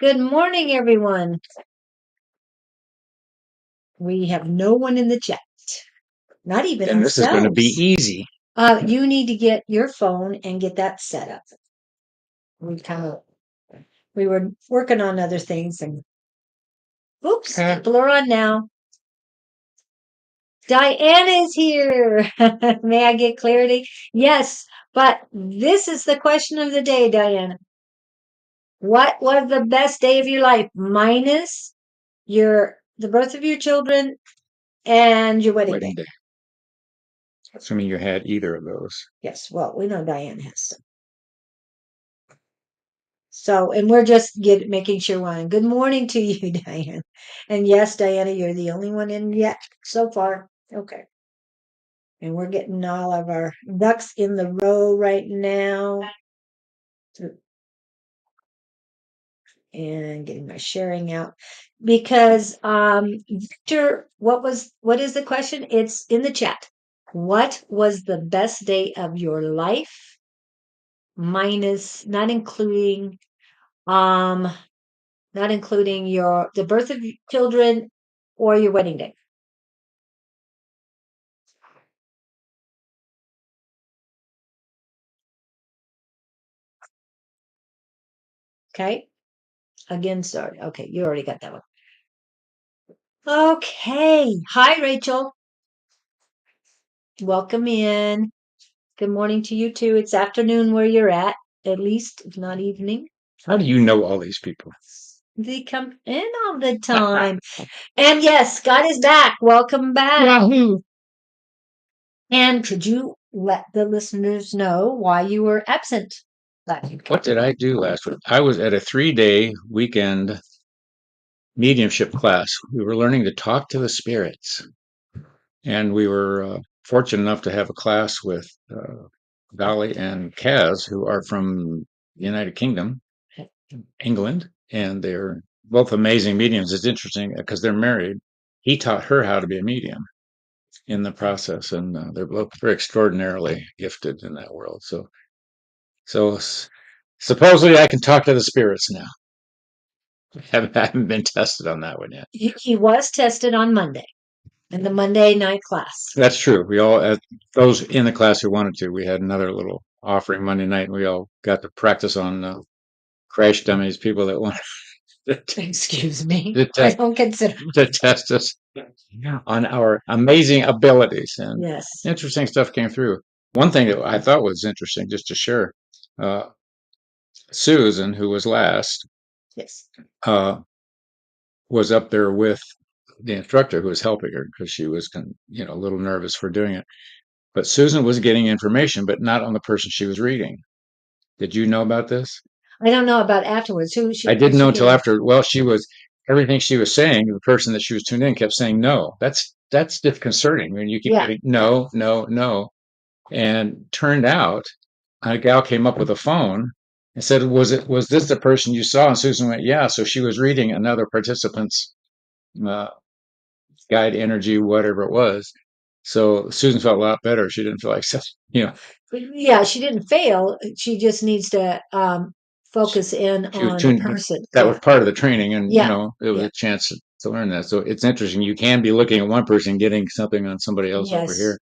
Good morning, everyone. We have no one in the chat, not even And this is going to be ourselves. easy. You need to get your phone and get that set up. We were working on other things, and oops, people are on now. Diana is here. May I get clarity? Yes, but this is the question of the day, Diana. What was the best day of your life, minus the birth of your children and your wedding day? Assuming you had either of those. Yes, well, we know Diane has some. So, and we're just making sure one. Good morning to you, Diane. And yes, Diana, you're the only one in yet so far. Okay. And we're getting all of our ducks in the row right now. And getting my sharing out. Because Victor, what is the question? It's in the chat. What was the best day of your life? Minus, not including the birth of your children or your wedding day. Okay. Again, sorry. Okay, you already got that one. Okay. Hi, Rachel. Welcome in. Good morning to you too. It's afternoon where you're at least, if not evening. How do you know all these people? They come in all the time. And yes, Scott is back. Welcome back. Yahoo! And could you let the listeners know why you were absent last week? What did I do last week? I was at a 3-day weekend mediumship class. We were learning to talk to the spirits. And we were fortunate enough to have a class with Dolly and Kaz, who are from the United Kingdom, England. And they're both amazing mediums. It's interesting because they're married. He taught her how to be a medium in the process, and they're both very extraordinarily gifted in that world. So supposedly I can talk to the spirits now. I haven't been tested on that one yet. He was tested on Monday in the Monday night class. That's true. We all, those in the class who wanted to, we had another little offering Monday night, and we all got to practice on crash dummies, people that wanted Excuse me. to I test, don't consider. to test us on our amazing abilities. And Yes. interesting stuff came through. One thing that I thought was interesting, just to share, Susan, who was last, Yes. Was up there with the instructor who was helping her because she was, a little nervous for doing it. But Susan was getting information, but not on the person she was reading. Did you know about this? I don't know about afterwards. I didn't know until after. Well, everything she was saying. The person that she was tuned in kept saying no. That's disconcerting when you keep getting no, no, no. And turned out a gal came up with a phone and said, was this the person you saw? And Susan went, yeah. So she was reading another participant's uh, guide energy, whatever it was. So Susan felt a lot better. She didn't feel like Yeah, she didn't fail. She just needs to focus in on the person. That was part of the training, and it was Yeah. a chance to learn that. So it's interesting. You can be looking at one person, getting something on somebody else over here.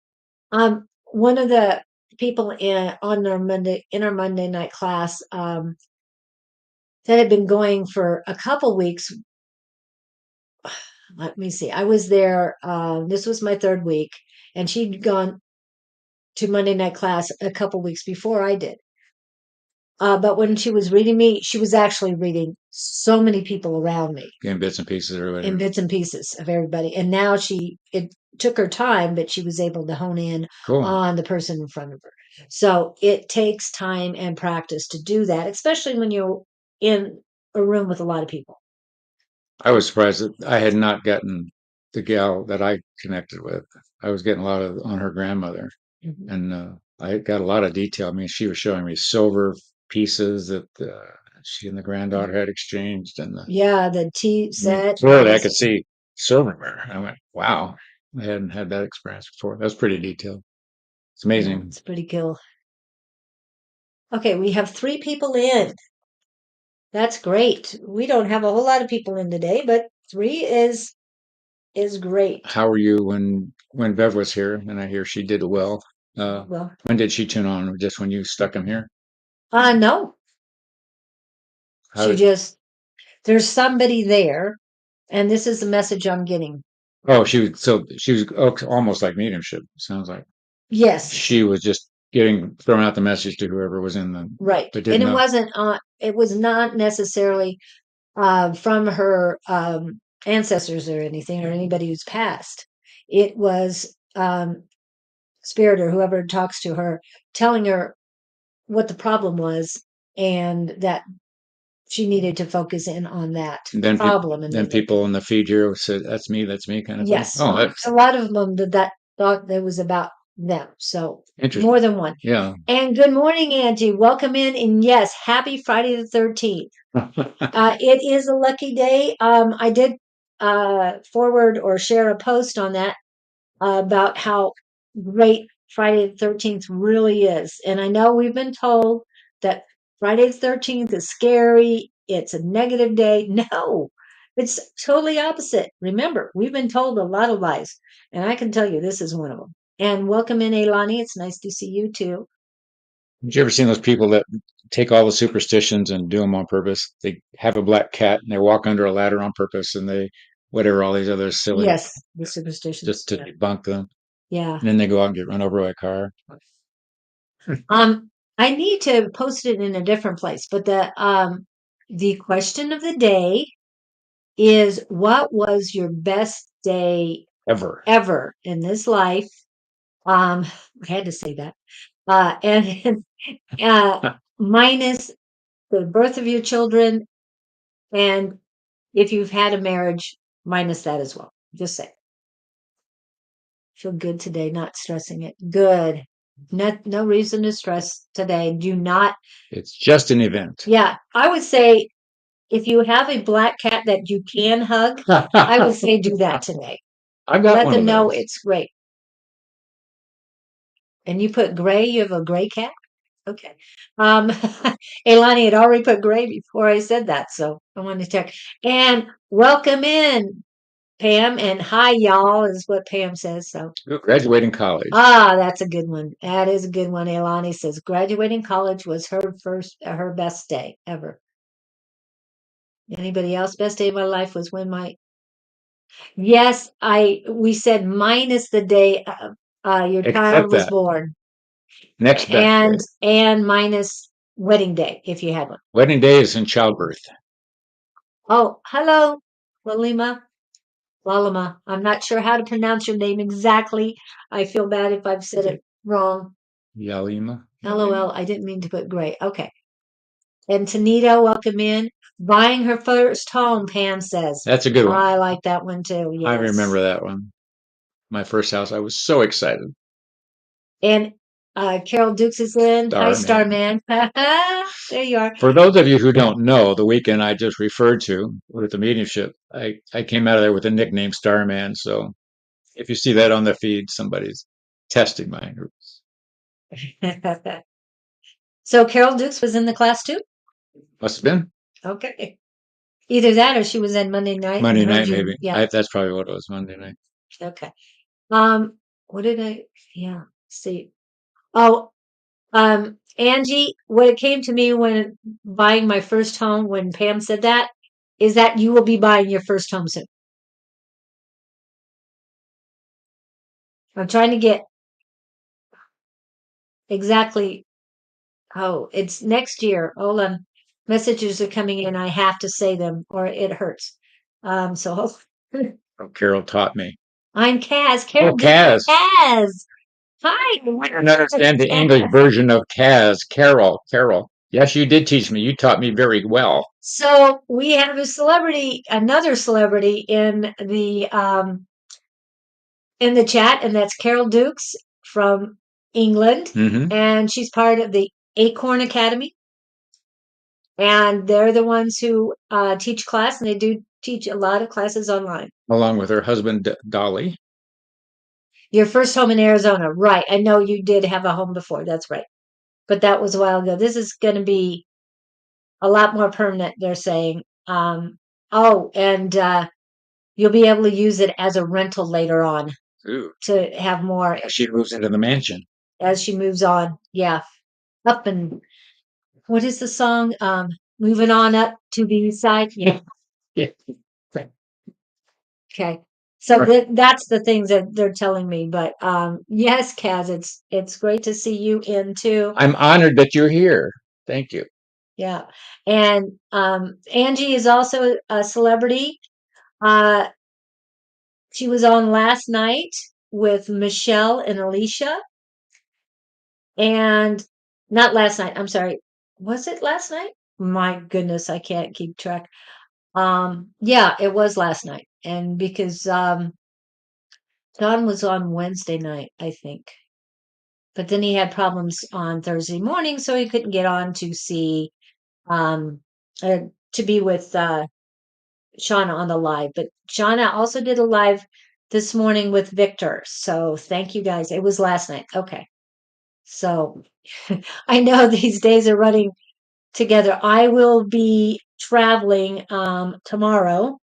One of the people in our Monday night class that had been going for a couple weeks. Let me see. I was there. This was my third week, and she'd gone to Monday night class a couple weeks before I did. But when she was reading me, she was actually reading so many people around me. In bits and pieces or whatever. In bits and pieces of everybody. And now it took her time, but she was able to hone in on the person in front of her. So it takes time and practice to do that, especially when you're in a room with a lot of people. I was surprised that I had not gotten the gal that I connected with. I was getting a lot on her grandmother. Mm-hmm. And I got a lot of detail. I mean, she was showing me silver pieces that she and the granddaughter had exchanged, and the tea set. Clearly, I could see silverware. I went, "Wow, I hadn't had that experience before." That was pretty detailed. It's amazing. Yeah, it's pretty cool. Okay, we have 3 people in. That's great. We don't have a whole lot of people in today, but 3 is great. How were you when Bev was here? And I hear she did well. Well, When did she tune on? Just when you stuck him here? no, How she did? just, there's somebody there, and this is the message I'm getting. Oh, she was almost like mediumship. Sounds like Yes, she was just getting throwing out the message to whoever was in the right. but And didn't it know. wasn't, it was not necessarily from her ancestors or anything or anybody who's passed. It was spirit or whoever talks to her telling her what the problem was and that she needed to focus in on that And then people problem and then move it. people in the feed here said, that's me kind of thing. Yes, Oh, that's a lot of them that thought that was about them. So more interesting. than one. Yeah. And good morning, Angie. Welcome in. And yes, happy Friday the 13th. It is a lucky day. I did forward or share a post on that about how great Friday the 13th really is. And I know we've been told that Friday the 13th is scary, it's a negative day. No, it's totally opposite. Remember, we've been told a lot of lies, and I can tell you this is one of them. And welcome in, Elani. It's nice to see you too. Have you ever seen those people that take all the superstitions and do them on purpose? They have a black cat and they walk under a ladder on purpose and they whatever all these other silly Yes, the superstitions. just to Yeah. debunk them. Yeah. And then they go out and get run over by a car. Um, I need to post it in a different place, but the question of the day is what was your best day Ever. ever in this life? I had to say that. And minus the birth of your children, and if you've had a marriage, minus that as well. Just say, feel good today, not stressing it. Good. No reason to stress today. Do not. It's just an event. Yeah, I would say if you have a black cat that you can hug, I would say do that today. I got Let one them of know those. it's great. And you put gray, you have a gray cat? Okay. Elani had already put gray before I said that, so I wanted to check. And welcome in, Pam, and hi, y'all, is what Pam says. So, Ooh, graduating college. that's a good one. That is a good one. Elani says graduating college was her best day ever. Anybody else? Best day of my life was when my yes, we said minus the day your child Except was that. born, Next best day. and minus wedding day if you had one. Wedding day is in childbirth. Oh, hello, Lalima. Lalima. I'm not sure how to pronounce your name exactly. I feel bad if I've said it wrong. Yalima. LOL. I didn't mean to put gray. Okay. And Tanita, welcome in. Buying her first home, Pam says. That's a good one. I like that one too. I Yes. remember that one. My first house. I was so excited. And Carol Dukes is in. Hi, Starman. Starman. There you are. For those of you who don't know, the weekend I just referred to with the mediumship, I came out of there with the nickname Starman. So if you see that on the feed, somebody's testing my groups. So Carol Dukes was in the class too? Must have been Okay. Either that or she was in Monday night and Monday heard night, you. maybe. Yeah. That's probably what it was, Monday night. Okay. What did yeah, see. Oh, Angie, what it came to me when buying my first home, when Pam said that, is that you will be buying your first home soon. I'm trying to get exactly, oh, it's next year. Hold on. Messages are coming in. I have to say them or it hurts. So Oh, Carol taught me. I'm Kaz. Oh, Carol Kaz. Kaz. Hi. I don't understand the English version of Kaz. Carol. Yes, you did teach me. You taught me very well. So we have another celebrity in the chat, and that's Carol Dukes from England, Hmm. and she's part of the Acorn Academy, and they're the ones who teach class, and they do teach a lot of classes online. Along with her husband, Dolly. Your first home in Arizona, right? I know you did have a home before. That's right, but that was a while ago. This is going to be a lot more permanent, they're saying. Oh, and you'll be able to use it as a rental later on Ooh, to have more she moves into the mansion. as she moves on. Yeah. Up and what is the song? Moving on up to the side. Yeah. Yeah. Okay. So Right. that's the things that they're telling me. But yes, Kaz, it's great to see you in too. I'm honored that you're here. Thank you. Yeah. And Angie is also a celebrity. Uh, she was on last night with Michelle and Alicia. And not last night. I'm sorry. Was it last night? My goodness, I can't keep track. Yeah, it was last night. And because John was on Wednesday night, I think. But then he had problems on Thursday morning, so he couldn't get on to see um uh, to be with Shauna on the live. But Shauna also did a live this morning with Victor. So thank you guys. It was last night. Okay. So I know these days are running together. I will be traveling tomorrow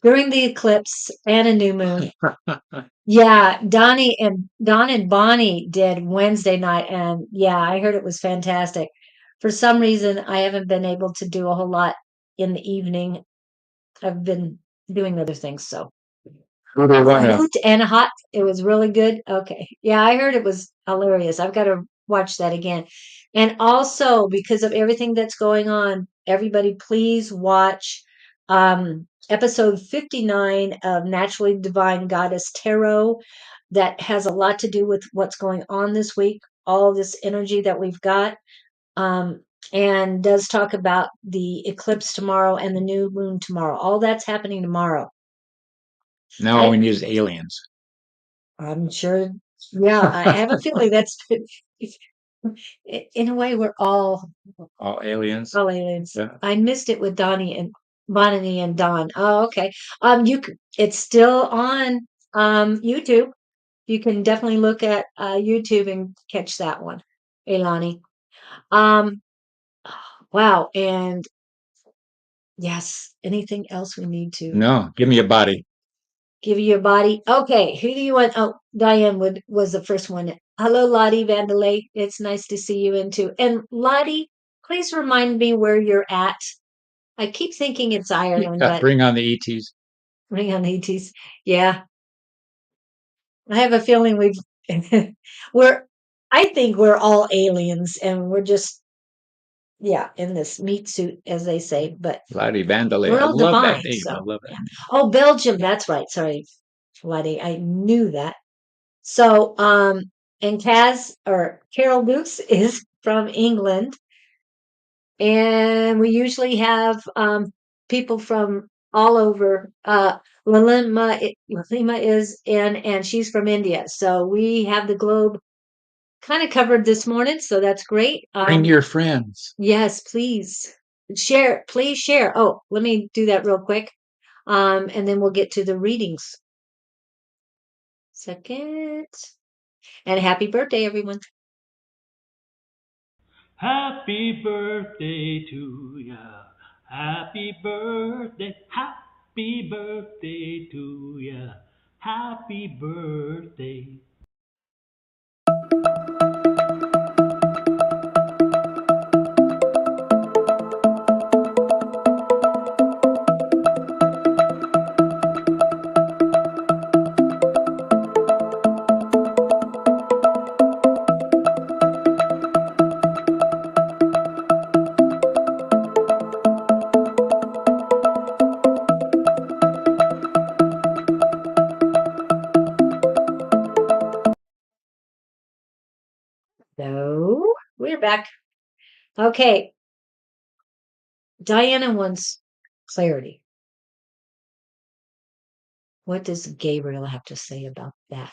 during the eclipse and a new moon. Yeah, Don and Bonnie did Wednesday night, and yeah, I heard it was fantastic. For some reason, I haven't been able to do a whole lot in the evening. I've been doing other things, so Who do I a want to? hoot and a hot. It was really good. Okay. Yeah, I heard it was hilarious. I've got to watch that again. And also because of everything that's going on, everybody please watch episode 59 of Naturally Divine Goddess Tarot. That has a lot to do with what's going on this week, all this energy that we've got. Um, and does talk about the eclipse tomorrow and the new moon tomorrow. All that's happening tomorrow. Now all we need is aliens. I'm sure. Yeah, I have a feeling that's in a way we're All aliens. all aliens. Yeah. I missed it with Donnie and Bonnie and Don. Oh, okay. It's still on YouTube. You can definitely look at YouTube and catch that one, Elani. Um, wow. And yes, anything else we need to No, give me a body. give you your body? Okay, who do you want? Oh, Diane was the first one. Hello, Lottie Vandelay. It's nice to see you in too. And Lottie, please remind me where you're at. I keep thinking it's Ireland, Yeah, but bring on the ETs. ring on the ETs. Yeah, I have a feeling we're, I think we're all aliens and we're just, yeah, in this meat suit, as they say, but Lottie Vandalay. we're I all love that divine. name. I So, love that yeah. name. Oh, Belgium. That's right. Sorry, Lottie. I knew that. So, and Kaz or Carol Dukes is from England, and we usually have people from all over. Lalima is in, and she's from India. So we have the globe kind of covered this morning. So that's great. Bring your friends. Yes, please share. Please share. Oh, let me do that real quick, and then we'll get to the readings. Second, and happy birthday, everyone. Happy birthday to ya. Happy birthday. Happy birthday to ya. Happy birthday. So we're back. Okay. Diana wants clarity. What does Gabriel have to say about that?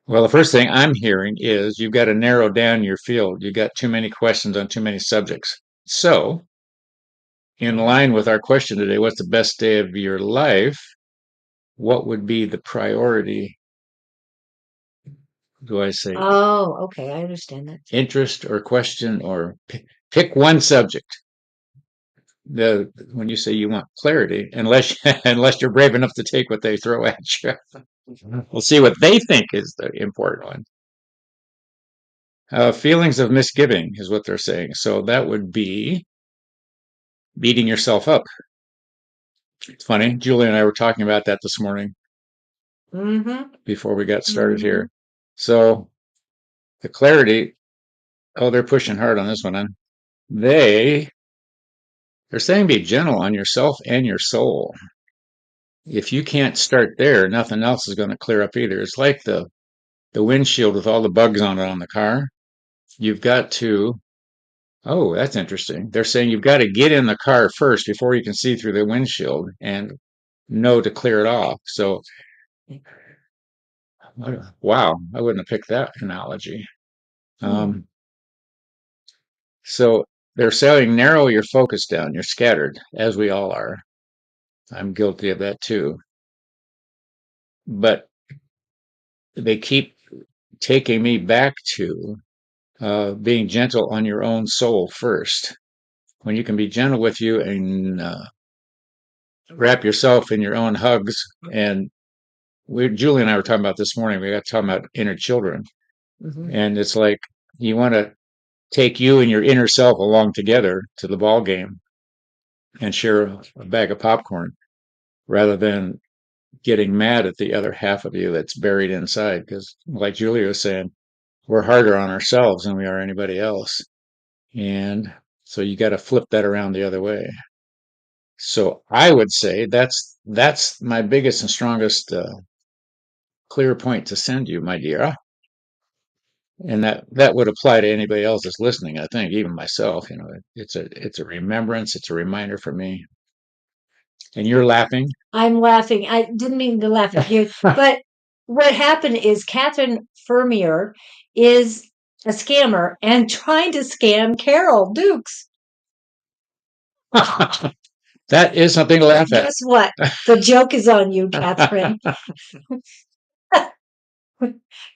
Well, the first thing I'm hearing is you've got to narrow down your field. You've got too many questions on too many subjects. So, in line with our question today, what's the best day of your life? What would be the priority? Do I say Oh, okay. I understand that. interest or question or Pick one subject. When you say you want clarity, unless you're brave enough to take what they throw at you, we'll see what they think is the important one. Feelings of misgiving is what they're saying. So that would be beating yourself up. It's funny. Julie and I were talking about that this morning before we got started here. So the clarity, they're pushing hard on this one. And they're saying be gentle on yourself and your soul. If you can't start there, nothing else is going to clear up either. It's like the windshield with all the bugs on it on the car. You've got to, oh, that's interesting. They're saying you've got to get in the car first before you can see through the windshield and know to clear it off. So, wow, I wouldn't have picked that analogy. So they're saying narrow your focus down. You're scattered, as we all are. I'm guilty of that too. But they keep taking me back to being gentle on your own soul first. When you can be gentle with you and wrap yourself in your own hugs. And Julie and I were talking about this morning, we got talking about inner children. And it's like you want to take you and your inner self along together to the ball game and share a bag of popcorn rather than getting mad at the other half of you that's buried inside. Because like Julie was saying, we're harder on ourselves than we are anybody else. And so you got to flip that around the other way. So I would say that's my biggest and strongest clear point to send you, my dear. And that would apply to anybody else that's listening, I think, even myself. It's a remembrance, it's a reminder for me. And you're laughing. I'm laughing. I didn't mean to laugh at you, but what happened is Catherine Fermier is a scammer and trying to scam Carol Dukes. That is something to laugh at. Guess what? The joke is on you, Catherine.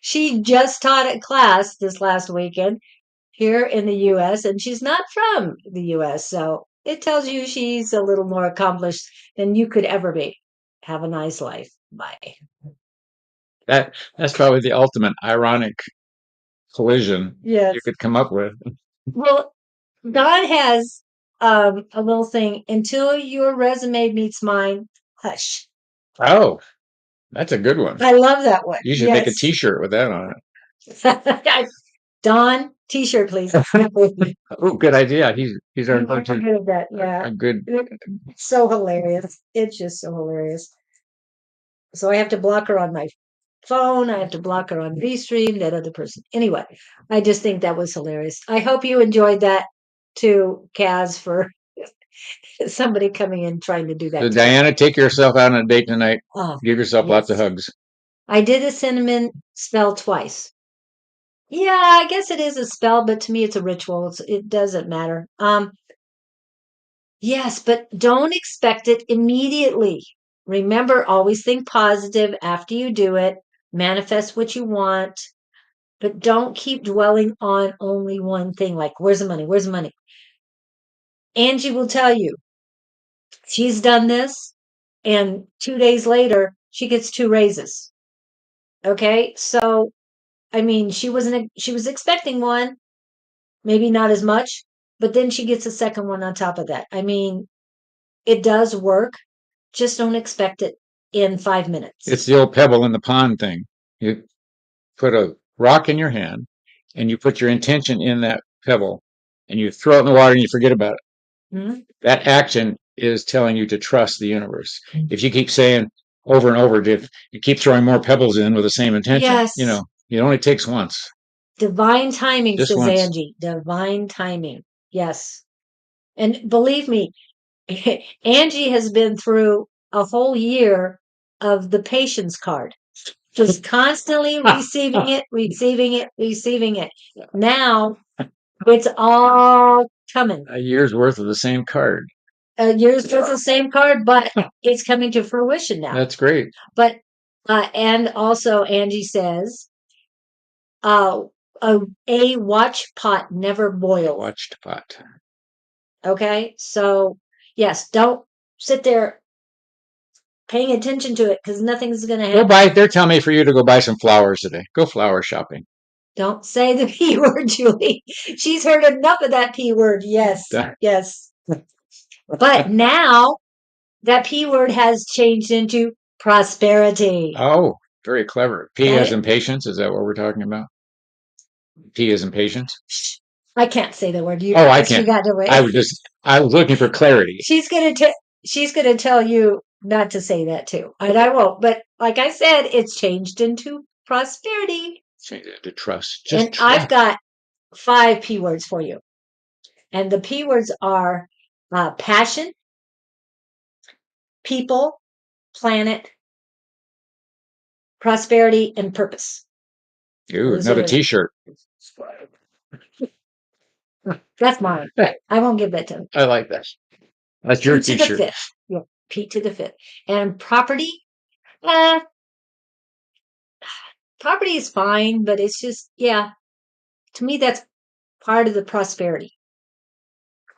She just taught a class this last weekend here in the U.S., and she's not from the U.S., so it tells you she's a little more accomplished than you could ever be. Have a nice life. Bye. That's probably the ultimate ironic collision Yes. you could come up with. Well, God has a little thing. Until your resume meets mine, hush. Oh, that's a good one. I love that one. You should make a T-shirt with that on it. Don, T-shirt, please. Oh, good idea. He's our I'm good at that. Yeah. a good. It's so hilarious. It's just so hilarious. So I have to block her on my phone. I have to block her on VStream, that other person. Anyway, I just think that was hilarious. I hope you enjoyed that too, Kaz, for somebody coming in trying to do that. So Diana, take yourself out on a date tonight. Oh, Give yourself lots of hugs. I did a cinnamon spell twice. Yeah, I guess it is a spell, but to me it's a ritual. It doesn't matter. Yes, but don't expect it immediately. Remember, always think positive after you do it. Manifest what you want, but don't keep dwelling on only one thing. Like, where's the money? Where's the money? Angie will tell you she's done this, and 2 days later she gets 2 raises. Okay, so I mean, she was expecting one, maybe not as much, but then she gets a second one on top of that. I mean, it does work. Just don't expect it in 5 minutes. It's the old pebble in the pond thing. You put a rock in your hand and you put your intention in that pebble and you throw it in the water and you forget about it. Mm-hmm. That action is telling you to trust the universe. If you keep saying over and over, if you keep throwing more pebbles in with the same intention, yes. It only takes once. Divine timing, just says once. Angie. Divine timing. Yes. And believe me, Angie has been through a whole year of the patience card. Just constantly receiving it, receiving it, receiving it. Now it's all coming. A year's worth of the same card. A year's worth of the same card, but it's coming to fruition now. That's great. But and also Angie says, a watch pot never boils. Watched pot. Okay, so yes, don't sit there paying attention to it because nothing's going to Go happen. buy. They're telling me for you to go buy some flowers today. Go flower shopping. Don't say the P word, Julie. She's heard enough of that P word. Yes, yes. But now that P word has changed into prosperity. Oh, very clever. P Right? as in patience. Is that what we're talking about? P as in patience. I can't say the word. You, Oh, I you can't. got to wait. I was looking for clarity. She's gonna tell you not to say that too, and I won't. But like I said, it's changed into prosperity. Change it to trust. And Just I've trust. got 5 P words for you, and the P words are passion, people, planet, prosperity, and purpose. Ooh, Those another are- T-shirt. That's mine. I won't give that to him. I like that. That's your P to the T-shirt. 5th. Yeah, P to the 5th. And property. Uh, property is fine, but it's just, yeah. To me, that's part of the prosperity.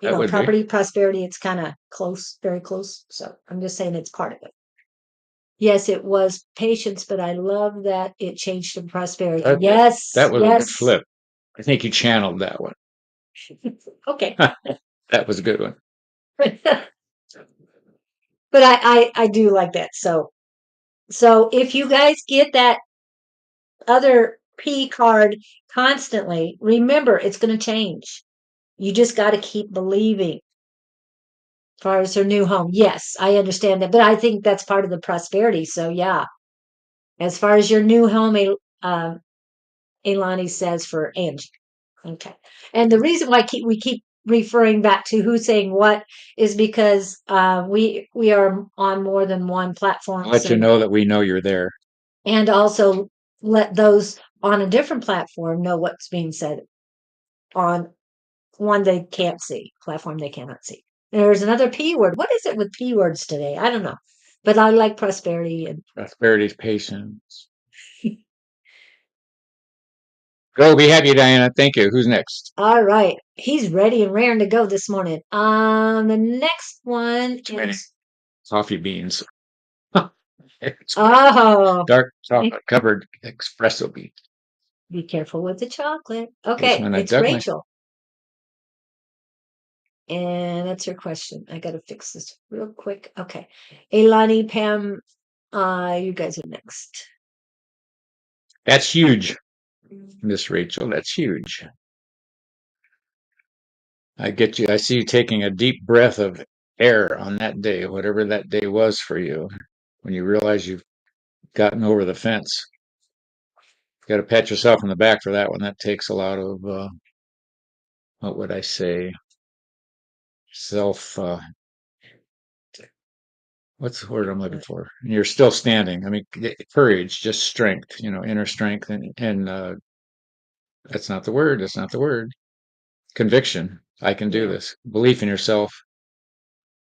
You That know, would be. property, prosperity, it's kind of close, very close. So I'm just saying it's part of it. Yes, it was patience, but I love that it changed to prosperity. Yes. That was a yes. good flip. I think you channeled that one. Okay. That was a good one. But I do like that. So if you guys get that other P card constantly, remember it's going to change. You just got to keep believing. As far as her new home, yes, I understand that, but I think that's part of the prosperity. So yeah, as far as your new home, Elani says for Angie. Okay, and the reason why we keep referring back to who's saying what is because we are on more than one platform. I'll let you know that we know you're there. And also let those on a different platform know what's being said on one they can't see, platform they cannot see. There's another P word. What is it with P words today? I don't know. But I like prosperity and Prosperity's patience. Go, we have you, Diana. Thank you. Who's next? all right. He's ready and raring to go this morning. The next one Too many is coffee beans. It's oh, dark chocolate covered espresso beans. be careful with the chocolate. Yes, Okay, man, I it's dug my- Rachel. And that's her question. I gotta fix this real quick. Okay. Elani, Pam, you guys are next. That's huge, Miss Rachel. That's huge. I get you. I see you taking a deep breath of air on that day, whatever that day was for you, when you realize you've gotten over the fence. You got to pat yourself on the back for that one. That takes a lot of, what would I say, self, what's the word I'm looking for? And you're still standing. I mean, courage, just strength, inner strength. And that's not the word. That's not the word. Conviction. I can do Yeah. this. Belief in yourself.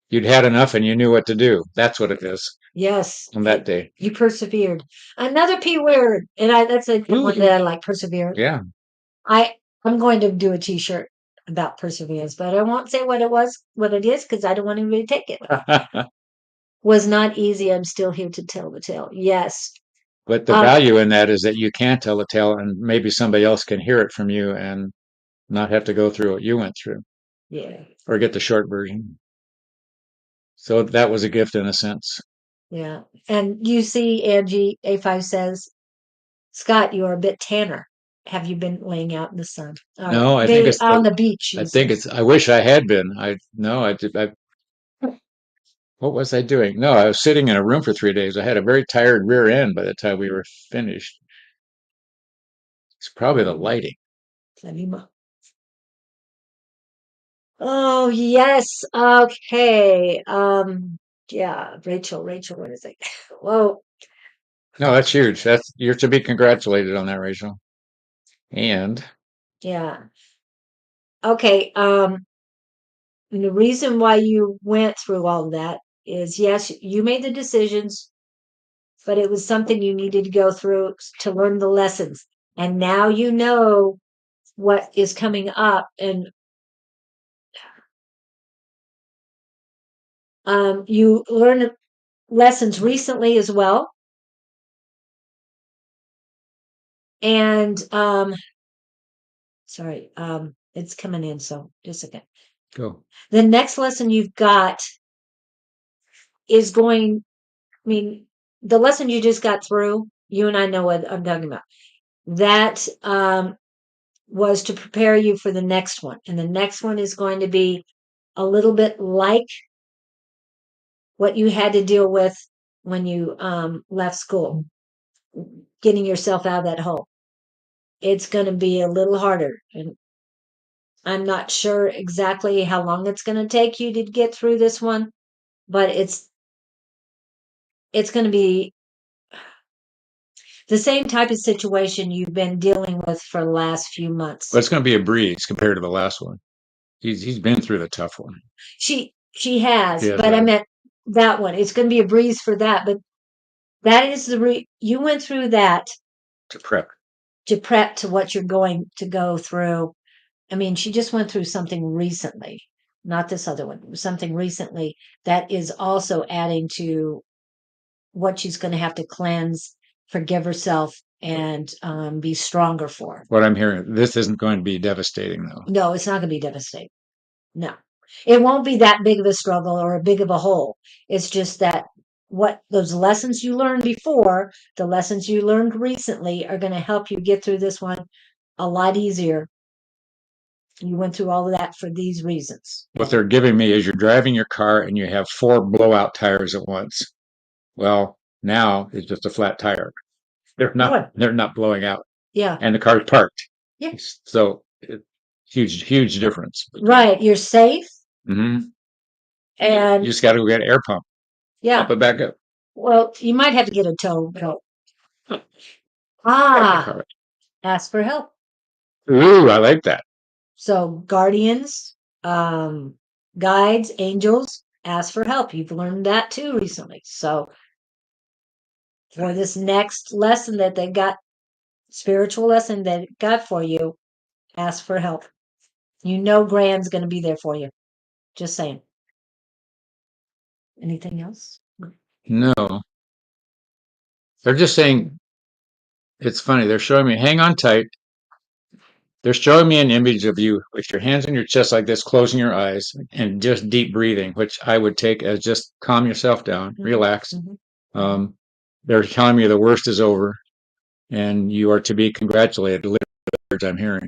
You'd had enough and you knew what to do. That's what it is Yes. on that day. You persevered. Another P word, and that's a good one that I like, perseverance. Yeah. I'm going to do a t-shirt about perseverance, but I won't say what it is, because I don't want anybody to take it. Was not easy. I'm still here to tell the tale. Yes. But the value in that is that you can tell a tale and maybe somebody else can hear it from you and not have to go through what you went through. Yeah. Or get the short version. So that was a gift in a sense. Yeah. And you see, Angie, A5 says, Scott, you are a bit tanner. Have you been laying out in the sun? No, I think it's on the beach. I wish I had been. What was I doing? No, I was sitting in a room for 3 days. I had a very tired rear end by the time we were finished. It's probably the lighting. Oh, yes. Okay. Yeah, Rachel, what is it? Whoa. No, that's huge. You're to be congratulated on that, Rachel. And yeah. Okay. And the reason why you went through all of that is, yes, you made the decisions, but it was something you needed to go through to learn the lessons. And now you know what is coming up, and you learn lessons recently as well. And sorry, it's coming in, so just a second. Go. The next lesson you've got is going, I mean, the lesson you just got through, you and I know what I'm talking about. That was to prepare you for the next one. And the next one is going to be a little bit like what you had to deal with when you left school, getting yourself out of that hole. It's going to be a little harder. And I'm not sure exactly how long it's going to take you to get through this one, but it's going to be the same type of situation you've been dealing with for the last few months. But it's going to be a breeze compared to the last one. He's been through the tough one. She has, Yeah, but I meant that one. It's going to be a breeze for that, but that is you went through that to prep to what you're going to go through. I mean, she just went through something recently, not this other one, something recently that is also adding to what she's going to have to cleanse, forgive herself, and be stronger for. What I'm hearing, this isn't going to be devastating, though. No, it's not going to be devastating. No, it won't be that big of a struggle or a big of a hole. It's just that what those lessons you learned before, the lessons you learned recently are going to help you get through this one a lot easier. You went through all of that for these reasons. What they're giving me is you're driving your car and you have 4 blowout tires at once. Well, now it's just a flat tire. They're not blowing out. Yeah. And the car's parked. Yeah. So huge difference. Right. You're safe. Mm-hmm. And you just got to go get an air pump. Yeah. Pump it back up. Well, you might have to get a tow. Ask for help. Ooh, I like that. So guardians, guides, angels, ask for help. You've learned that too recently. So for this next lesson that they got, spiritual lesson that it got for you, ask for help. You know Graham's going to be there for you. Just saying. Anything else? No. They're just saying, it's funny. They're showing me, hang on tight. They're showing me an image of you with your hands on your chest like this, closing your eyes, and just deep breathing, which I would take as just calm yourself down, relax. They're telling me the worst is over, and you are to be congratulated. The words I'm hearing.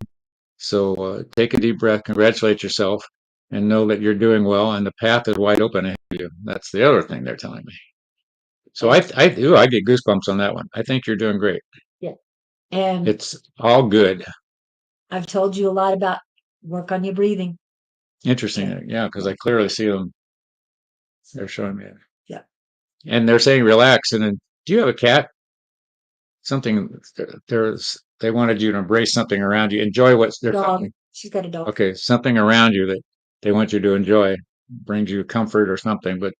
So take a deep breath, congratulate yourself, and know that you're doing well, and the path is wide open ahead of you. That's the other thing they're telling me. So I get goosebumps on that one. I think you're doing great. Yeah. And it's all good. I've told you a lot about work on your breathing. Interesting. Yeah, because I clearly see them. They're showing me it. Yeah. And they're saying relax. And then, do you have a cat? Something they wanted you to embrace something around you. Enjoy what's their dog. She's got a dog. Okay, something around you that they want you to enjoy, brings you comfort or something. But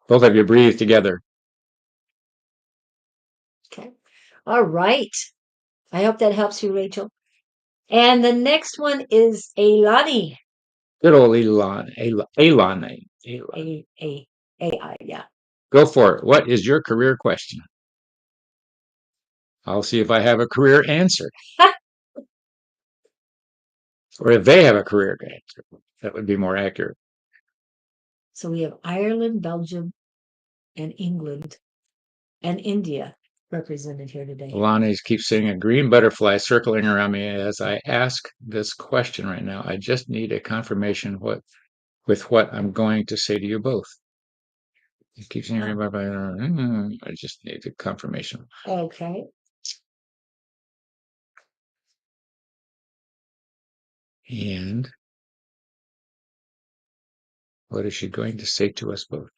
both of you breathe together. Okay. All right. I hope that helps you, Rachel. And the next one is Elani. Good old Elon. A-I, yeah. Go for it. What is your career question? I'll see if I have a career answer. Or if they have a career answer. That would be more accurate. So we have Ireland, Belgium, and England, and India represented here today. Alani keeps seeing a green butterfly circling around me as I ask this question right now. I just need a confirmation with what I'm going to say to you both. It keeps seeing a green butterfly. I just need a confirmation. Okay. And what is she going to say to us both?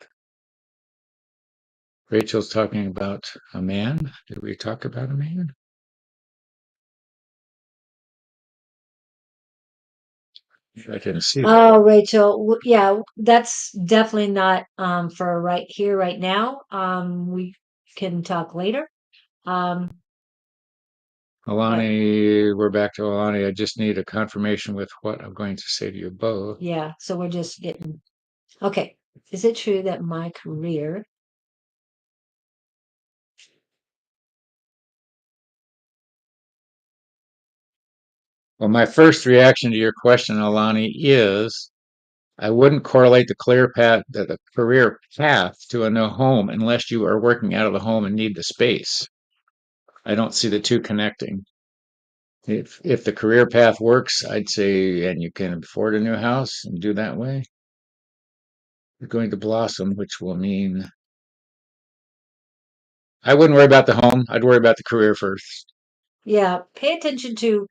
Rachel's talking about a man. Did we talk about a man? I didn't see that. Oh, Rachel, yeah, that's definitely not for right here, right now. We can talk later. Alani, we're back to Alani. I just need a confirmation with what I'm going to say to you both. Yeah, so we're just getting. Okay, is it true that my career Well, my first reaction to your question, Alani, is I wouldn't correlate the career path to a new home unless you are working out of the home and need the space. I don't see the two connecting. If the career path works, I'd say, and you can afford a new house and do that way, you're going to blossom, which will mean I wouldn't worry about the home. I'd worry about the career first. Yeah, pay attention to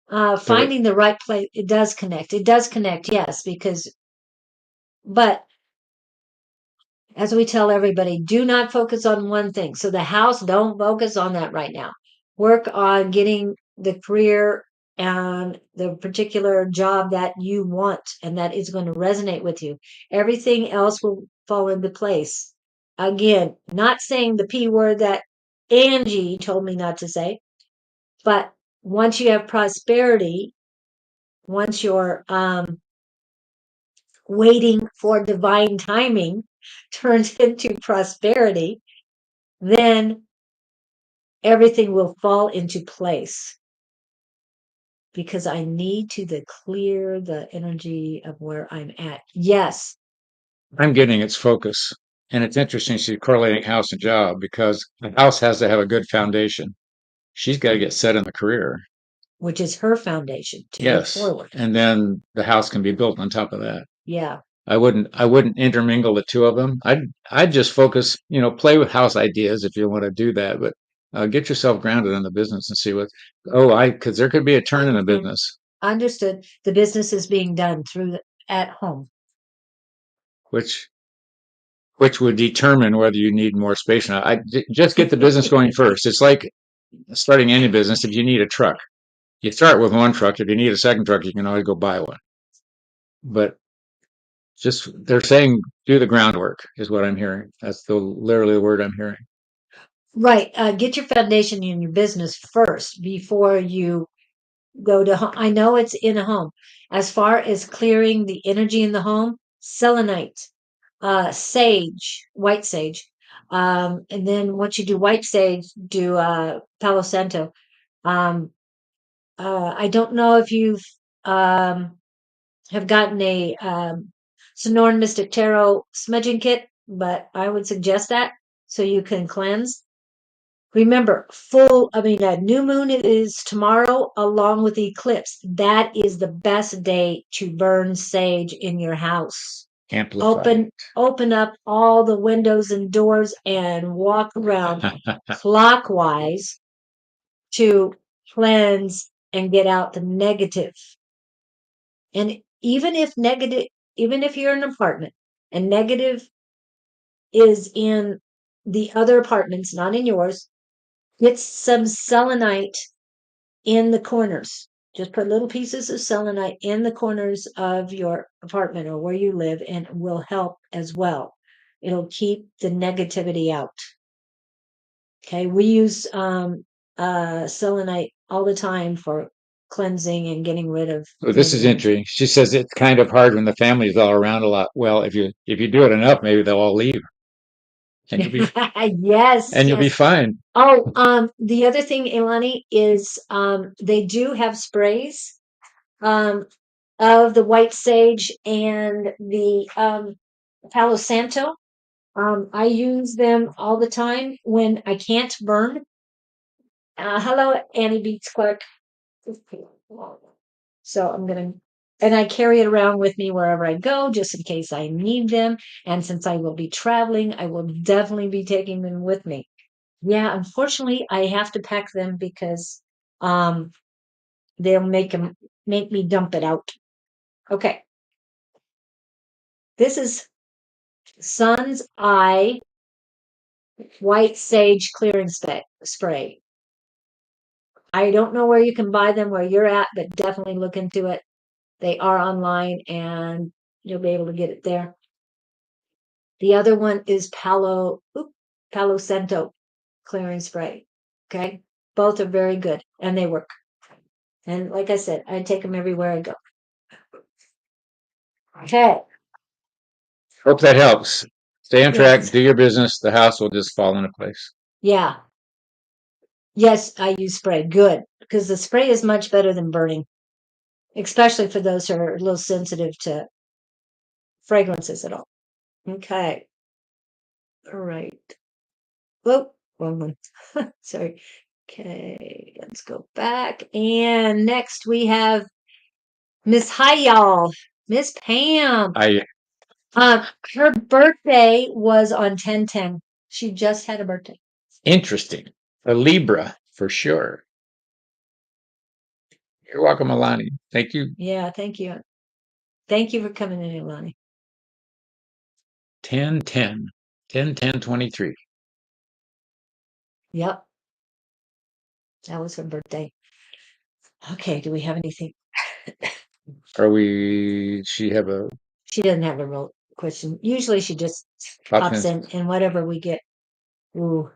So finding the right place. It does connect. It does connect, yes, but as we tell everybody, do not focus on one thing. So the house, don't focus on that right now. Work on getting the career and the particular job that you want and that is going to resonate with you. Everything else will fall into place. Again, not saying the P word that Angie told me not to say, but once you have prosperity, once you're waiting for divine timing turns into prosperity, then everything will fall into place because I need to clear the energy of where I'm at. Yes, I'm getting its focus. And it's interesting she's correlating house and job because the house has to have a good foundation. She's got to get set in the career. which is her foundation to move Yes. forward. And then the house can be built on top of that. Yeah. I wouldn't intermingle the two of them. I'd just focus, play with house ideas if you want to do that, but get yourself grounded in the business and see because there could be a turn in the business, Understood. The business is being done at home. which would determine whether you need more space or not. Just get the business going first. It's like starting any business. If you need a truck, you start with one truck. If you need a second truck, you can always go buy one. But just they're saying do the groundwork is what I'm hearing. That's literally the word I'm hearing. Right. Get your foundation in your business first before you go to home. I know it's in a home. As far as clearing the energy in the home, selenite, sage, white sage. And then once you do white sage, do Palo Santo. Um, I don't know if you've have gotten a Sonoran Mystic Tarot smudging kit, but I would suggest that so you can cleanse. Remember, new moon is tomorrow along with the eclipse. That is the best day to burn sage in your house. Amplify. Open up all the windows and doors and walk around clockwise to cleanse and get out the negative. And even if you're in an apartment and negative is in the other apartments, not in yours, get some selenite in the corners. Just put little pieces of selenite in the corners of your apartment or where you live, and it will help as well. It'll keep the negativity out. Okay, we use selenite all the time for cleansing and getting rid of. Well, this is interesting. She says it's kind of hard when the family's all around a lot. Well, if you do it enough, maybe they'll all leave, and you'll be Yes, you'll be yes. fine. Oh, the other thing, Ilani, is they do have sprays of the white sage and the Palo Santo. I use them all the time when I can't burn. Hello, Annie Beats Clark. So and I carry it around with me wherever I go, just in case I need them. And since I will be traveling, I will definitely be taking them with me. Yeah, unfortunately, I have to pack them because um, they'll make me dump it out. Okay, this is Sun's Eye White Sage Clearing Spray. I don't know where you can buy them where you're at, but definitely look into it. They are online and you'll be able to get it there. The other one is Palo Santo Clearing Spray. Okay. Both are very good, and they work. And like I said, I take them everywhere I go. Okay. Hope that helps. Stay on track, Yes. do your business. The house will just fall into place. Yeah. Yes, I use spray. Good. Because the spray is much better than burning, especially for those who are a little sensitive to fragrances at all. Okay. All right. Oh, wrong one. Sorry. Okay, let's go back. And next we have Miss Hi y'all, Miss Pam. Her birthday was on 10/10. She just had a birthday. Interesting. A Libra for sure. You're welcome, Alani. Thank you. Yeah, thank you. Thank you for coming in, Ilani. 10-10. 10-10-23. Yep. That was her birthday. Okay, do we have anything? She have a She doesn't have a real question. Usually she just pops in and whatever we get. Ooh.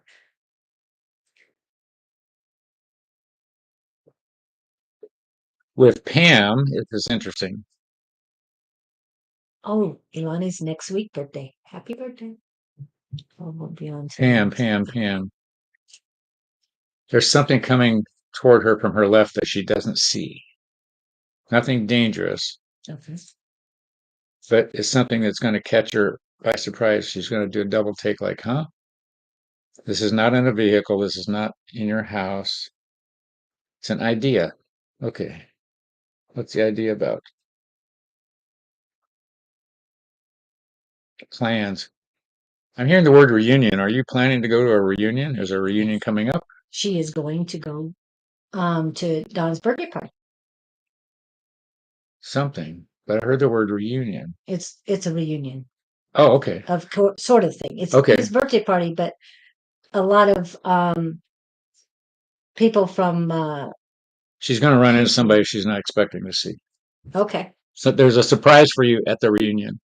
with Pam, it was interesting. Oh, Ilani's next week birthday. Happy birthday. Oh, we'll be on Pam. There's something coming toward her from her left that she doesn't see. Nothing dangerous, Okay. but it's something that's going to catch her by surprise. She's going to do a double take like, huh? This is not in a vehicle. This is not in your house. It's an idea. Okay. What's the idea about? Plans. I'm hearing the word reunion. Are you planning to go to a reunion? Is a reunion coming up? She is going to go to Don's birthday party. Something. But I heard the word reunion. It's a reunion Oh, okay. of sort of thing. It's Okay. his birthday party, but a lot of people from She's going to run into somebody she's not expecting to see. okay. So there's a surprise for you at the reunion.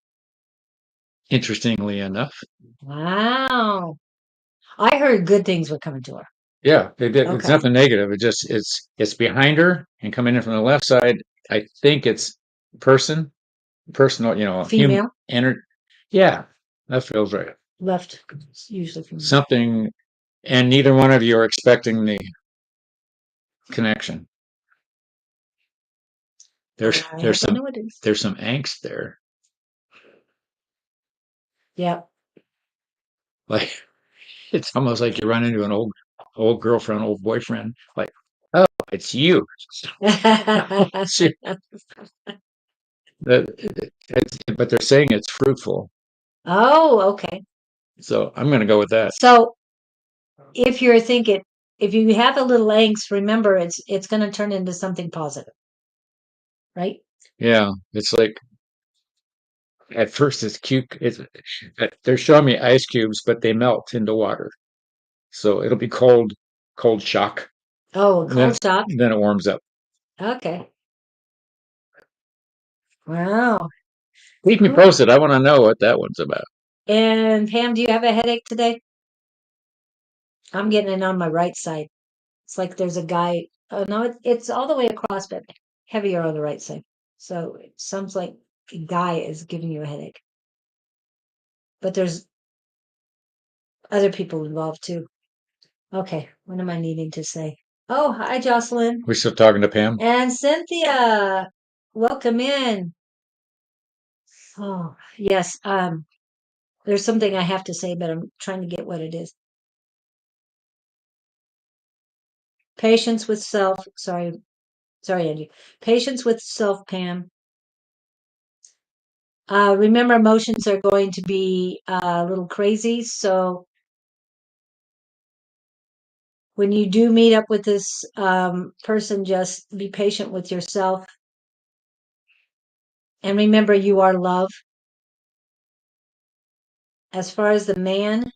Interestingly enough. Wow. I heard good things were coming to her. Yeah, they did. It's Okay. nothing negative. It just it's behind her and coming in from the left side. I think it's personal, Female. Yeah, that feels right. Left. It's usually female. Something, and neither one of you are expecting the connection. There's some angst there. Yeah. Like it's almost like you run into an old girlfriend, old boyfriend. Like, oh, it's you. But they're saying it's fruitful. Oh, okay. So I'm going to go with that. So if you're thinking, if you have a little angst, remember it's going to turn into something positive, right? Yeah, it's like at first it's cute. They're showing me ice cubes, but they melt into water, so it'll be cold shock. Oh, cold shock. Then it warms up. Okay. Wow. Keep me posted. I want to know what that one's about. And Pam, do you have a headache today? I'm getting it on my right side. It's like there's a guy. Oh no, it's all the way across, but heavier on the right side. So it sounds like a guy is giving you a headache. But there's other people involved too. Okay, what am I needing to say? Oh, hi, Jocelyn. We're still talking to Pam. And Cynthia. Welcome in. Oh, yes. There's something I have to say, but I'm trying to get what it is. Patience with self. Sorry, Angie. Patience with self, Pam. Remember, emotions are going to be a little crazy. So when you do meet up with this person, just be patient with yourself. And remember, you are love. As far as the man,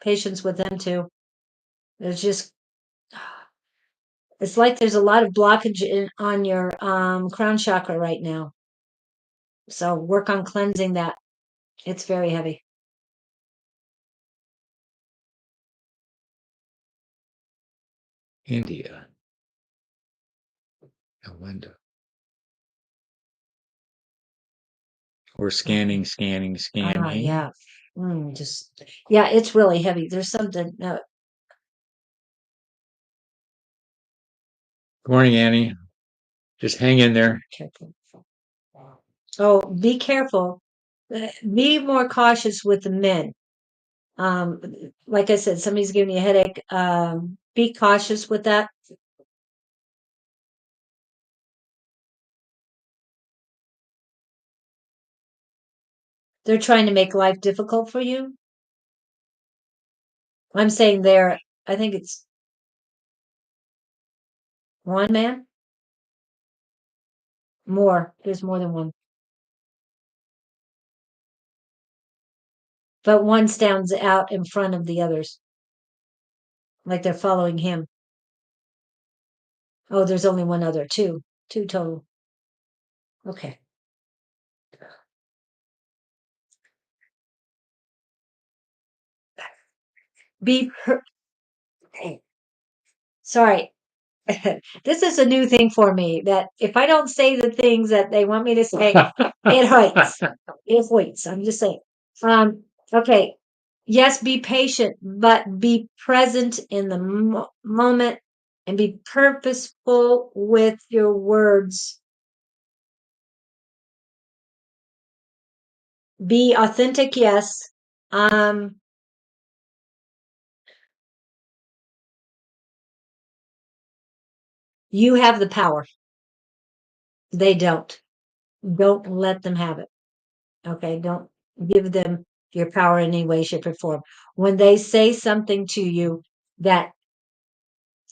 patience with them too. There's just, it's like there's a lot of blockage on your crown chakra right now. So work on cleansing that. It's very heavy. India. A window. We're scanning. Yeah. Yeah, it's really heavy. There's something. Good morning, Annie. Just hang in there. Careful. Oh, be careful. Be more cautious with the men. Like I said, somebody's giving you a headache. Be cautious with that. They're trying to make life difficult for you. I'm saying I think it's one man. More. There's more than one. But one stands out in front of the others. Like they're following him. Oh, there's only one other. Two total. Okay. Be sorry. This is a new thing for me that if I don't say the things that they want me to say, it hurts. It hurts. I'm just saying. Okay. Yes, be patient, but be present in the moment and be purposeful with your words. Be authentic, yes. You have the power. They don't. Don't let them have it. Okay. Don't give them your power in any way, shape, or form. When they say something to you that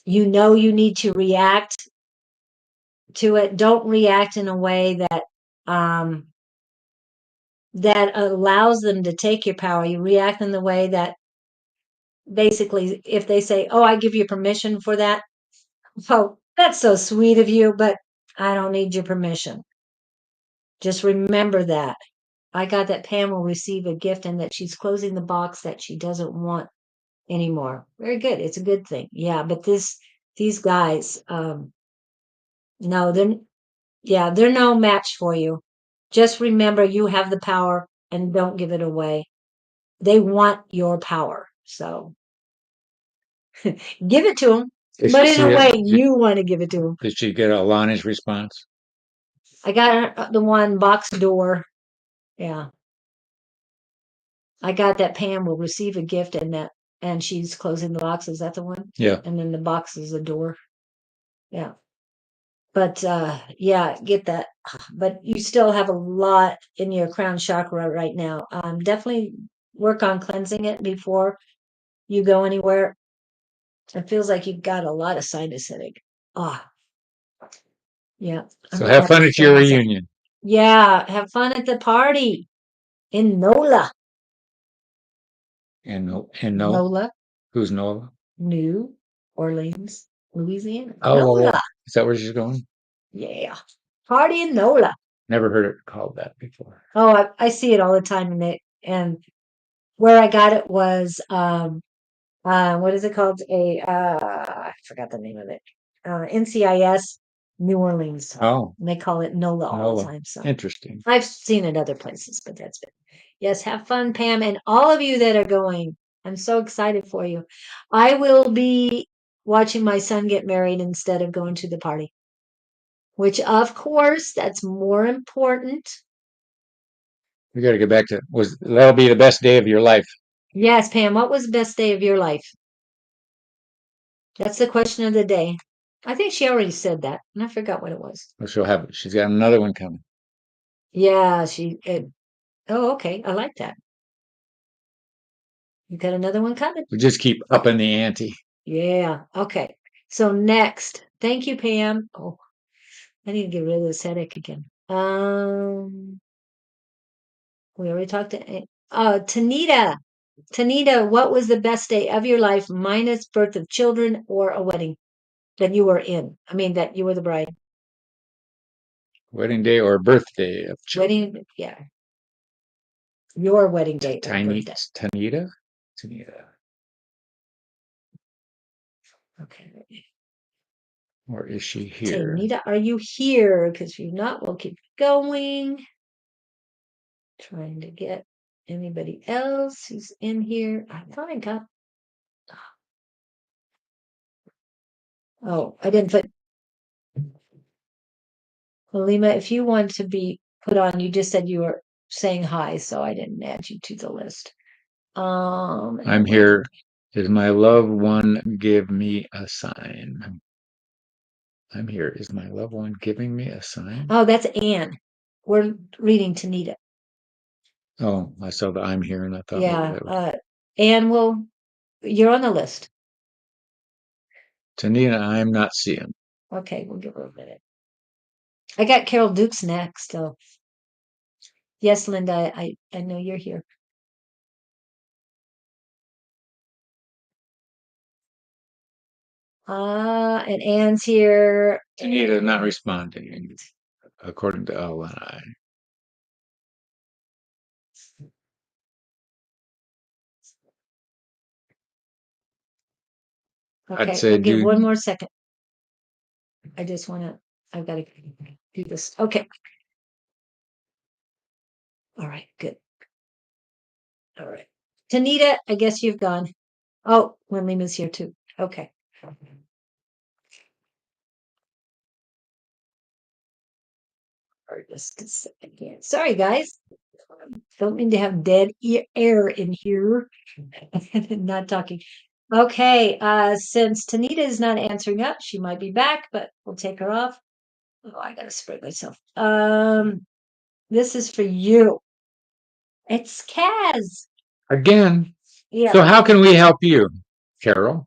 you know you need to react to it, don't react in a way that allows them to take your power. You react in the way that basically, if they say, "Oh, I give you permission for that," oh, that's so sweet of you, but I don't need your permission. Just remember that. I got that Pam will receive a gift and that she's closing the box that she doesn't want anymore. Very good. It's a good thing. Yeah, but these guys, no, they're no match for you. Just remember you have the power and don't give it away. They want your power. So give it to them, but in a way you want to give it to them. Did she get Alana's response? I got the one box door. Yeah. I got that Pam will receive a gift and she's closing the box. Is that the one? Yeah. And then the box is a door. Yeah. But yeah, get that. But you still have a lot in your crown chakra right now. Definitely work on cleansing it before you go anywhere. It feels like you've got a lot of sinus headache. Ah, yeah. So have fun at your reunion. Yeah, have fun at the party in NOLA. And NOLA, who's Nola? New Orleans, Louisiana. Oh, NOLA. is that where she's going? Yeah. Party in NOLA. Never heard it called that before. Oh, I see it all the time and where I got it was what is it called? I forgot the name of it. NCIS New Orleans. Oh. And they call it NOLA all the time. So interesting. I've seen it other places, but that's it. Yes, have fun, Pam, and all of you that are going. I'm so excited for you. I will be watching my son get married instead of going to the party. Which of course that's more important. We got to get back to that'll be the best day of your life. Yes, Pam, what was the best day of your life? That's the question of the day. I think she already said that, and I forgot what it was. Well, she's got another one coming. Yeah, oh, okay. I like that. You got another one coming? We just keep upping the ante. Yeah. Okay. So next, thank you, Pam. Oh, I need to get rid of this headache again. We already talked to Tanita. Tanita, what was the best day of your life minus birth of children or a wedding that you were in? I mean, that you were the bride. Wedding day or birthday of children? Wedding, yeah. Your wedding day or birthday. Tanita? Okay. Or is she Okay, here? Nita, are you here? Because if you're not, we'll keep going. Trying to get anybody else who's in here. I thought I got. Oh, I didn't put. Well, Lima, if you want to be put on, you just said you were saying hi, so I didn't add you to the list. I'm here. Is my loved one give me a sign? I'm here. Is my loved one giving me a sign? Oh, that's Anne. We're reading to Nita. Oh, I saw the I'm here and I thought maybe Yeah. that was Anne you're on the list. Tanita, I'm not seeing. Okay, we'll give her a minute. I got Carol Dukes next, so yes, Linda, I know you're here. And Anne's here. Tanita not responding, according to LNI. Okay, say we'll give do- one more second. I've got to do this. Okay. All right, good. All right. Tanita, I guess you've gone. Oh, when Lima's here too. Okay. Or just a second here. Sorry, guys. Don't mean to have dead air in here. Not talking. Okay, since Tanita is not answering up, she might be back, but we'll take her off. Oh, I gotta spread myself. This is for you. It's Kaz. again. Yeah. So how can we help you, Carol?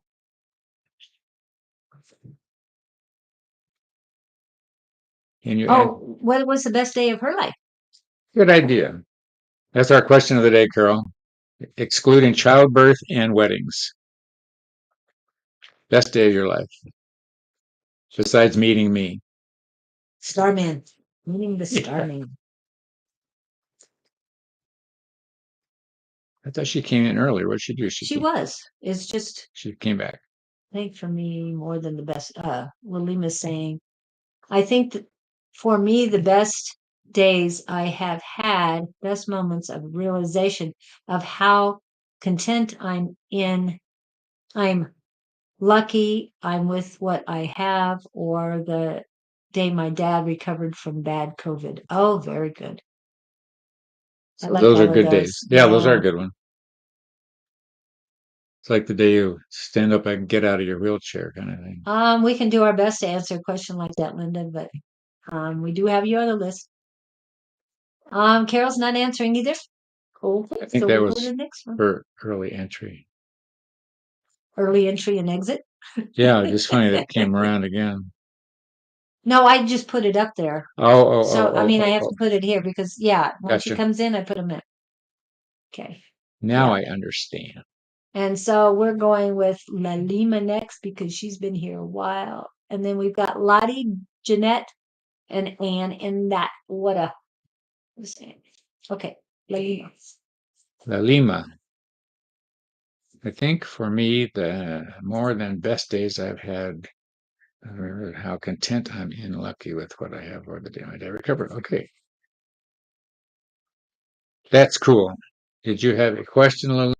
What was the best day of her life? Good idea. That's our question of the day, Carol. Excluding childbirth and weddings. Best day of your life. Besides meeting me. Starman. Meeting the Starman. I thought she came in earlier. What did she do? She was. It's just, She came back. I think for me, more than the best. Lima's saying, I think that for me, the best days I have had, best moments of realization of how content I'm lucky I'm with what I have, or the day my dad recovered from bad COVID. Oh, very good. I like Those all are of good those. days. Yeah, those are a good one. It's like the day you stand up and get out of your wheelchair kind of thing. We can do our best to answer a question like that, Linda, but we do have you on the list. Carol's not answering either. Okay, I think so that we'll go was to the next one. her early entry. Early entry and exit. Yeah, just funny that it came around again. No, I just put it up there. So I have to put it here because once she Gotcha. comes in, I put them in. Okay. Now I understand. And so we're going with La Lima next because she's been here a while. And then we've got Lottie, Jeanette, and Anne in that. Okay, La Lima. La Lima. I think for me, the more than best days I've had, how content I'm in, lucky with what I have, or the day my dad recovered. Okay. That's cool. Did you have a question, Lily?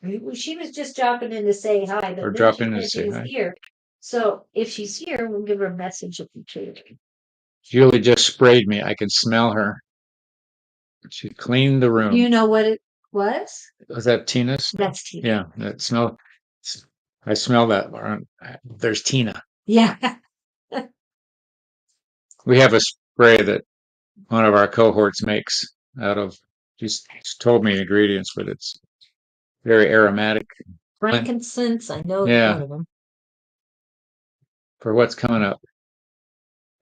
Well, she was just dropping in to say hi, Or but then drop she in and said say she was hi? here. So if she's here, we'll give her a message of the truth. Julie just sprayed me. I can smell her. She cleaned the room. You know what it was? Was that Tina's? That's Tina. Yeah, that smell. I smell that. There's Tina. Yeah. We have a spray that one of our cohorts makes out of, she's told me ingredients, but it's very aromatic. Frankincense, I know Yeah. one of them. For what's coming up.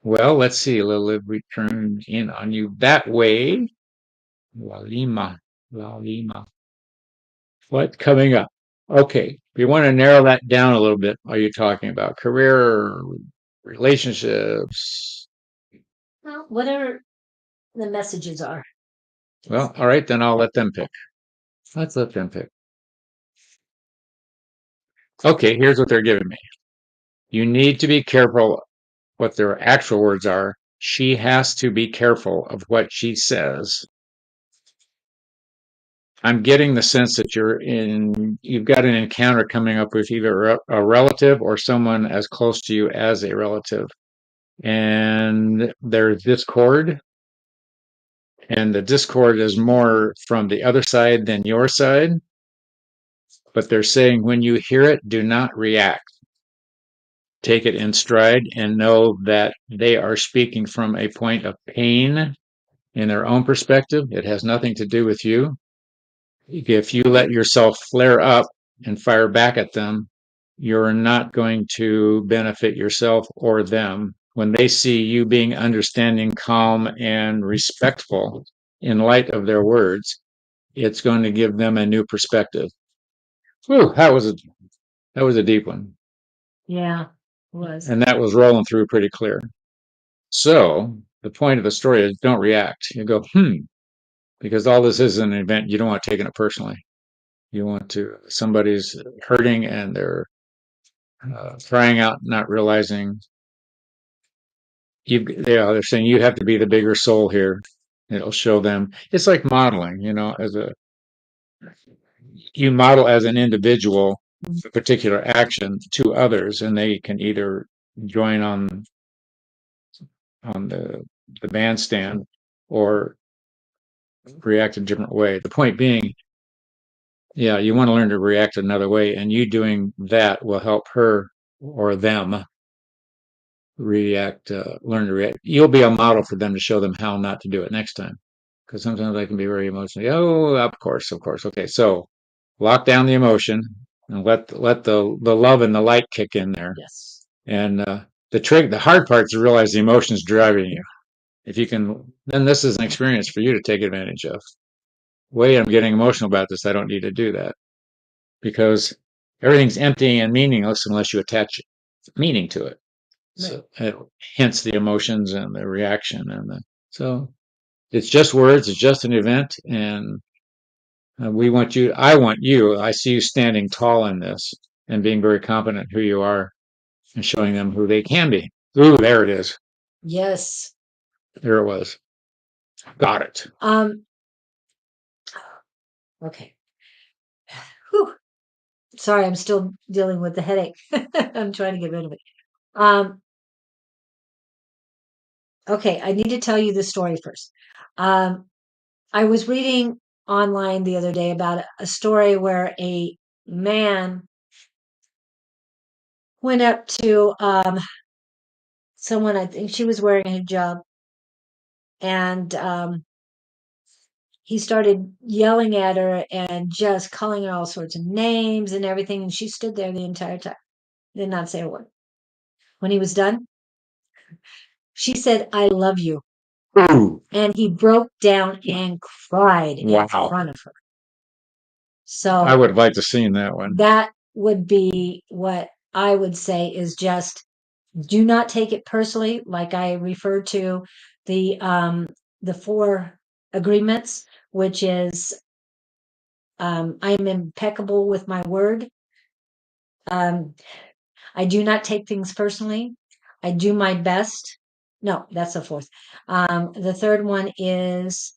Well, let's see. Lilith, we turn in on you that way. La Lima. La Lima. What coming up? Okay. If you want to narrow that down a little bit, are you talking about career, relationships? Well, whatever the messages are. Well, all right, then I'll let them pick. Let's let them pick. Okay, here's what they're giving me. You need to be careful what their actual words are. She has to be careful of what she says. I'm getting the sense that you've got an encounter coming up with either a relative or someone as close to you as a relative. And there's discord, and the discord is more from the other side than your side. But they're saying when you hear it, do not react. Take it in stride and know that they are speaking from a point of pain in their own perspective. It has nothing to do with you. If you let yourself flare up and fire back at them, you're not going to benefit yourself or them. When they see you being understanding, calm, and respectful in light of their words, it's going to give them a new perspective. Whew, that was a deep one. Yeah, it was. And that was rolling through pretty clear. So the point of the story is don't react. You go, because all this is an event. You don't want to take it personally. You want to, somebody's hurting and they're crying out, not realizing they're saying you have to be the bigger soul here. It'll show them. It's like modeling, you model as an individual a particular action to others, and they can either join on the bandstand or react a different way. The point being, yeah, you want to learn to react another way, and you doing that will help her or them learn to react. You'll be a model for them to show them how not to do it next time. Because sometimes I can be very emotional. Oh, of course. Okay, so lock down the emotion and let the love and the light kick in there. Yes. And the hard part is to realize the emotion's driving you. If you can, then this is an experience for you to take advantage of. Wait, I'm getting emotional about this. I don't need to do that because everything's empty and meaningless unless you attach meaning to it. So, hence the emotions and the reaction so it's just words. It's just an event, and I see you standing tall in this and being very confident who you are and showing them who they can be. Ooh, there it is. Yes. There it was. Got it. Okay. Whew. Sorry, I'm still dealing with the headache. I'm trying to get rid of it. Okay, I need to tell you the story first. I was reading online the other day about a story where a man went up to someone, I think she was wearing a hijab, and he started yelling at her and just calling her all sorts of names and everything. And she stood there the entire time, did not say a word. When he was done, she said, "I love you." Ooh. And he broke down and cried in front of her. So I would have liked to have seen that one. that would be what I would say is just do not take it personally. Like I referred to the 4 agreements, which is I am impeccable with my word. I do not take things personally. I do my best. No, that's the 4th. The 3rd one is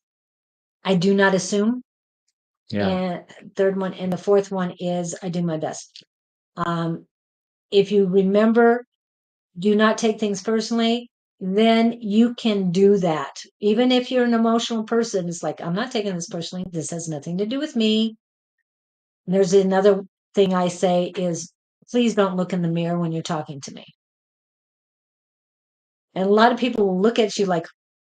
I do not assume. Yeah. And 3rd one, and the 4th one is I do my best. If you remember, do not take things personally, then you can do that. Even if you're an emotional person, it's like, I'm not taking this personally. This has nothing to do with me. And there's another thing I say is, please don't look in the mirror when you're talking to me. And a lot of people will look at you like,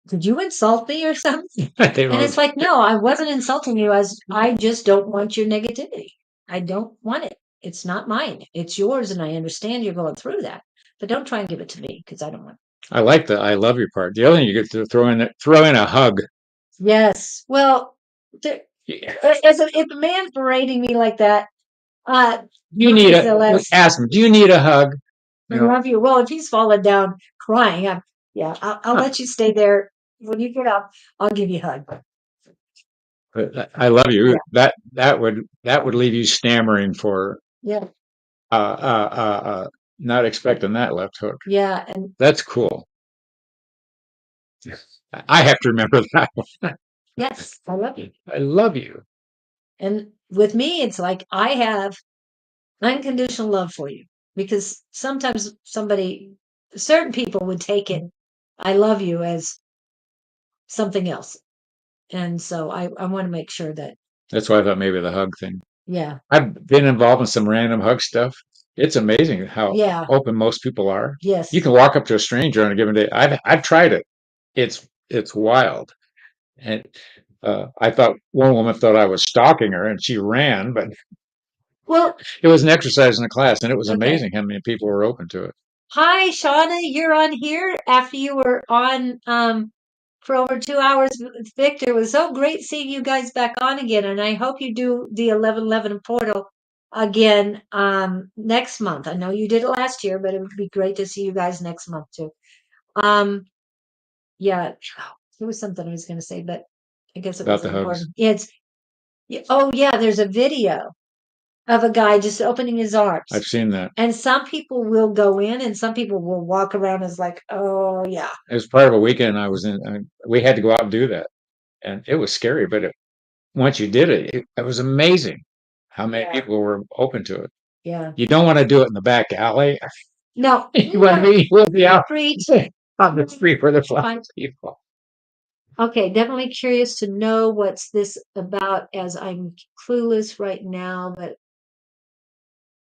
did you insult me or something? And it's like, no, I wasn't insulting you. I just don't want your negativity. I don't want it. It's not mine. It's yours. And I understand you're going through that, but don't try and give it to me because I don't want it. I like the I love you part. The other thing you get to throw in a hug. Yes. Well, if a man's berating me like that, ask him, do you need a hug? I love you. Well, if he's falling down crying, I'll let you stay there. When you get up, I'll give you a hug. But I love you. Yeah. That would leave you stammering for not expecting that left hook. Yeah. And That's cool. I have to remember that one. yes, I love you. I love you. And with me, it's like I have unconditional love for you because sometimes certain people would take it, I love you, as something else. And so I want to make sure that, That's why I thought maybe the hug thing. yeah, I've been involved in some random hug stuff. It's amazing how yeah, open most people are. yes. You can walk up to a stranger on a given day. I've tried it. It's wild. And I thought one woman thought I was stalking her, and she ran. But Well, it was an exercise in the class, and it was okay. amazing how many people were open to it. Hi, Shauna. You're on here after you were on for over 2 hours with Victor. It was so great seeing you guys back on again, and I hope you do the 1111 portal again next month. I know you did it last year, but it would be great to see you guys next month too. Um, yeah, there was something I was going to say, but I guess it About the wasn't hugs. important. Oh yeah, there's a video of a guy just opening his arms. I've seen that. And some people will go in and some people will walk around as like, oh, yeah. It was part of a weekend I was in. We had to go out and do that, and it was scary. But once you did it, it was amazing how many Yeah. people were open to it. Yeah. You don't want to do it in the back alley. No. You want to be out Street. on the street where there's lots Fine. of people. Okay, definitely curious to know what's this about, as I'm clueless right now, but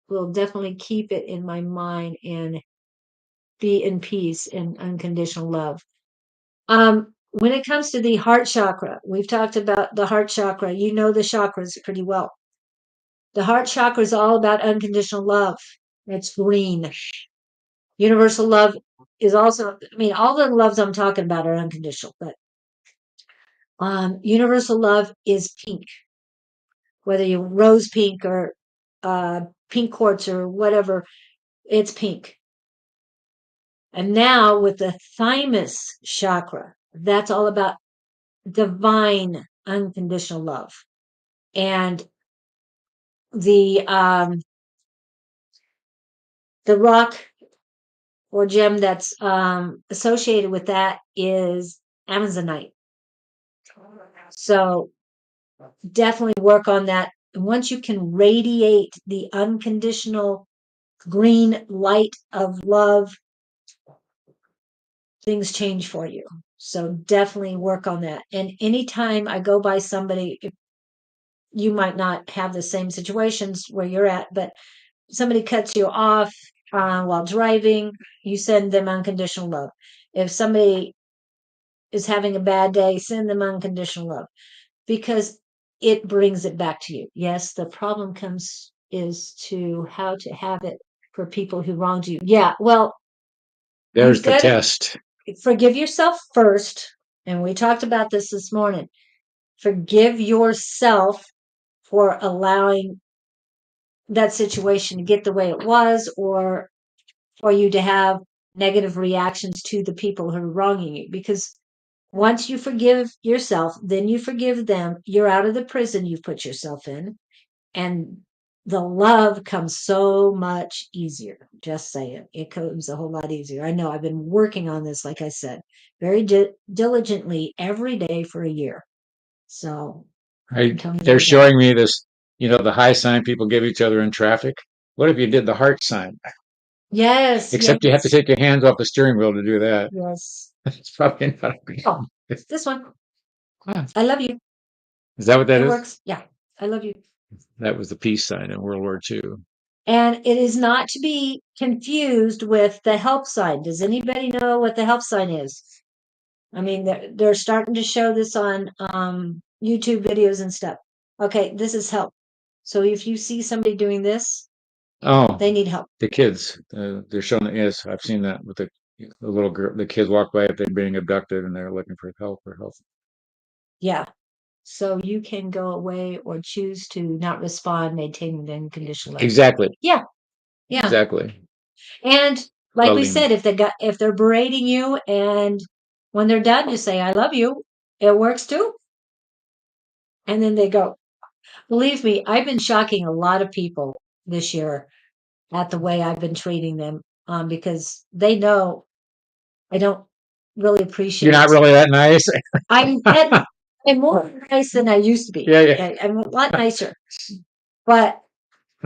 will definitely keep it in my mind and be in peace and unconditional love. When it comes to the heart chakra, we've talked about the heart chakra. You know the chakras pretty well. The heart chakra is all about unconditional love. It's green. Universal love is also, I mean, all the loves I'm talking about are unconditional, but universal love is pink, whether you rose pink or pink quartz or whatever, it's pink. And now with the thymus chakra, that's all about divine unconditional love. And the rock or gem that's associated with that is Amazonite. So definitely work on that. And once you can radiate the unconditional green light of love, things change for you. So definitely work on that. And anytime I go by somebody, you might not have the same situations where you're at, but somebody cuts you off while driving, you send them unconditional love. If somebody is having a bad day, send them unconditional love, because it brings it back to you. Yes, the problem comes is to how to have it for people who wronged you. Yeah, well, There's you've the got to test. forgive yourself first. And we talked about this morning. Forgive yourself for allowing that situation to get the way it was, or for you to have negative reactions to the people who are wronging you. Because once you forgive yourself, then you forgive them. You're out of the prison you've put yourself in. And the love comes so much easier. Just saying. It comes a whole lot easier. I know I've been working on this, like I said, very diligently every day for a year. So They're showing me this, the high sign people give each other in traffic. What if you did the heart sign? yes. Except you have to take your hands off the steering wheel to do that. Yes. It's probably not. Oh, this one. Ah, I love you. is that what that It is? works. Yeah. I love you. That was the peace sign in World War II. And it is not to be confused with the help sign. Does anybody know what the help sign is? I mean, they're starting to show this on YouTube videos and stuff. Okay, this is help. So if you see somebody doing this, Oh, they need help. the kids. They're showing it. Yes, I've seen that with the little girl. The kids walk by if they're being abducted and they're looking for help or help. Yeah. So you can go away or choose to not respond, maintaining the unconditional love. Exactly. Yeah. Yeah. Exactly. And like we Loving. said, if they're berating you and when they're done, you say, I love you. It works too. And then they go. Believe me, I've been shocking a lot of people this year. at the way I've been treating them, because they know I don't really appreciate. You're not really that nice. I'm more nice than I used to be. Yeah. I'm a lot nicer. But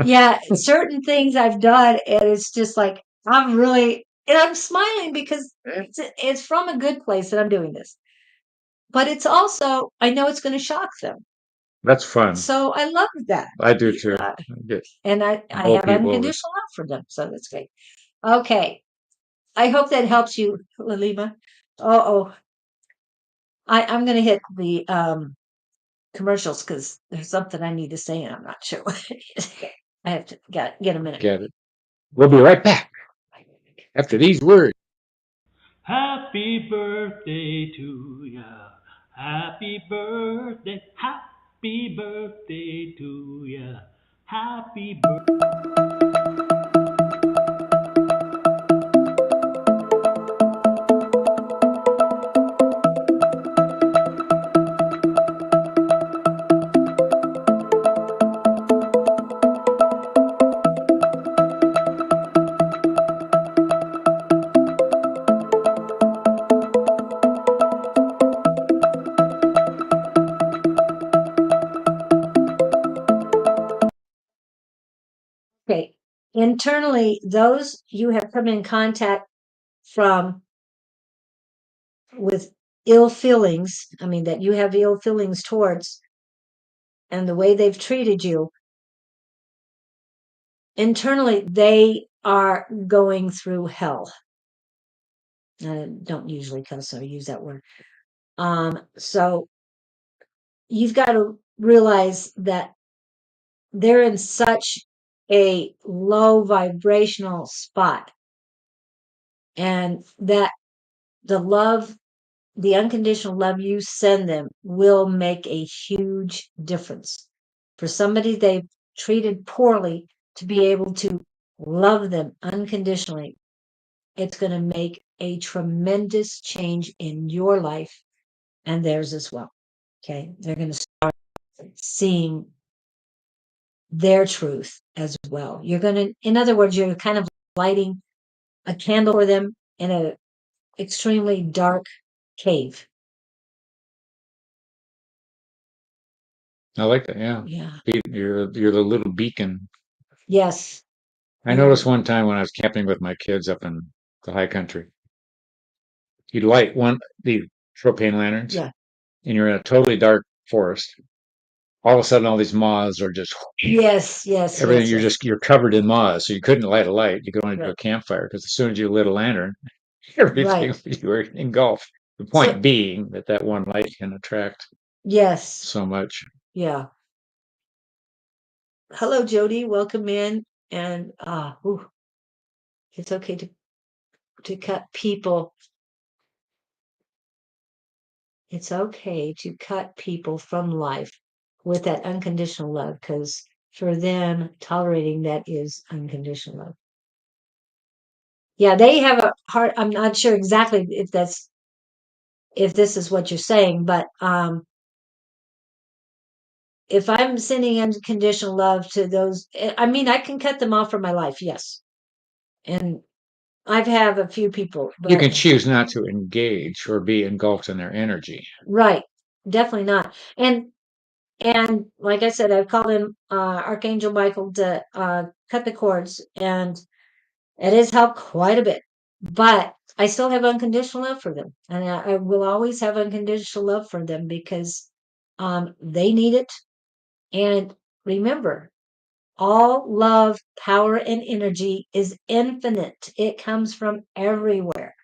yeah, certain things I've done, and it's just like and I'm smiling because it's from a good place that I'm doing this. But it's also, I know it's going to shock them. That's fun. So I love that. I do too. And I have unconditional love for them. So that's great. Okay. I hope that helps you, Lalima. I'm going to hit the commercials because there's something I need to say and I'm not sure what it is. I have to get a minute. Get it. We'll be right back after these words. Happy birthday to ya. Happy birthday. Happy birthday to ya. Happy birthday. Okay. Internally, those you have come in contact with ill feelings, I mean, that you have ill feelings towards, and the way they've treated you, internally, they are going through hell. I don't usually cuss or use that word. So you've got to realize that they're in such a low vibrational spot, and that the unconditional love you send them will make a huge difference. For somebody they've treated poorly to be able to love them unconditionally, it's going to make a tremendous change in your life and theirs as well. Okay. They're going to start seeing their truth as well. In other words, you're kind of lighting a candle for them in an extremely dark cave. I like that. Yeah. Yeah. You're the little beacon. Yes. I noticed one time when I was camping with my kids up in the high country, you light the propane lanterns, Yeah. and you're in a totally dark forest. All of a sudden, all these moths are just Yes. everything. Yes. You're covered in moths, so you couldn't light a light. You could only do a Right. campfire because as soon as you lit a lantern, everything Right. you were engulfed. The point being that one light can attract Yes. so much. Yeah. Hello, Jody. Welcome in. And it's okay to cut people. It's okay to cut people from life with that unconditional love, because for them, tolerating that is unconditional love. Yeah, they have a hard. I'm not sure exactly if this is what you're saying, but if I'm sending unconditional love to those, I mean, I can cut them off from my life, yes. And I've have a few people, You but can choose not to engage or be engulfed in their energy. right, definitely not. And like I said, I've called in Archangel Michael to cut the cords, and it has helped quite a bit. But I still have unconditional love for them, and I will always have unconditional love for them because they need it. And remember, all love, power, and energy is infinite. It comes from everywhere.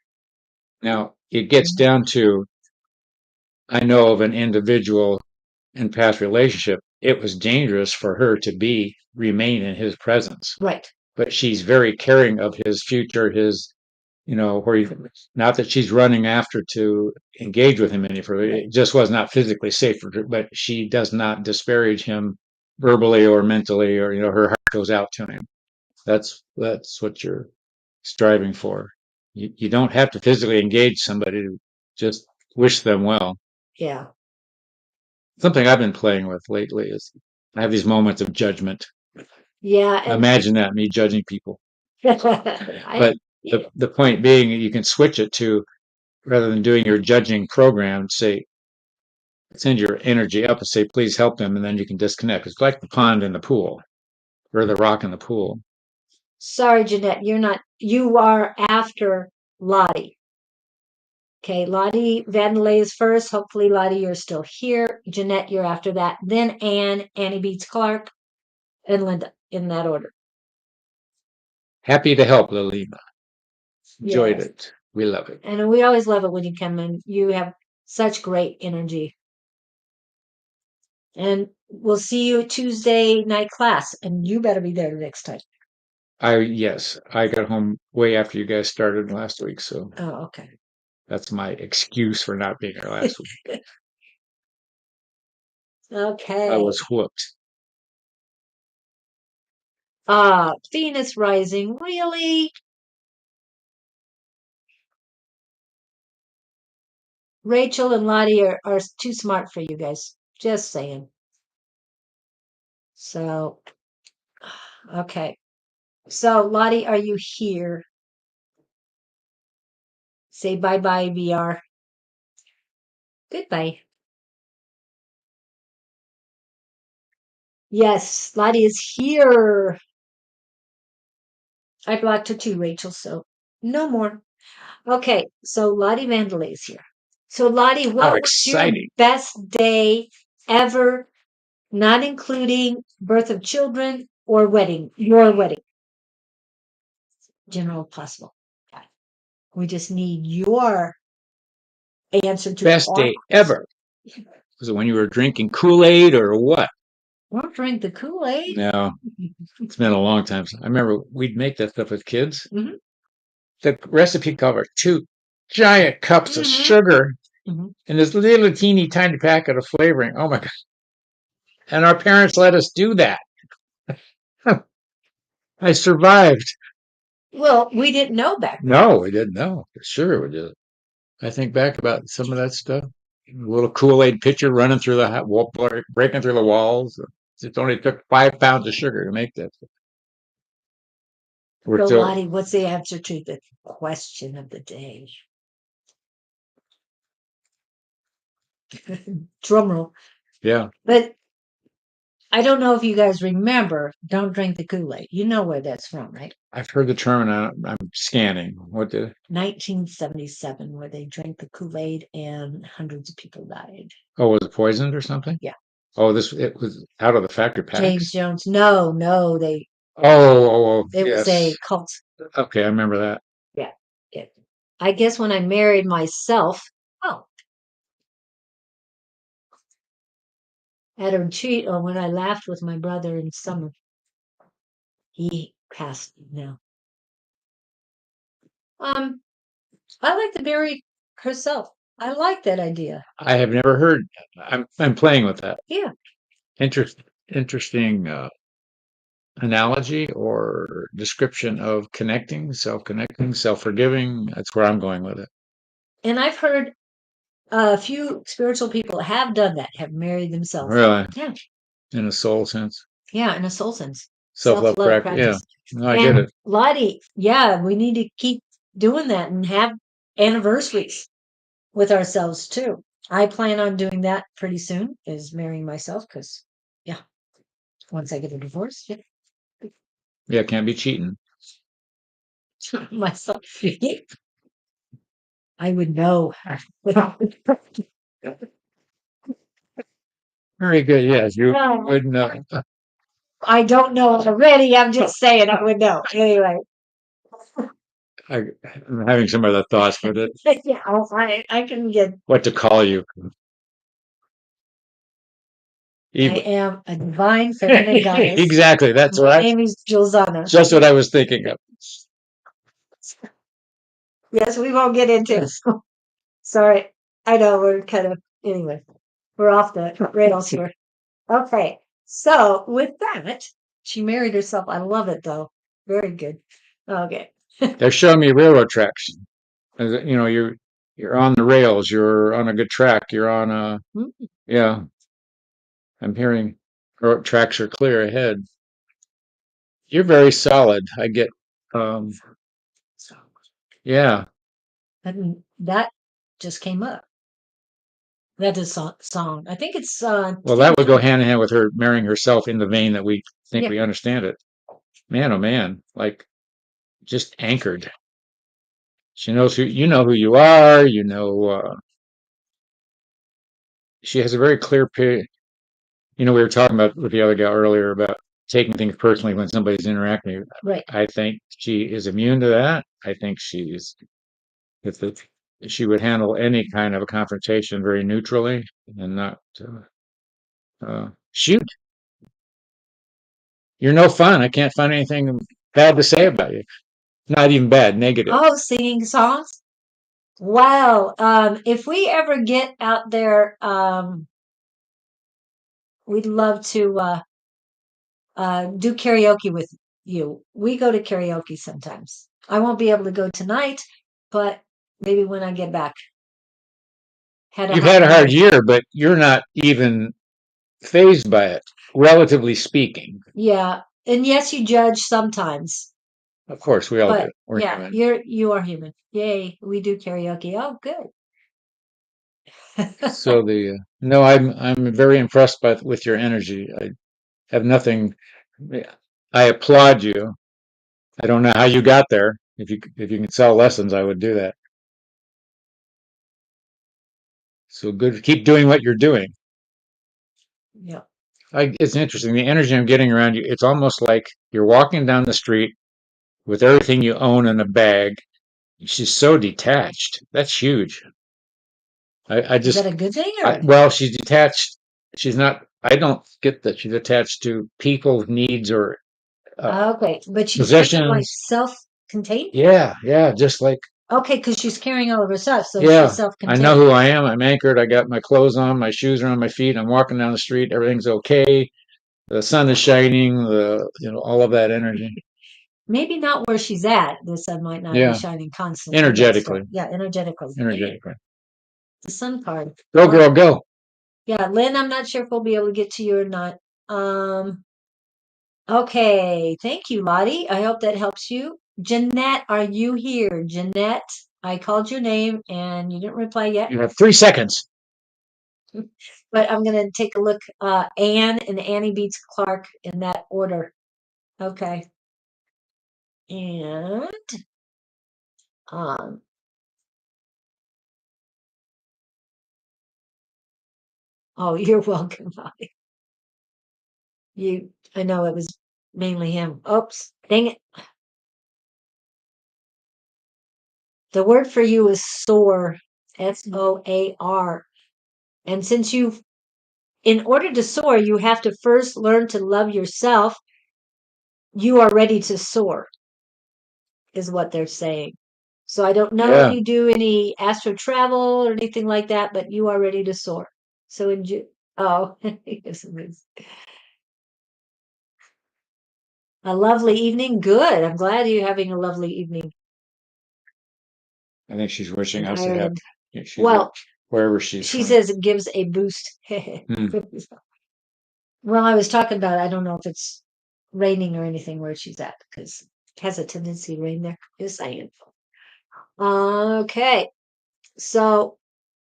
Now, it gets down to, I know of an individual in past relationship, it was dangerous for her to remain in his presence. Right. But she's very caring of his future, not that she's running after to engage with him any further. It just was not physically safe for her, but she does not disparage him verbally or mentally, or, her heart goes out to him. That's what you're striving for. You don't have to physically engage somebody to just wish them well. Yeah. Something I've been playing with lately is I have these moments of judgment. Yeah. And Imagine that, me judging people. But the point being, you can switch it to, rather than doing your judging program, say, send your energy up and say, please help them, and then you can disconnect. It's like the pond in the pool or the rock in the pool. sorry, Jeanette, you are after Lottie. Okay, Lottie Vandalay is first. Hopefully, Lottie, you're still here. Jeanette, you're after that. Then Annie Beats Clark, and Linda, in that order. Happy to help, Lilima. Enjoyed Yes. it. We love it. And we always love it when you come in. You have such great energy. And we'll see you Tuesday night class, and you better be there next time. Yes, I got home way after you guys started last week, so Oh, okay. that's my excuse for not being here last week. Okay. I was whooped. Venus rising, really? Rachel and Lottie are too smart for you guys. Just saying. So, okay. So, Lottie, are you here? Say bye-bye, VR. Goodbye. Yes, Lottie is here. I blocked her too, Rachel, so no more. Okay, so Lottie Vandalay is here. So, Lottie, what How was your exciting. best day ever, not including birth of children or wedding, your wedding? General possible. Okay. We just need your answer to Best our day ever. Was it when you were drinking Kool-Aid or what? Don't drink the Kool-Aid. No, it's been a long time. I remember we'd make that stuff with kids. Mhm. The recipe called for 2 giant cups of Mhm. sugar Mhm. and this little teeny tiny packet of flavoring. Oh my God. And our parents let us do that. I survived. Well, we didn't know back then. No, we didn't know. Sure, we did. I think back about some of that stuff. A little Kool-Aid pitcher running through the wall, breaking through the walls. It only took 5 pounds of sugar to make that. We're So, still, Lottie, what's the answer to the question of the day? Drum roll. yeah. But I don't know if you guys remember, don't drink the Kool-Aid. You know where that's from, right? I've heard the term and I'm scanning. What did 1977, where they drank the Kool-Aid and hundreds of people died. Oh, was it poisoned or something? Yeah. Oh, it was out of the factory James packs. Jones. No, it was a Yes. cult. Okay, I remember that. Yeah. Yeah. I guess when I married myself, at a retreat, or when I laughed with my brother in summer, he passed now. I like to bury herself. I like that idea. I have never heard. I'm playing with that. Yeah. Interesting analogy or description of connecting, self-connecting, self-forgiving. That's where I'm going with it. And I've heard a few spiritual people have done that, have married themselves. Really, Yeah. in a soul sense, Yeah, in a soul sense. self-love Self-love practice. Yeah, practice. no, I get And it. Lottie, yeah, we need to keep doing that and have anniversaries with ourselves too. I plan on doing that pretty soon, is marrying myself, because, yeah, once I get a divorce, yeah, Yeah, can't be cheating. myself, I would know. Very good. Yes, you Well, would know. I don't know already. I'm just saying I would know. Anyway, I'm having some other thoughts, but yeah, I can get. what to call you? I am a divine feminine goddess. Exactly. That's My what name is Josana. just what I was thinking of. Yes, we won't get into it. Sorry. I know we're kind of, anyway, we're off the rails here. Okay. So with that, she married herself. I love it though. Very good. Okay. They're showing me railroad tracks. You know, you're on the rails. You're on a good track. You're on a yeah. I'm hearing tracks are clear ahead. You're very solid. I get, um, yeah. And that just came up. That is song. I think it's Well, that would go hand in hand with her marrying herself in the vein that we think we understand it. Man, oh man, like just anchored. She knows you know who you are. She has a very clear period. We were talking about with the other guy earlier about taking things personally when somebody's interacting. Right. I think she is immune to that. I think if she would handle any kind of a confrontation very neutrally and not shoot. You're no fun. I can't find anything bad to say about you. Not even bad, negative. Oh, singing songs. Wow. If we ever get out there, we'd love to do karaoke with you. We go to karaoke sometimes. I won't be able to go tonight, but maybe when I get back. You've had a hard year, but you're not even phased by it, relatively speaking. Yeah. And yes, you judge sometimes. Of course, we all But do. We're yeah, human. you are human. Yay, we do karaoke. Oh, good. So no, I'm very impressed with your energy. I have nothing. I applaud you. I don't know how you got there. If you can sell lessons, I would do that. So good. Keep doing what you're doing. Yeah. It's interesting. The energy I'm getting around you, it's almost like you're walking down the street with everything you own in a bag. She's so detached. That's huge. I Is that just, a good thing or? well, she's detached. She's not, I don't get that she's attached to people's needs or Okay, but she's kind of like possessions. self-contained? Yeah, just like, Okay, because she's carrying all of her stuff, so yeah, she's I know self-contained. who I am. I'm anchored. I got my clothes on, my shoes are on my feet. I'm walking down the street. Everything's okay. The sun is shining, all of that energy. Maybe not where she's at. The sun might not be Yeah, shining constantly. energetically. Yeah, energetically. Energetically. The sun card. Go, girl, go. Yeah, Lynn, I'm not sure if we'll be able to get to you or not. Um, okay, thank you, Lottie. I hope that helps you. Jeanette, are you here? Jeanette, I called your name and you didn't reply yet. You have 3 seconds. But I'm gonna take a look. Anne and Annie beats Clark in that order. Okay. And um oh, you're welcome, Lottie. I know it was mainly him. Oops, dang it. The word for you is soar. SOAR. And since in order to soar, you have to first learn to love yourself. You are ready to soar, is what they're saying. So I don't know if you do any astro travel or anything like that, but you are ready to soar. So oh, yes, it is. A lovely evening. Good. I'm glad you're having a lovely evening I think she's wishing in us to have. Ireland. Well, wherever she's she from. says it gives a boost. Hmm. Well, I was talking about, I don't know if it's raining or anything where she's at because it has a tendency to rain there. Just saying. Okay. So,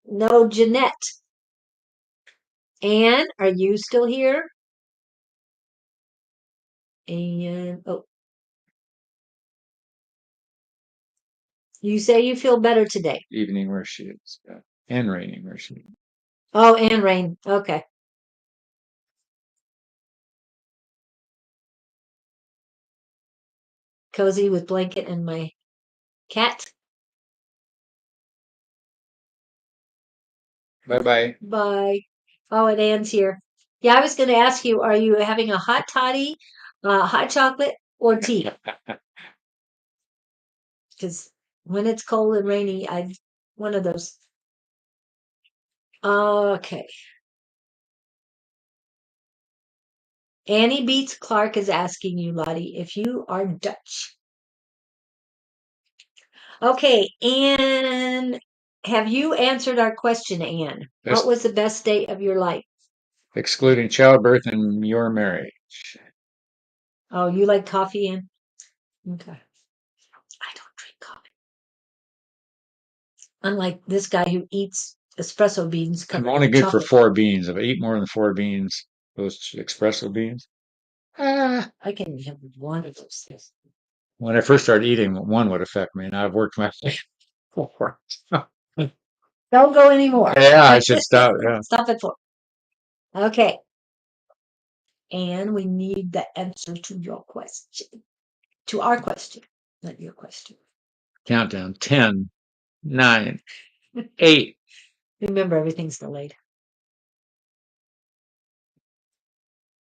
no Jeanette. Anne, are you still here? And oh, you say you feel better today. Evening where she is. And raining where she is. Oh, and rain. Okay. Cozy with blanket and my cat. Bye-bye. Bye. Oh, and Anne's here. Yeah, I was going to ask you, are you having a hot toddy, hot chocolate, or tea? Because when it's cold and rainy, one of those. Okay. Annie Beats Clark is asking you, Lottie, if you are Dutch. Okay, Anne, have you answered our question, Anne? What was the best day of your life? Excluding childbirth and your marriage. Oh, you like coffee, Ann? Okay. I don't drink coffee. Unlike this guy who eats espresso beans I'm covered only in good for chocolate. 4 beans. If I eat more than 4 beans, those espresso beans. I can have one of those things. When I first started eating, one would affect me, and I've worked my way forward. Don't go anymore. Yeah, I should stop. Yeah. Stop at 4. Okay. And we need the answer to your question. To our question, not your question. Countdown: 10, 9, 8. Remember, everything's delayed.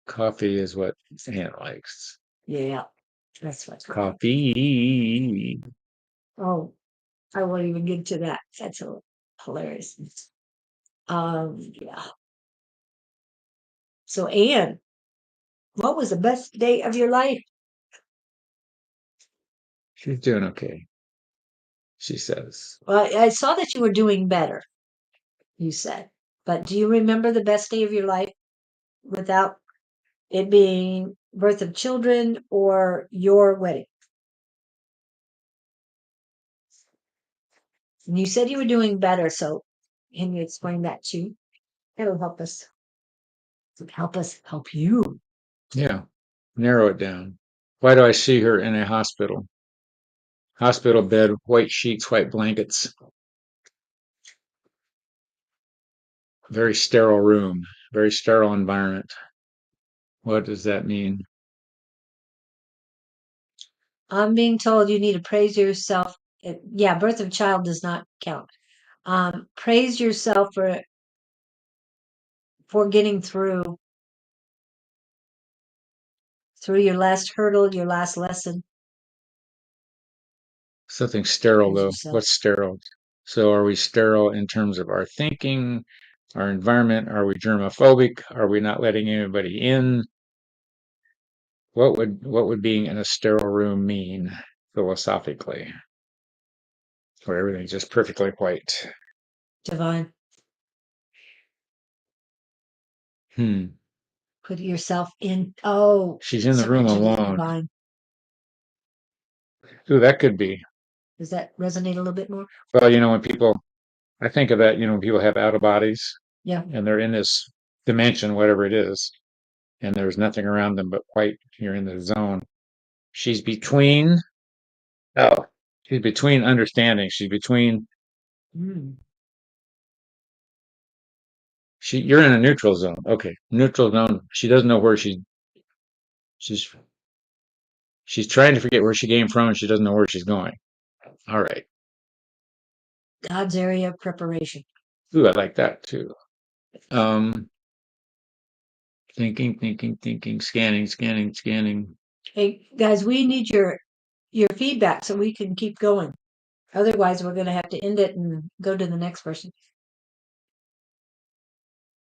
Coffee is what Ann likes. Yeah, that's what's wrong. Coffee. Oh, I won't even get to that. That's hilarious. Yeah. So, Ann, what was the best day of your life? She's doing okay, she says. Well, I saw that you were doing better, you said. But do you remember the best day of your life without it being birth of children or your wedding? And you said you were doing better, so can you explain that too? It'll help us. Help you. Yeah, narrow it down. Why do I see her in a hospital? Hospital bed, white sheets, white blankets, very sterile room, very sterile environment. What does that mean? I'm being told you need to praise yourself. Yeah, birth of a child does not count. Praise yourself for getting through your last hurdle, your last lesson. Something sterile, Praise though. yourself. What's sterile? So are we sterile in terms of our thinking, our environment? Are we germophobic? Are we not letting anybody in? What would being in a sterile room mean philosophically? Where everything's just perfectly white. Divine. Hmm. Put yourself in. Oh, She's in the room surrender to the alone. divine. Ooh, that could be. Does that resonate a little bit more? Well, when people, I think of that, when people have out of bodies Yeah. and they're in this dimension, whatever it is, and there's nothing around them but white. You're in the zone. She's between, oh, she's between understanding. She's between, Mm. you're in a neutral zone. Okay. Neutral zone. She doesn't know where she's, she's trying to forget where she came from and she doesn't know where she's going. All right. God's area of preparation. Ooh, I like that too. Thinking, scanning. Hey, guys, we need your feedback so we can keep going. Otherwise, we're going to have to end it and go to the next person.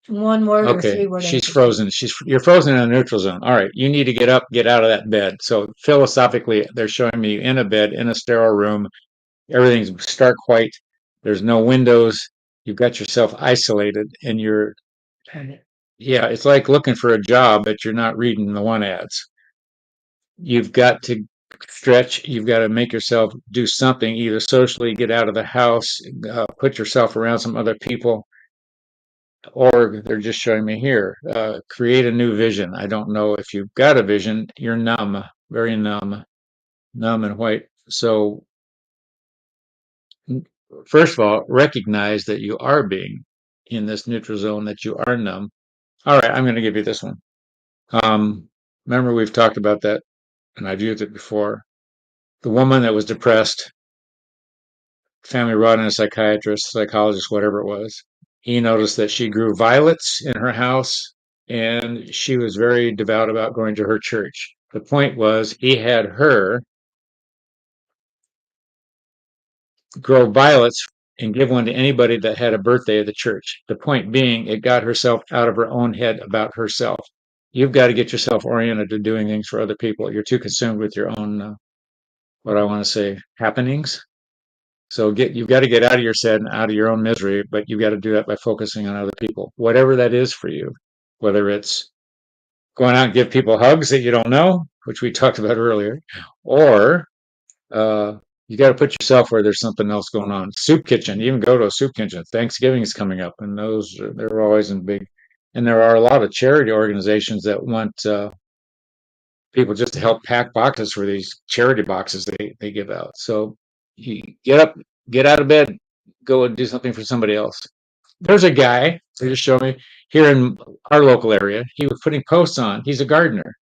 One word or Okay, 3-word she's answers. frozen. You're frozen in a neutral zone. All right, you need to get up, get out of that bed. So philosophically, they're showing me in a bed in a sterile room. Everything's stark white. There's no windows. You've got yourself isolated, and yeah, it's like looking for a job, but you're not reading the one ads. You've got to stretch. You've got to make yourself do something, either socially, get out of the house, put yourself around some other people, or they're just showing me here, create a new vision. I don't know if you've got a vision. You're numb, very numb and white. So first of all, recognize that you are being in this neutral zone, that you are numb. All right, I'm going to give you this one. Remember, we've talked about that, and I've used it before. The woman that was depressed, family brought in a psychiatrist, psychologist, whatever it was. He noticed that she grew violets in her house, and she was very devout about going to her church. The point was, he had her grow violets and give one to anybody that had a birthday at the church. The point being, it got herself out of her own head about herself. You've got to get yourself oriented to doing things for other people. You're too consumed with your own, what I want to say, happenings. So you've got to get out of your head and out of your own misery, but you've got to do that by focusing on other people, whatever that is for you, whether it's going out and give people hugs that you don't know, which we talked about earlier, or you got to put yourself where there's something else going on. Soup kitchen, even go to a soup kitchen. Thanksgiving is coming up, and they're always in big. And there are a lot of charity organizations that want people just to help pack boxes for these charity boxes they give out. So you get up, get out of bed, go and do something for somebody else. There's a guy, they just showed me, here in our local area. He was putting posts on. He's a gardener.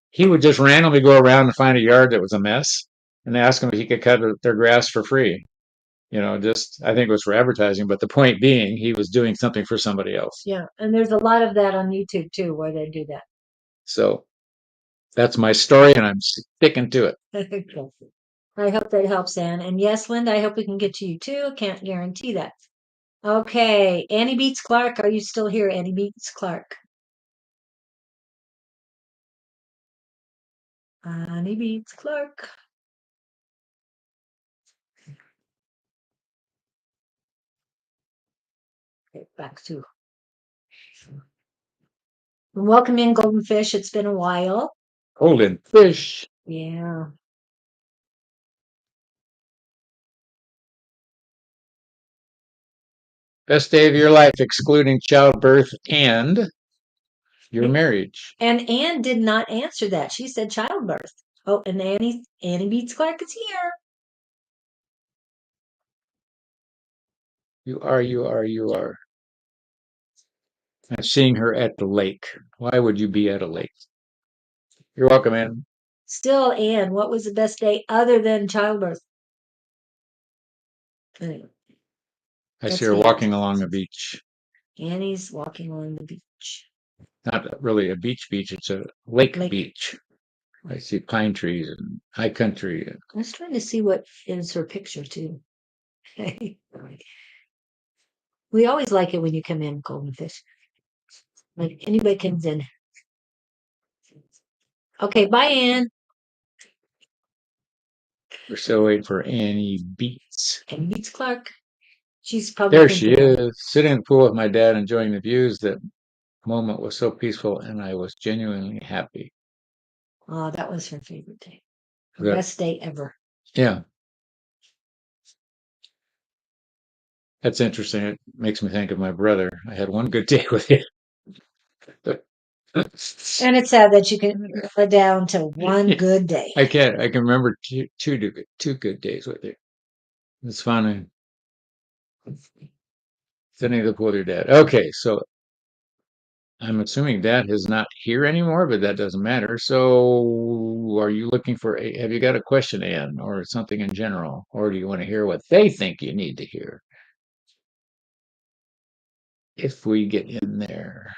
He would just randomly go around and find a yard that was a mess and ask them if he could cut their grass for free. Just I think it was for advertising, but the point being he was doing something for somebody else. Yeah, and there's a lot of that on YouTube too, where they do that. So that's my story, and I'm sticking to it. I hope that helps, Anne. And yes, Linda, I hope we can get to you too. Can't guarantee that. Okay, Annie Beats Clark. Are you still here, Annie Beats Clark? Annie Beats Clark. Okay, back to. Welcome in, Golden Fish. It's been a while. Golden fish. Yeah. Best day of your life, excluding childbirth and your marriage. And Anne did not answer that. She said childbirth. Oh, and Annie Beats Clark is here. You are. I'm seeing her at the lake. Why would you be at a lake? You're welcome, Anne. Still, Anne, what was the best day other than childbirth? Anyway, I see her walking along the beach. Annie's walking along the beach. Not really a beach, it's a lake beach. I see pine trees and high country. I was trying to see what is her picture too. We always like it when you come in, Golden Fish. Like anybody comes in. Okay, bye, Anne. We're still waiting for Annie Beats. Annie Beats Clark. She's probably there. She is, sitting in the pool with my dad, enjoying the views. That moment was so peaceful, and I was genuinely happy. Oh, that was her favorite day. The best day ever. Yeah. That's interesting. It makes me think of my brother. I had one good day with him. And it's sad that you can go down to one good day. I can remember two good days with you. It's funny. Sitting at the pool with your dad. Okay, so I'm assuming Dad is not here anymore, but that doesn't matter. So are you looking for have you got a question, Anne, or something in general? Or do you want to hear what they think you need to hear? If we get in there.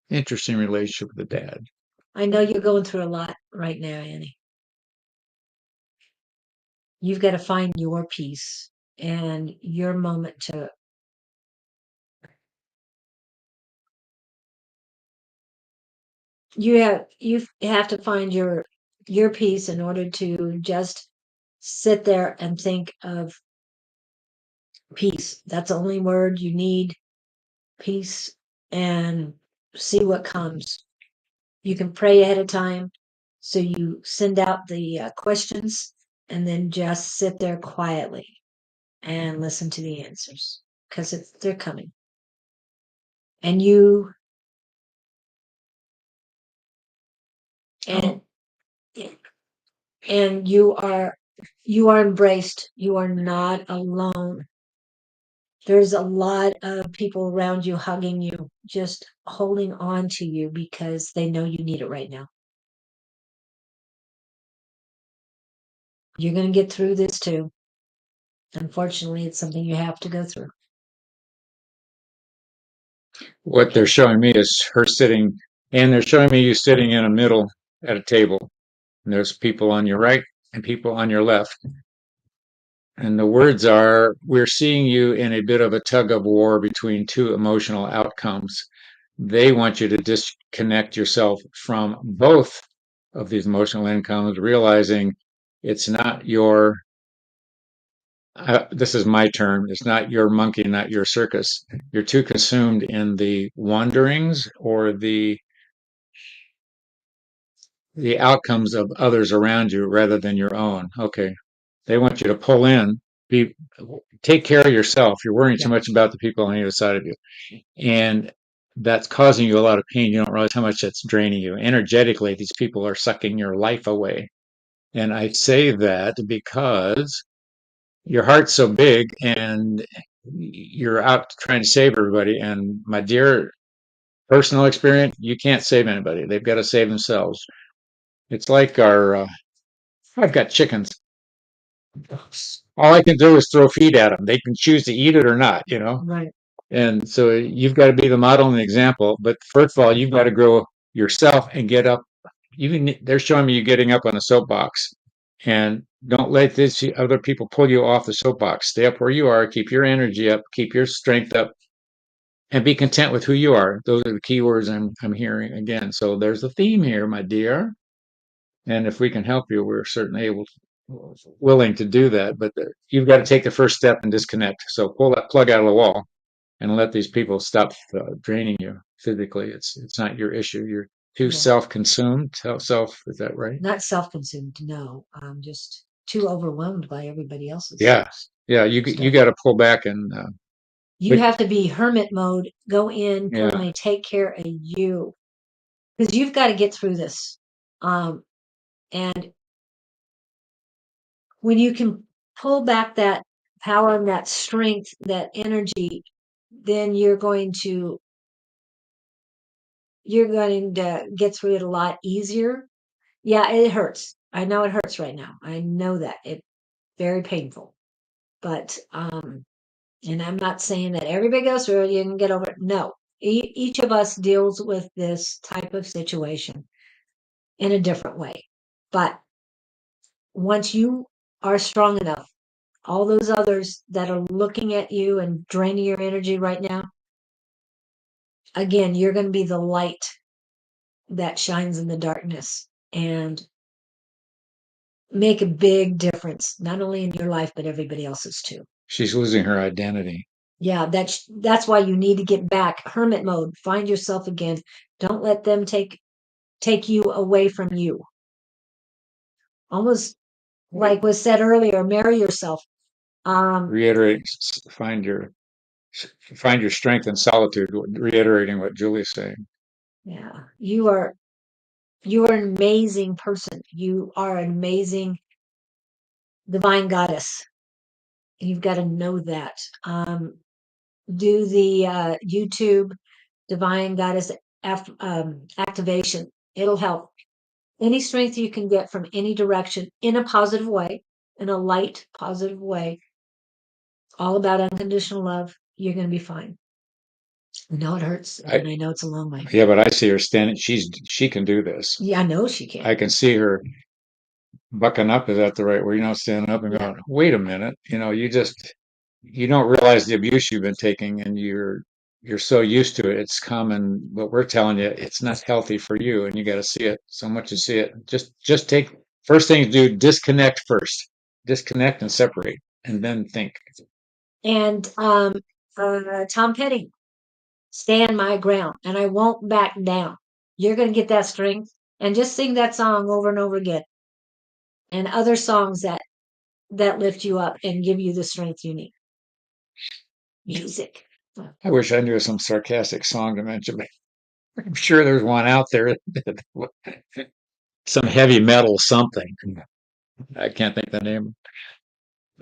Interesting relationship with the dad. I know you're going through a lot right now, Annie. You've got to find your peace and your moment to you have to find your peace in order to just sit there and think of peace. That's the only word you need. Peace, and see what comes. You can pray ahead of time. So you send out the questions and then just sit there quietly and listen to the answers because they're coming. And you and you are embraced. You are not alone. There's a lot of people around you hugging you, just holding on to you because they know you need it right now. You're going to get through this too. Unfortunately, it's something you have to go through. What they're showing me is her sitting, and they're showing me you sitting in a middle at a table. And there's people on your right and people on your left. And the words are, we're seeing you in a bit of a tug of war between two emotional outcomes. They want you to disconnect yourself from both of these emotional incomes, realizing it's not your this is my term. It's not your monkey, not your circus. You're too consumed in the wanderings or the outcomes of others around you rather than your own. Okay. They want you to pull in, be take care of yourself. You're worrying too much about the people on either side of you. And that's causing you a lot of pain. You don't realize how much that's draining you. Energetically, these people are sucking your life away. And I say that because your heart's so big and you're out trying to save everybody. And my dear personal experience, you can't save anybody. They've got to save themselves. It's like I've got chickens. All I can do is throw feed at them. They can choose to eat it or not, Right. And so you've got to be the model and the example. But first of all, you've got to grow yourself and get up. They're showing me you getting up on a soapbox, and don't let these other people pull you off the soapbox. Stay up where you are. Keep your energy up. Keep your strength up, and be content with who you are. Those are the key words I'm hearing again. So there's a theme here, my dear. And if we can help you, we're certainly willing to do that. But you've got to take the first step and disconnect. So pull that plug out of the wall and let these people stop draining you physically. It's not your issue. You're too self-consumed. Self, is that right? Not self-consumed, no. I'm just too overwhelmed by everybody else's. Yeah. You got to pull back and you have to be hermit mode. Go in, totally take care of you, because you've got to get through this. And when you can pull back that power and that strength, that energy, then you're going to get through it a lot easier. Yeah, it hurts. I know it hurts right now. I know that it's very painful. But and I'm not saying that everybody goes through it, you can get over it. No, each of us deals with this type of situation in a different way. But once you are strong enough, all those others that are looking at you and draining your energy right now, again, you're going to be the light that shines in the darkness and make a big difference, not only in your life, but everybody else's too. She's losing her identity. Yeah, that's why you need to get back. Hermit mode. Find yourself again. Don't let them take you away from you. Almost like was said earlier, marry yourself. Reiterate, find your strength in solitude, reiterating what Julie's saying. Yeah, you are an amazing person. You are an amazing divine goddess. You've got to know that. Do the YouTube divine goddess activation. It'll help. Any strength you can get from any direction in a positive way, in a light, positive way, all about unconditional love, you're going to be fine. I know it hurts, and I know it's a long way. Yeah, but I see her standing. She can do this. Yeah, I know she can. I can see her bucking up. Is that the right word? Standing up and going, wait a minute. You don't realize the abuse you've been taking, and you're so used to it. It's common, but we're telling you it's not healthy for you, and you got to see it. So much to see it. Just take first thing to do. Disconnect first. Disconnect and separate, and then think. And Tom Petty, stand my ground, and I won't back down. You're going to get that strength, and just sing that song over and over again, and other songs that lift you up and give you the strength you need. Music. I wish I knew some sarcastic song to mention, but I'm sure there's one out there. Some heavy metal something. I can't think the name.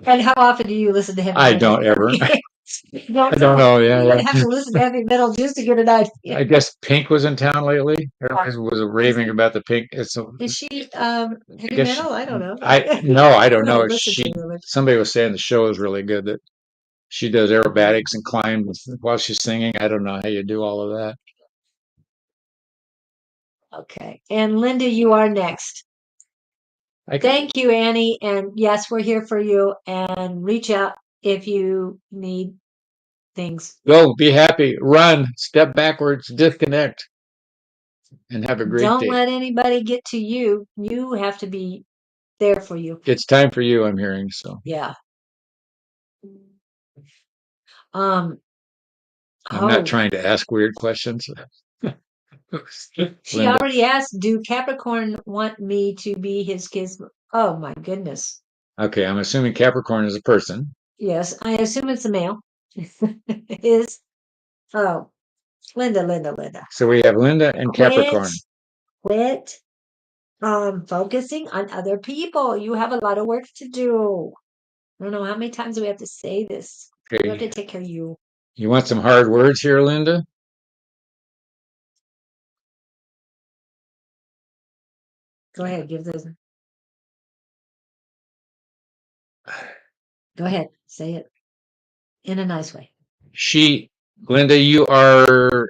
And how often do you listen to heavy metal? I don't ever. I don't know. Yeah, you have to listen to heavy metal just to get an idea. I guess Pink was in town lately. Everybody was raving about the Pink. Is she heavy metal? I don't know. I don't know. Somebody was saying the show is really good. That she does aerobatics and climbs while she's singing. I don't know how you do all of that. Okay. And Linda, you are next. Thank you, Annie. And yes, we're here for you. And reach out if you need things. Go, be happy, run, step backwards, disconnect, and have a great day. Don't let anybody get to you. You have to be there for you. It's time for you, I'm hearing. So yeah. I'm Oh, not trying to ask weird questions. she Linda. already asked, do Capricorn want me to be his kids? Oh my goodness. Okay, I'm assuming Capricorn is a person. Yes, I assume it's a male. Is oh, Linda. So we have Linda and Capricorn. Quit focusing on other people. You have a lot of work to do. I don't know how many times we have to say this. You have to Okay. take care of you. You want some hard words here, Linda? Go ahead, give those. Go ahead, say it in a nice way. Linda, you're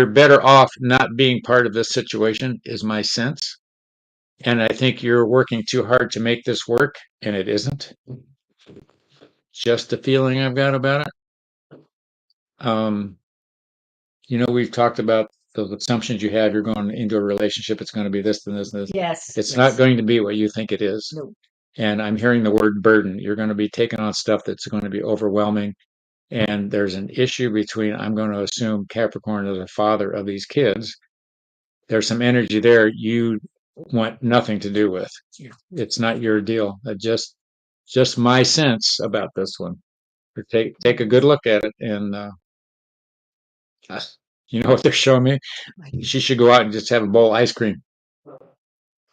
better off not being part of this situation, is my sense. And I think you're working too hard to make this work, and it isn't. Just the feeling I've got about it. We've talked about those assumptions you have. You're going into a relationship, it's going to be this and this and this. Yes. It's not going to be what you think it is. No. And I'm hearing the word burden. You're going to be taking on stuff that's going to be overwhelming. And there's an issue between, I'm going to assume Capricorn is the father of these kids. There's some energy there you want nothing to do with. It's not your deal. Just my sense about this one. Take a good look at it, and you know what they're showing me? She should go out and just have a bowl of ice cream.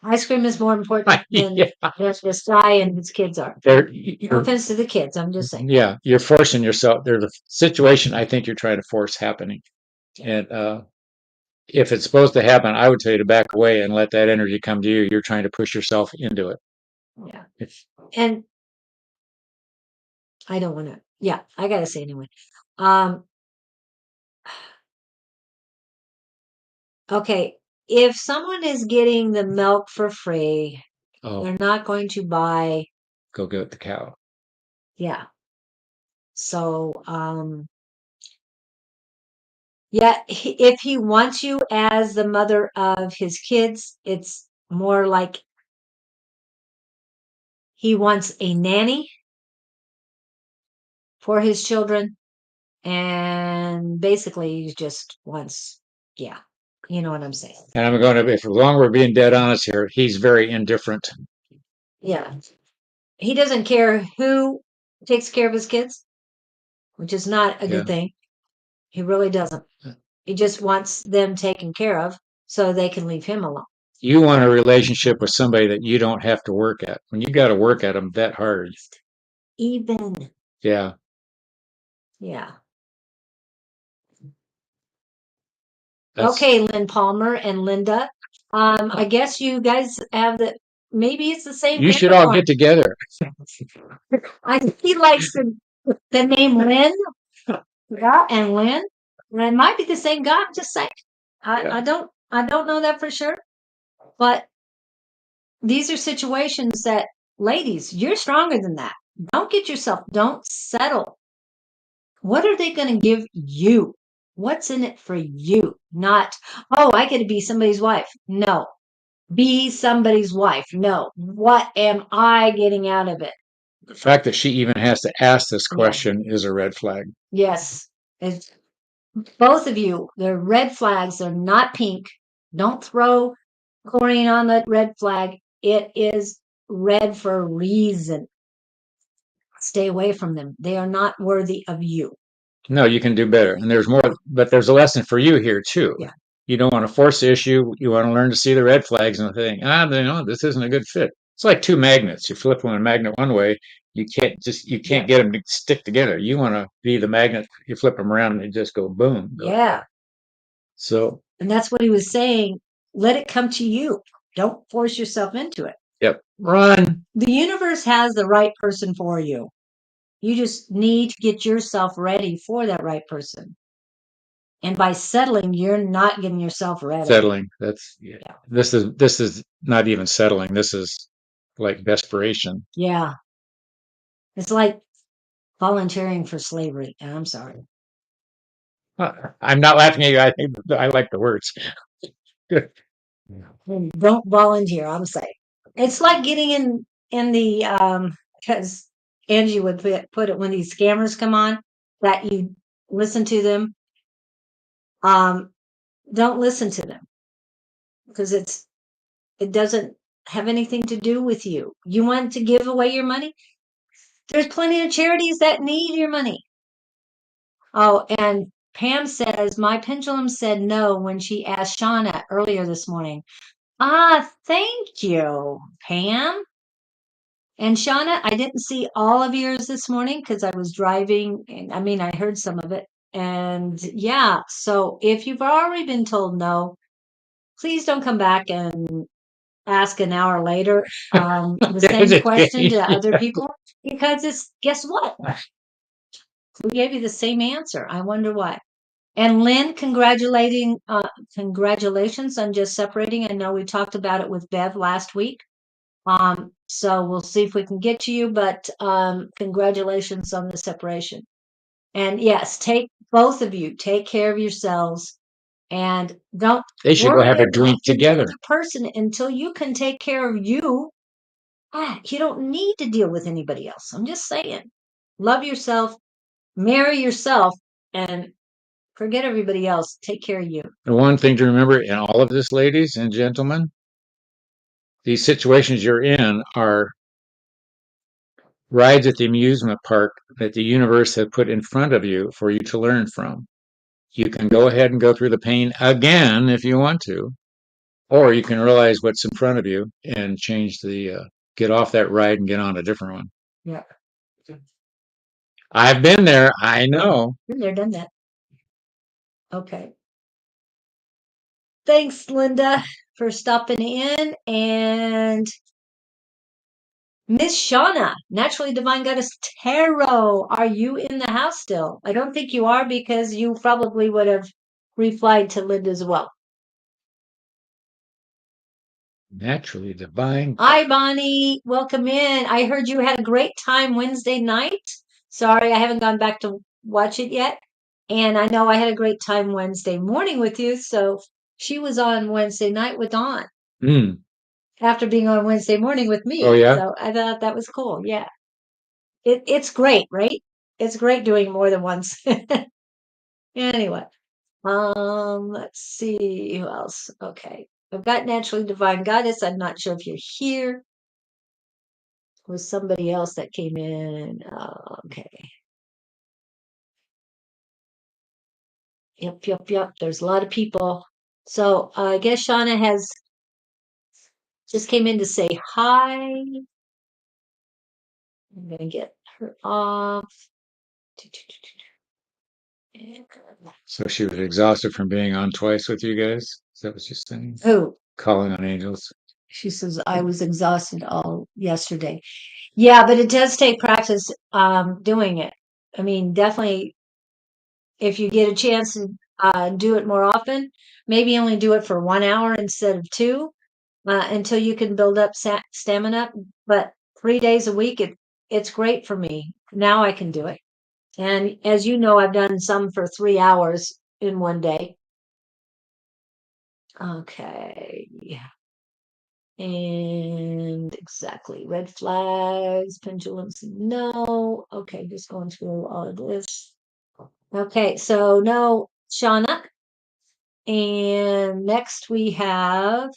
Ice cream is more important than Yeah. this guy and his kids are. No offense to the kids, I'm just saying. Yeah, you're forcing yourself. There's a situation I think you're trying to force happening. And if it's supposed to happen, I would tell you to back away and let that energy come to you. You're trying to push yourself into it. Yeah. And I don't want to, yeah, I got to say anyway. Okay. If someone is getting the milk for free, they're not going to buy. Go get the cow. Yeah. So, yeah, if he wants you as the mother of his kids, it's more like he wants a nanny for his children. And basically, he just wants, yeah, you know what I'm saying. And I'm going to, if as long as we're being dead honest here, he's very indifferent. Yeah. He doesn't care who takes care of his kids, which is not a good thing. He really doesn't. He just wants them taken care of so they can leave him alone. You want a relationship with somebody that you don't have to work at. When you got to work at them that hard. Even. Yeah. Yeah. Okay, Lynn Palmer and Linda. I guess you guys have maybe it's the same. You should all get together. I think he likes the name Lynn. Yeah, and Lynn. And it might be the same guy. I'm just saying. I don't know that for sure. But these are situations that, ladies, you're stronger than that. Don't settle. What are they going to give you? What's in it for you? Not, oh, I get to be somebody's wife. No. Be somebody's wife. No. What am I getting out of it? The fact that she even has to ask this question is a red flag. Yes. It's, both of you, they're red flags. They're not pink. Don't throw chlorine on that red flag. It is red for a reason. Stay away from them. They are not worthy of you. No, you can do better. And there's more, but there's a lesson for you here too. Yeah. You don't want to force the issue. You want to learn to see the red flags and think, this isn't a good fit. It's like two magnets. You flip one magnet one way, you can't get them to stick together. You want to be the magnet. You flip them around and they just go boom. Yeah. So. And that's what he was saying. Let it come to you. Don't force yourself into it. Yep. Run. The universe has the right person for you. You just need to get yourself ready for that right person. And by settling, you're not getting yourself ready. Settling. This is not even settling. This is like desperation. Yeah. It's like volunteering for slavery. I'm sorry. I'm not laughing at you. I like the words. Don't volunteer. I'm saying it's like getting in the because Angie would put it when these scammers come on, that you listen to them. Don't listen to them because it doesn't have anything to do with you. You want to give away your money? There's plenty of charities that need your money. Oh, and Pam says, my pendulum said no when she asked Shauna earlier this morning. Ah, thank you, Pam. And Shauna, I didn't see all of yours this morning because I was driving. And I mean, I heard some of it. And yeah, so if you've already been told no, please don't come back and ask an hour later the same question to other people because guess what? We gave you the same answer. I wonder why. And Lynn, congratulations on just separating. I know we talked about it with Bev last week. So we'll see if we can get to you, but congratulations on the separation. And yes, both of you take care of yourselves and don't They should go worry have a about drink the together. other person until you can take care of you. You don't need to deal with anybody else. I'm just saying. Love yourself, marry yourself, and forget everybody else. Take care of you. The one thing to remember in all of this, ladies and gentlemen, these situations you're in are rides at the amusement park that the universe has put in front of you for you to learn from. You can go ahead and go through the pain again if you want to, or you can realize what's in front of you and get off that ride and get on a different one. Yeah. I've been there. I know. Been there, done that. Okay. Thanks, Linda, for stopping in. And Miss Shauna, Naturally Divine Goddess Tarot, are you in the house still? I don't think you are because you probably would have replied to Linda as well. Naturally divine. Hi, Bonnie. Welcome in. I heard you had a great time Wednesday night. Sorry, I haven't gone back to watch it yet. And I know I had a great time Wednesday morning with you. So she was on Wednesday night with Dawn after being on Wednesday morning with me. Oh, yeah? So I thought that was cool. Yeah. It's great, right? It's great doing more than once. Anyway, let's see who else. Okay. I've got Naturally Divine Goddess. I'm not sure if you're here. Was somebody else that came in. Okay. Yep. There's a lot of people. So I guess Shauna has just came in to say hi. I'm gonna get her off. So she was exhausted from being on twice with you guys? Is that what you're saying? Oh, Calling on angels. she says I was exhausted all yesterday. Yeah, but it does take practice doing it. I mean, definitely if you get a chance to do it more often, maybe only do it for 1 hour instead of two until you can build up stamina. But 3 days a week, it's great for me. Now I can do it. And as you know, I've done some for 3 hours in one day. Okay. And exactly. Red flags, pendulums, no. Okay, just going through all of this. Okay, so no, Shauna. And next we have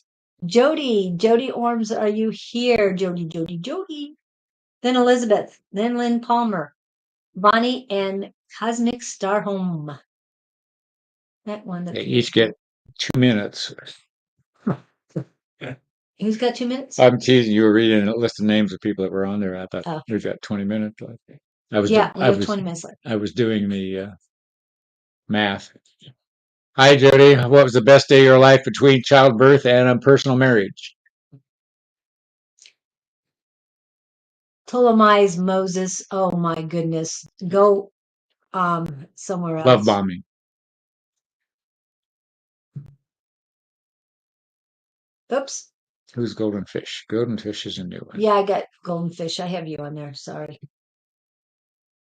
Jody. Jody Orms, are you here? Jody. Then Elizabeth. Then Lynn Palmer. Bonnie and Cosmic Star Home. That one. They each get 2 minutes. Who's got 2 minutes? I'm teasing. You were reading a list of names of people that were on there. I thought Oh. we've got 20 minutes left. We have 20 minutes left. I was doing the math. Hi, Jody. What was the best day of your life between childbirth and a personal marriage? Ptolemy's Moses. Oh my goodness. Go somewhere else. Love bombing. Oops. Who's Golden Fish? Golden Fish is a new one. Yeah, I got Golden Fish. I have you on there. Sorry.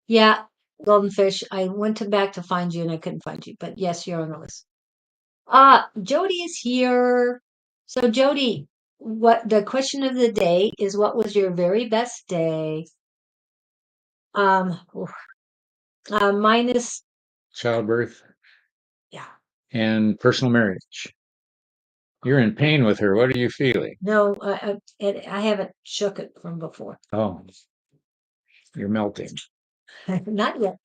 Yeah, Golden Fish. I went back to find you and I couldn't find you. But yes, you're on the list. Jody is here. So Jody, what the question of the day is, what was your very best day? oof, minus, childbirth, yeah. and personal marriage. You're in pain with her. What are you feeling? No, I haven't shook it from before. Oh, you're melting. Not yet.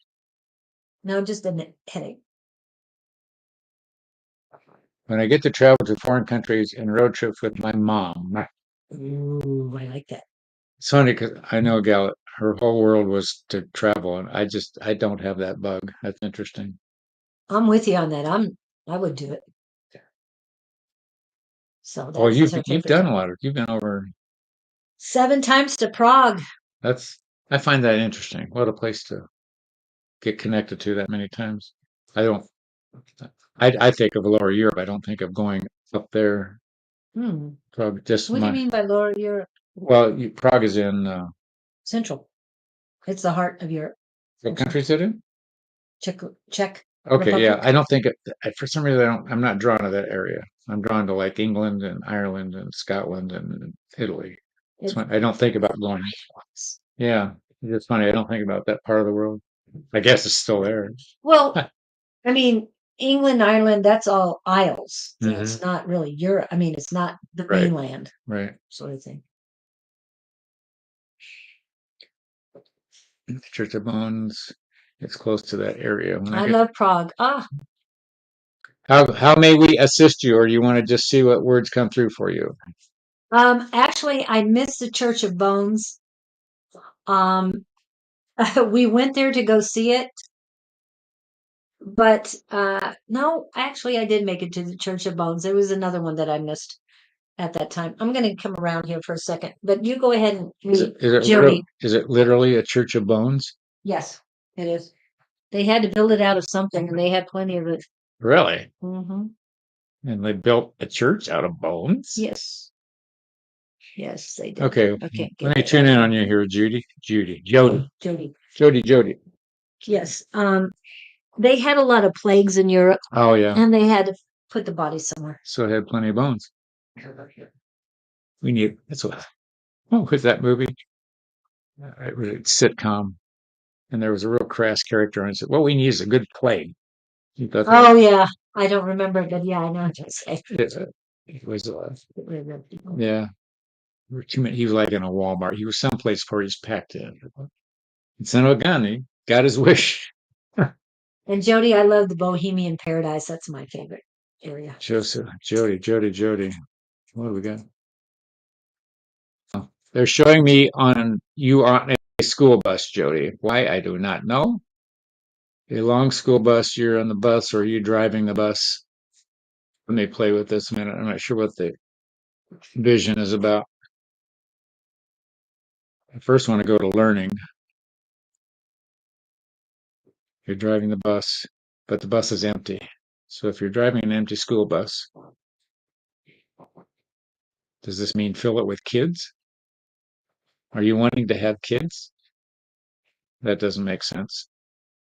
No, just a headache. When I get to travel to foreign countries and road trips with my mom, Ooh, I like that. it's funny because I know a gal, her whole world was to travel, and I don't have that bug. That's interesting. I'm with you on that. I would do it. So Well, that's her you've favorite done a travel. lot of, you've been over. 7 times to Prague. I find that interesting. What a place to get connected to that many times. I don't, I think of Lower Europe. I don't think of going up there. Hmm. Prague, just What do you my, mean by Lower Europe? well, Prague is in, Central. It's the heart of Europe. what country is it in? Czech Okay, yeah. Republic. I don't think for some reason I'm not drawn to that area. I'm drawn to like England and Ireland and Scotland and Italy. It, I don't think about going. Yeah, it's funny. I don't think about that part of the world. I guess it's still there. well, I mean, England, Ireland, that's all Isles. So Hmm. it's not really Europe. I mean, it's not the Right, mainland right. sort of thing. Church of Bones. It's close to that area. When I I get, love Prague. Ah, how may we assist you, or you want to just see what words come through for you? actually, I missed the Church of Bones. Um, we went there to go see it, but no, actually, I did make it to the Church of Bones. There was another one that I missed at that time. I'm going to come around here for a second, but you go ahead and meet Jody. Is it literally a Church of Bones? Yes, it is. They had to build it out of something, and they had plenty of it. Really? Hmm. And they built a church out of bones? Yes, yes, they did. Okay, Okay, let get me that tune right in here. on you here, Jody. Jody. Jody. Yes. They had a lot of plagues in Europe, Oh yeah, and they had to put the body somewhere. so it had plenty of bones. We need that's what was that movie? It was a sitcom, and there was a real crass character, and it said, "What we need is a good plague." You thought that Oh yeah, I don't remember, but yeah, I know what you're saying. it was, yeah. There were too many. He was like in a Walmart. He was someplace where he's packed in. Son of a gun, he got his wish. And Jody, I love the Bohemian Paradise. That's my favorite area. Joseph, Jody. What do we got? They're showing me on you on a school bus, Jody. Why, I do not know. A long school bus, you're on the bus or are you driving the bus? Let me play with this a minute. I'm not sure what the vision is about. I first want to go to learning. You're driving the bus, but the bus is empty. So if you're driving an empty school bus, does this mean fill it with kids? Are you wanting to have kids? That doesn't make sense.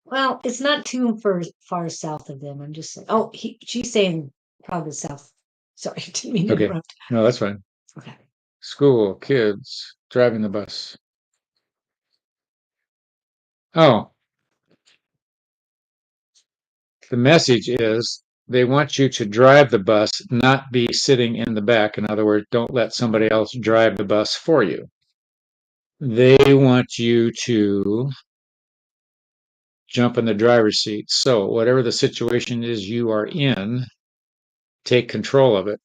Well, it's not too far south of them. I'm just saying. Oh, she's saying probably south. Sorry, didn't mean to Okay. interrupt. No, that's fine. Okay. School, kids, driving the bus. Oh, the message is they want you to drive the bus, not be sitting in the back. In other words, don't let somebody else drive the bus for you. They want you to jump in the driver's seat. So, whatever the situation is you are in, take control of it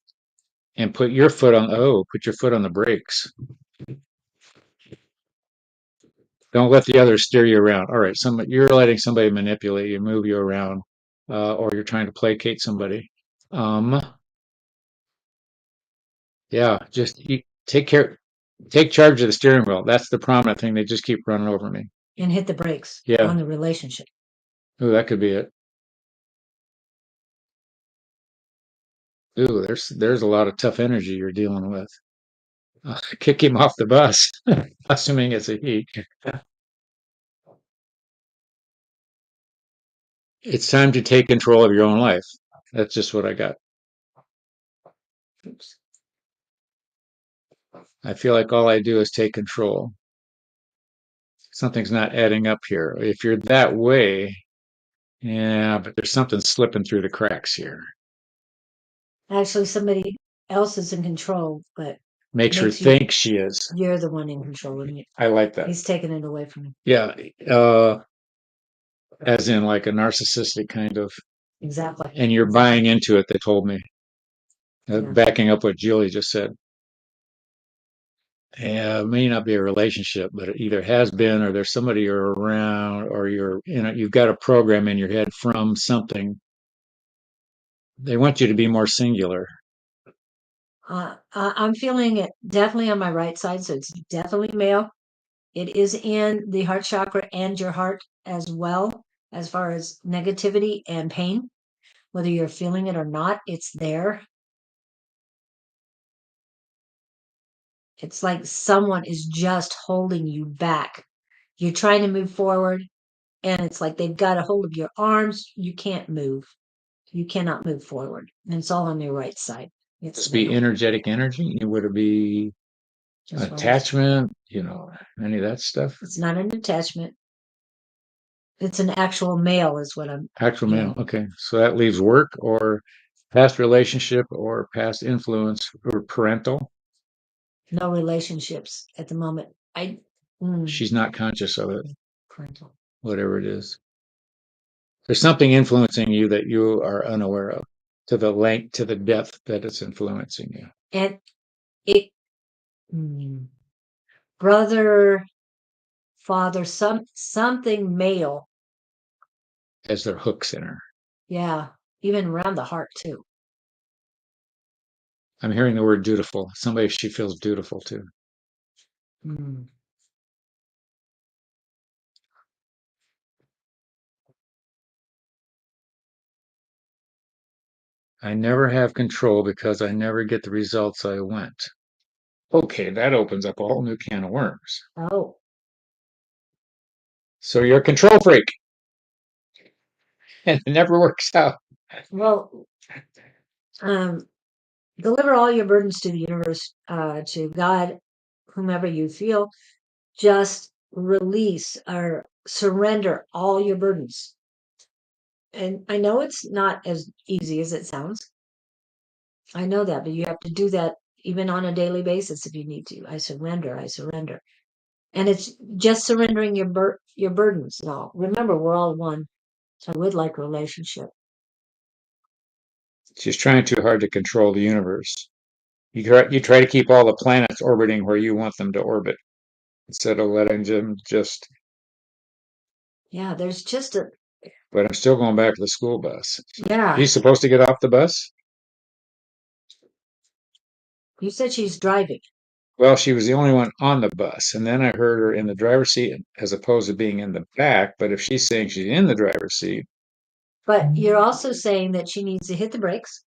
and put your foot on the brakes. Don't let the others steer you around. All right, you're letting somebody manipulate you, move you around, or you're trying to placate somebody. Um, yeah, just take care, take charge of the steering wheel. That's the prominent thing. They just keep running over me. And hit the brakes Yeah. on the relationship. Ooh, that could be it. Ooh, there's a lot of tough energy you're dealing with. Kick him off the bus, assuming it's a he. It's time to take control of your own life. That's just what I got. Oops. I feel like all I do is take control. something's not adding up here. If you're that way, yeah, but there's something slipping through the cracks here. Actually, somebody else is in control, but Makes her makes you think she is. you're the one in control, and I like that. he's taking it away from you. Yeah, as in like a narcissistic kind of, Exactly. and you're buying into it, they told me. Yeah. Backing up what Julie just said. Yeah, it may not be a relationship, but it either has been, or there's somebody you're around, or you've got a program in your head from something. They want you to be more singular. I'm feeling it definitely on my right side, so it's definitely male. It is in the heart chakra and your heart as well, as far as negativity and pain. Whether you're feeling it or not, it's there. It's like someone is just holding you back. You're trying to move forward, and it's like they've got a hold of your arms. You can't move. You cannot move forward. And it's all on your right side. It's be energetic energy. Would it be attachment? Any of that stuff? It's not an attachment. It's an actual male, is what I'm. Actual male. Okay, so that leaves work or past relationship or past influence or parental. No relationships at the moment. She's not conscious of it. Parental. Whatever it is. There's something influencing you that you are unaware of, to the length, to the depth that it's influencing you. And it, brother, father, something male. As their hook center. Yeah, even around the heart too. I'm hearing the word dutiful. Somebody she feels dutiful to. I never have control because I never get the results I want. Okay, that opens up a whole new can of worms. Oh. So you're a control freak. And it never works out. Well, deliver all your burdens to the universe, to God, whomever you feel. Just release or surrender all your burdens. And I know it's not as easy as it sounds. I know that, but you have to do that even on a daily basis if you need to. I surrender. And it's just surrendering your burdens. Now, remember, we're all one. I would like a relationship. She's trying too hard to control the universe. You try to keep all the planets orbiting where you want them to orbit instead of letting them just. Yeah, there's just a. But I'm still going back to the school bus. Yeah. He's supposed to get off the bus? You said she's driving. Well, she was the only one on the bus. And then I heard her in the driver's seat as opposed to being in the back. But if she's saying she's in the driver's seat. But you're also saying that she needs to hit the brakes.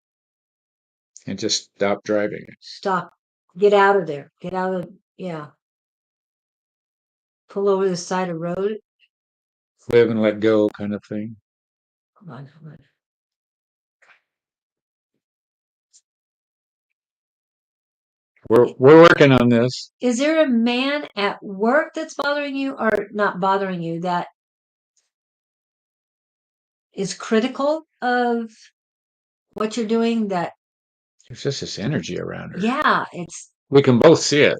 And just stop driving. Stop. Get out of there. Get out of, yeah. Pull over the side of the road. Live and let go kind of thing. Hold on. We're working on this. Is there a man at work that's bothering you, or not bothering you, that is critical of what you're doing? That there's just this energy around her. Yeah, we can both see it.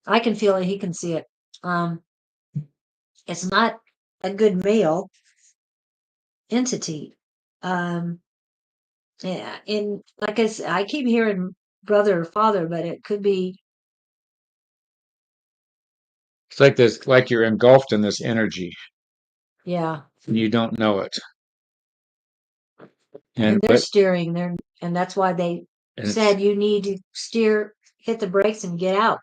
I can feel it. He can see it. It's not a good male entity. Yeah, and like I said, I keep hearing brother or father, but it could be. It's like this, like you're engulfed in this energy. Yeah. And you don't know it. And they're steering there, and that's why they said you need to steer, hit the brakes, and get out.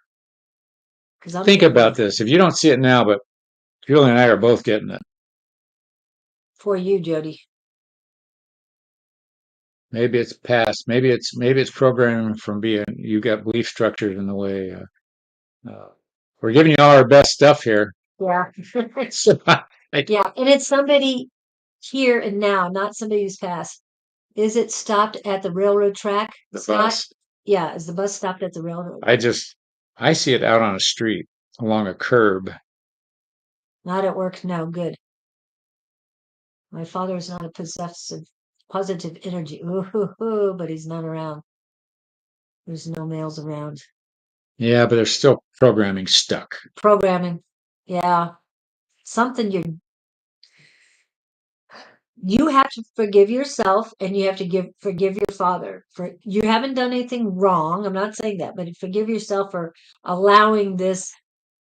Think about this. If you don't see it now, but Julie and I are both getting it. For you, Jody. Maybe it's past. Maybe it's programming from being. You got belief structured in the way. We're giving you all our best stuff here. Yeah. Yeah, and it's somebody here and now, not somebody who's passed. Is it stopped at the railroad track? The bus? Yeah, is the bus stopped at the railroad? I see it out on a street along a curb. Not at work? No, good. My father is not a possessive, positive energy. Ooh, but he's not around. There's no males around. Yeah, but there's still programming stuck. Programming. Yeah. Something you have to forgive yourself and you have to forgive your father. For you haven't done anything wrong. I'm not saying that, but forgive yourself for allowing this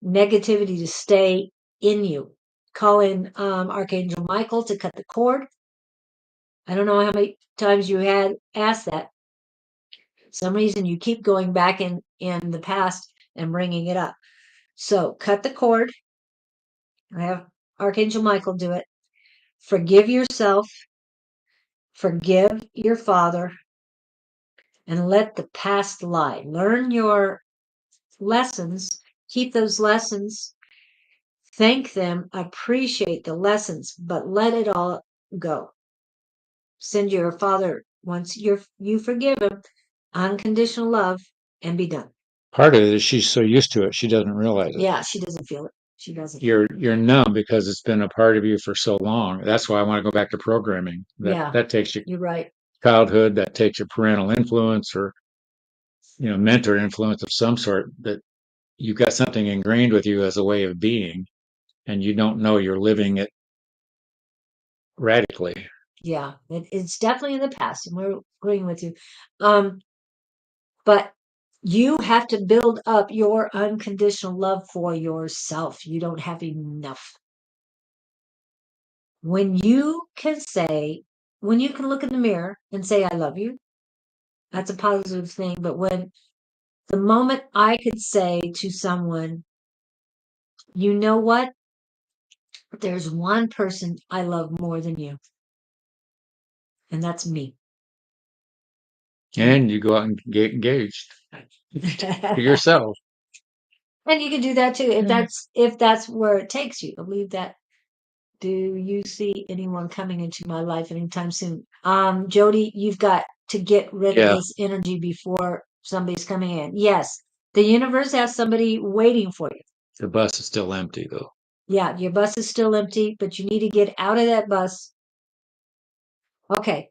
negativity to stay in you. Call in Archangel Michael to cut the cord. I don't know how many times you had asked that. Some reason you keep going back in the past and bringing it up. So cut the cord. I have Archangel Michael do it. Forgive yourself. Forgive your father. And let the past lie. Learn your lessons. Keep those lessons. Thank them. Appreciate the lessons, but let it all go. Send your father, once you forgive him, unconditional love, and be done. Part of it is she's so used to it, she doesn't realize it. Yeah, she doesn't feel it. She doesn't. You're numb because it's been a part of you for so long. That's why I want to go back to programming. That takes you You're right. childhood, that takes your parental influence or mentor influence of some sort, that you've got something ingrained with you as a way of being, and you don't know you're living it radically. Yeah, it's definitely in the past, and we're agreeing with you. But you have to build up your unconditional love for yourself. You don't have enough. When you can look in the mirror and say, I love you, that's a positive thing. But when the moment I could say to someone, you know what? There's one person I love more than you, and that's me. And you go out and get engaged to yourself. And you can do that too if that's where it takes you. I believe that. Do you see anyone coming into my life anytime soon? Jody, you've got to get rid of this energy before somebody's coming in. Yes, the universe has somebody waiting for you. The bus is still empty though. Yeah, your bus is still empty, but you need to get out of that bus. Okay.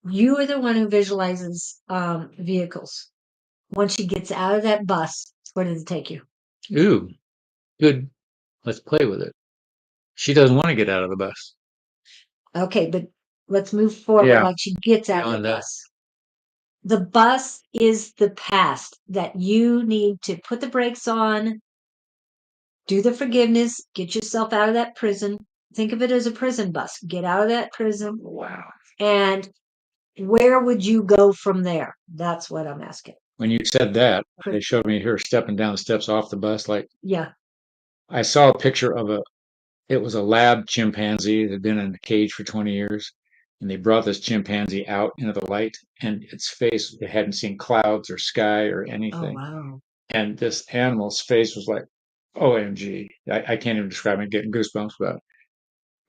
You are the one who visualizes vehicles. Once she gets out of that bus, where does it take you? Ooh, good. Let's play with it. She doesn't want to get out of the bus. Okay, but let's move forward like she gets out of the bus. The bus is the past that you need to put the brakes on, do the forgiveness, get yourself out of that prison. Think of it as a prison bus. Get out of that prison. Wow. And where would you go from there? That's what I'm asking. When you said that, they showed me her stepping down the steps off the bus. Yeah. I saw a picture of it was a lab chimpanzee that had been in a cage for 20 years. And they brought this chimpanzee out into the light, and its face, they hadn't seen clouds or sky or anything. Oh, wow. And this animal's face was like, OMG. I can't even describe it, getting goosebumps, but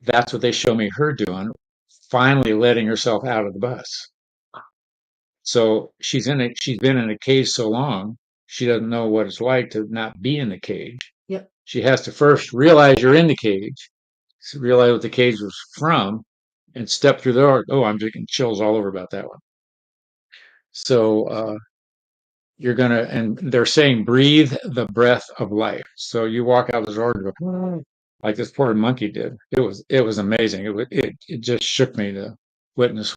that's what they show me her doing, finally letting herself out of the bus. So she's been in a cage so long, she doesn't know what it's like to not be in the cage. Yep. She has to first realize you're in the cage, realize what the cage was from, and step through the door. Oh, I'm getting chills all over about that one. So and they're saying, breathe the breath of life. So you walk out the door and go, like this poor monkey did. It was amazing. It just shook me to witness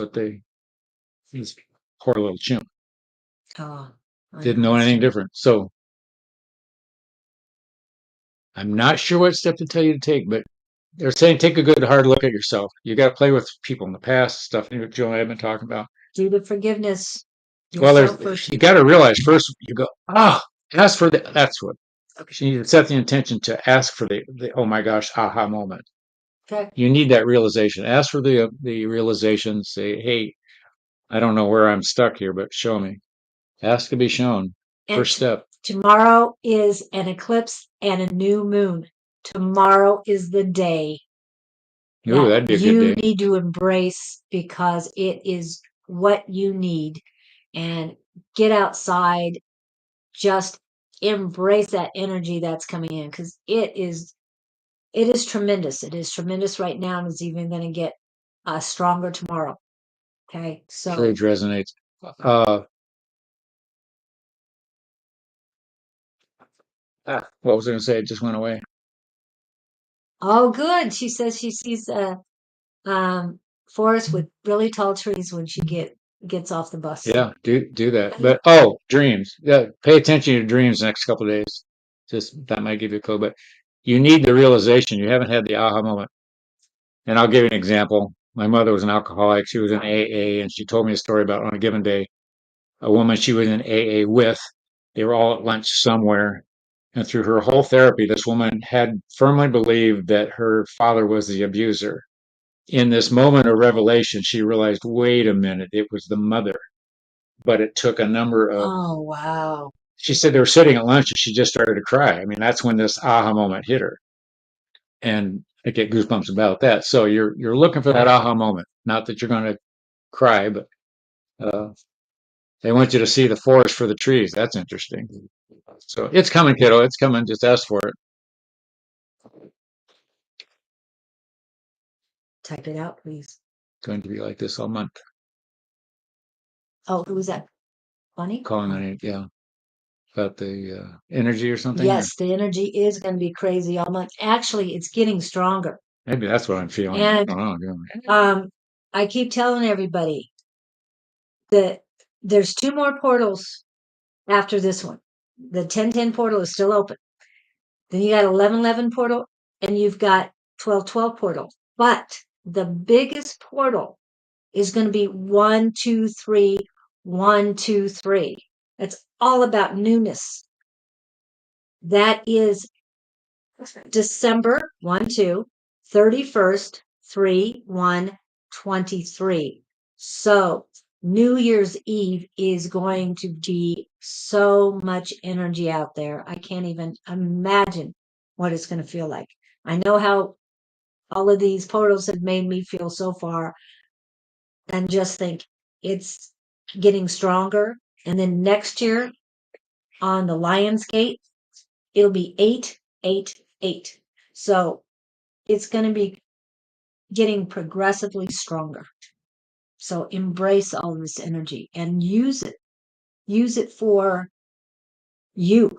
this poor little chimp. Oh, Didn't know anything different. So I'm not sure what step to tell you to take, but they're saying take a good hard look at yourself. You got to play with people in the past, stuff Joe and I have been talking about. Do the forgiveness. Well, you got to realize first, you go, ask for that's what. Okay. You need to set the intention to ask for the oh my gosh, aha moment. Okay. You need that realization. Ask for the realization. Say, hey, I don't know where I'm stuck here, but show me. Ask to be shown. First step. Tomorrow is an eclipse and a new moon. Tomorrow is the day. Ooh, that'd be a good day. You need to embrace because it is what you need. And get outside. Just embrace that energy that's coming in because it is It is tremendous. It is tremendous right now, and it's even going to get stronger tomorrow. Okay, so Page resonates. What was I going to say? It just went away. oh, good. She says she sees a forest with really tall trees when she gets off the bus. Yeah, do that. But dreams. Yeah, pay attention to your dreams the next couple of days. Just that might give you a clue. But you need the realization. You haven't had the aha moment. And I'll give you an example. My mother was an alcoholic. She was in AA, and she told me a story about on a given day, a woman she was in AA with. They were all at lunch somewhere. And through her whole therapy, this woman had firmly believed that her father was the abuser. In this moment of revelation, she realized, wait a minute, it was the mother. But it took a number of, Oh, wow. she said they were sitting at lunch and she just started to cry. I mean, that's when this aha moment hit her. And I get goosebumps about that. So you're looking for that aha moment. Not that you're going to cry, but uh, they want you to see the forest for the trees. That's interesting. So it's coming, kiddo. It's coming. Just ask for it. Type it out, please. It's going to be like this all month. Oh, who was that? Bunny? Calling on it, yeah. About the energy or something. Yes, the energy is going to be crazy all month. Actually, it's getting stronger. Maybe that's what I'm feeling. And I don't know. I keep telling everybody that there's 2 more portals after this one. The 1010 portal is still open. Then you got 1111 portal, and you've got 1212 portal. But the biggest portal is going to be 123, 123. It's all about newness. That is December 1, 2, 31st, 3, 1, 23. So New Year's Eve is going to be so much energy out there. I can't even imagine what it's going to feel like. I know how all of these portals have made me feel so far, and just think it's getting stronger. And then next year on the Lion's Gate, it'll be 888. So it's going to be getting progressively stronger. So embrace all this energy and use it. Use it for you.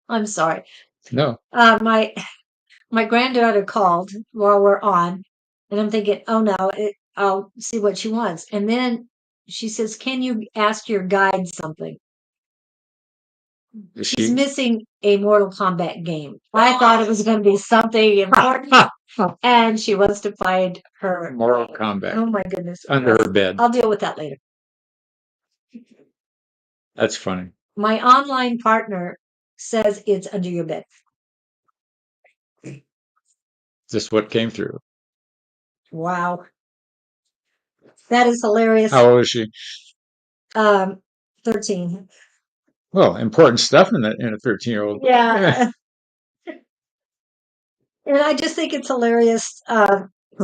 I'm sorry. No. My granddaughter called while we're on, and I'm thinking, oh no, I'll see what she wants. And then she says, "Can you ask your guide something?" She's missing a Mortal Kombat game. I thought it was going to be something important, and she wants to find her Mortal Kombat. Oh my goodness! Under her bed. I'll deal with that later. That's funny. My online partner says it's under your bed. Is this what came through? Wow, that is hilarious. How old is she? 13. Well, important stuff in a 13-year-old. Yeah. And I just think it's hilarious.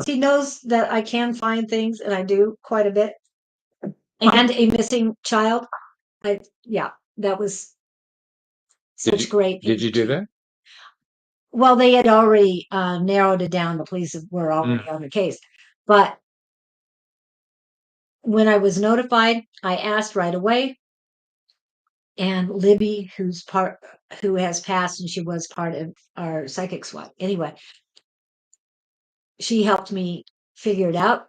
She knows that I can find things, and I do quite a bit. And a missing child. That was such great. Did you do that? Well, they had already narrowed it down. The police were already on the case. But when I was notified, I asked right away. And Libby, who has passed, and she was part of our psychic squad. Anyway, she helped me figure it out,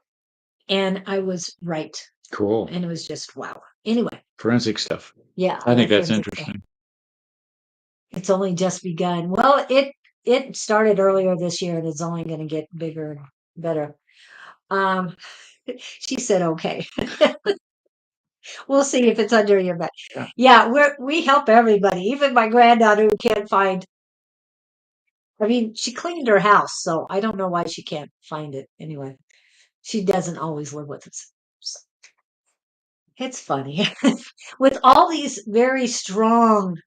and I was right. Cool. And it was just wow. Anyway, forensic stuff. Yeah, I think that's interesting. Stuff. It's only just begun. Well, it started earlier this year, and it's only going to get bigger and better. She said, "Okay." We'll see if it's under your bed. Yeah, we help everybody, even my granddaughter who can't find. I mean, she cleaned her house, so I don't know why she can't find it. Anyway, she doesn't always live with us. So it's funny. With all these very strong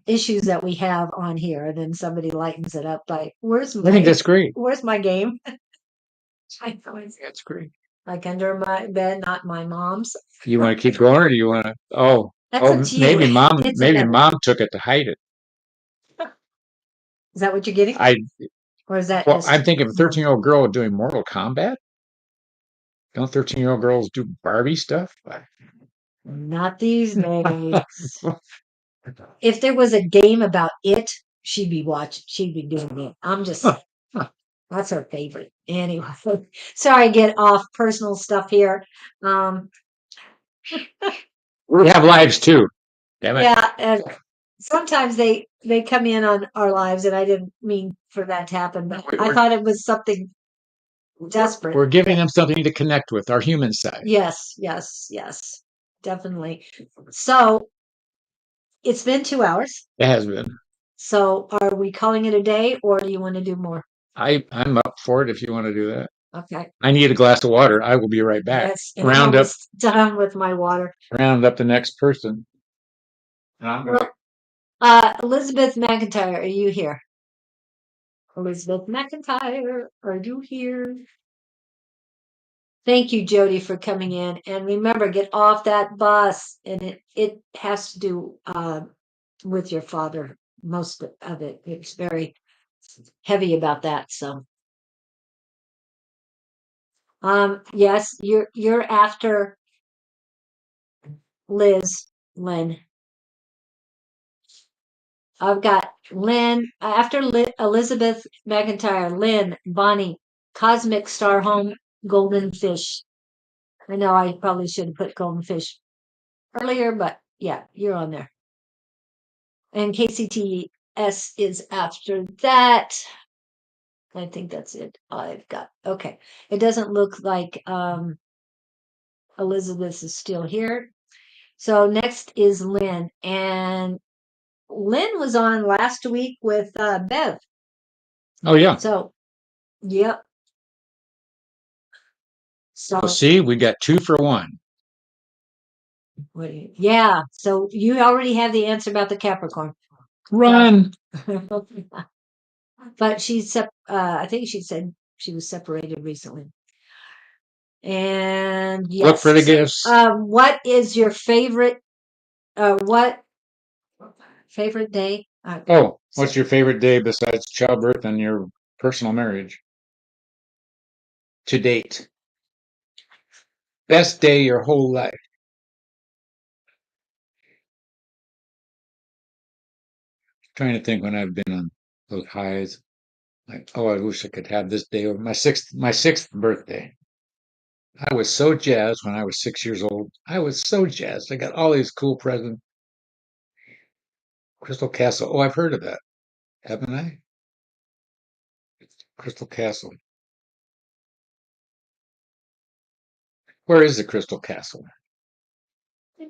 issues that we have on here, and then somebody lightens it up by, I think that's great. Where's my game? I think that's great. like under my bed, not my mom's. You want to keep going, or do you want to? Oh, That's up to you. maybe mom. It's Maybe another. mom took it to hide it. Is that what you're getting? Or is that Well, just I'm thinking of a 13-year-old girl doing Mortal Kombat. Don't 13-year-old girls do Barbie stuff? not these days? If there was a game about it, she'd be watching. She'd be doing it. I'm just saying. That's her favorite. Anyway, sorry, get off personal stuff here. Um, We have lives too. Damn it. yeah, and sometimes they come in on our lives, and I didn't mean for that to happen, but I thought it was something desperate. We're giving them something to connect with, our human side. Yes, yes, yes, definitely. So it's been 2 hours. It has been. So are we calling it a day, or do you want to do more? I'm up for it if you want to do that. Okay. I need a glass of water. I will be right back. Yes, and I'm almost done with my water. Round up the next person. And I'm gonna, Elizabeth McIntyre, are you here? Elizabeth McIntyre, are you here? Thank you, Jody, for coming in. And remember, get off that bus. And it has to do with your father. Most of it. It's very heavy about that. So, yes, you're after Lynn. I've got Lynn after Elizabeth McIntyre, Lynn, Bonnie, Cosmic Star Home, Golden Fish. I know I probably should have put Golden Fish earlier, but yeah, you're on there. And KCTS is after that. I think that's it. I've got okay. It doesn't look like Elizabeth is still here. So next is Lynn, and Lynn was on last week with Bev. oh yeah. So, yep. So Well, see, we got 2 for 1. yeah. So you already have the answer about the Capricorn. Run. But I think she said she was separated recently. And yes. Look for the gifts. What is your favorite? What favorite day? What's your favorite day besides childbirth and your personal marriage? To date. Best day your whole life. Trying to think when I've been on those highs. Like, oh, I wish I could have this day over my sixth birthday. I was so jazzed when I was 6 years old. I was so jazzed. I got all these cool presents. Crystal Castle. Oh, I've heard of that, haven't I? Crystal Castle. Where is the Crystal Castle?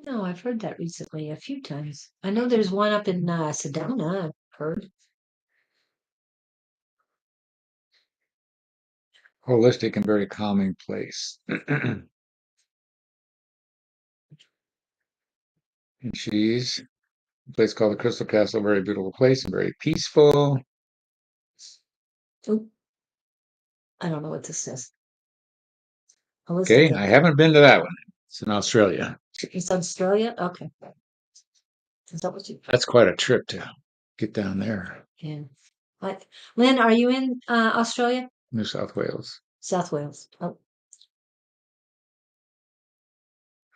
No, I've heard that recently a few times. I know there's one up in Sedona, I've heard. Holistic and very calming place. And she's a place called the Crystal Castle, very beautiful place and very peaceful. Oop, I don't know what this says. Okay, I haven't been to that one. It's in Australia. It's Australia? Okay. Is that what you? That's quite a trip to get down there. Yeah. What? Lynn, are you in Australia? New South Wales. South Wales. Oh.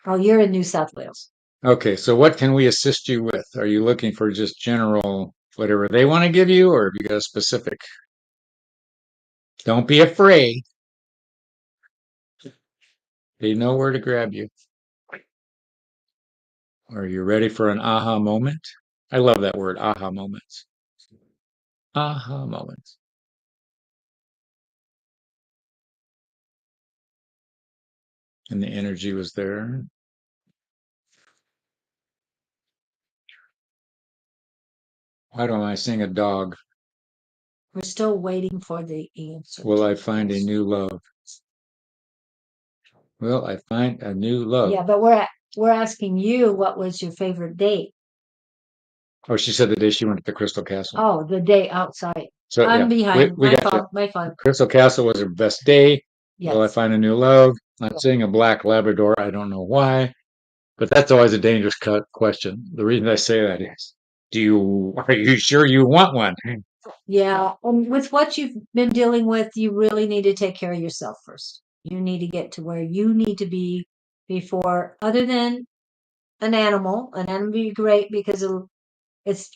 Oh, you're in New South Wales. Okay, so what can we assist you with? Are you looking for just general, whatever they want to give you, or have you got a specific? Don't be afraid. They know where to grab you. Are you ready for an aha moment? I love that word, aha moments. Aha moments. And the energy was there. Why don't I sing a dog? We're still waiting for the answer. Will I find a new love? Will I find a new love? Yeah, but we're asking you what was your favorite date? Oh, she said the day she went to the Crystal Castle. Oh, the day outside. So I'm yeah, behind. we My got fault. that. My fault. Crystal Castle was her best day. Yes. Will I find a new love? I'm seeing a black Labrador. I don't know why, but that's always a dangerous question. The reason I say that is, are you sure you want one? Yeah. And with what you've been dealing with, you really need to take care of yourself first. You need to get to where you need to be before, other than an animal would be great because it's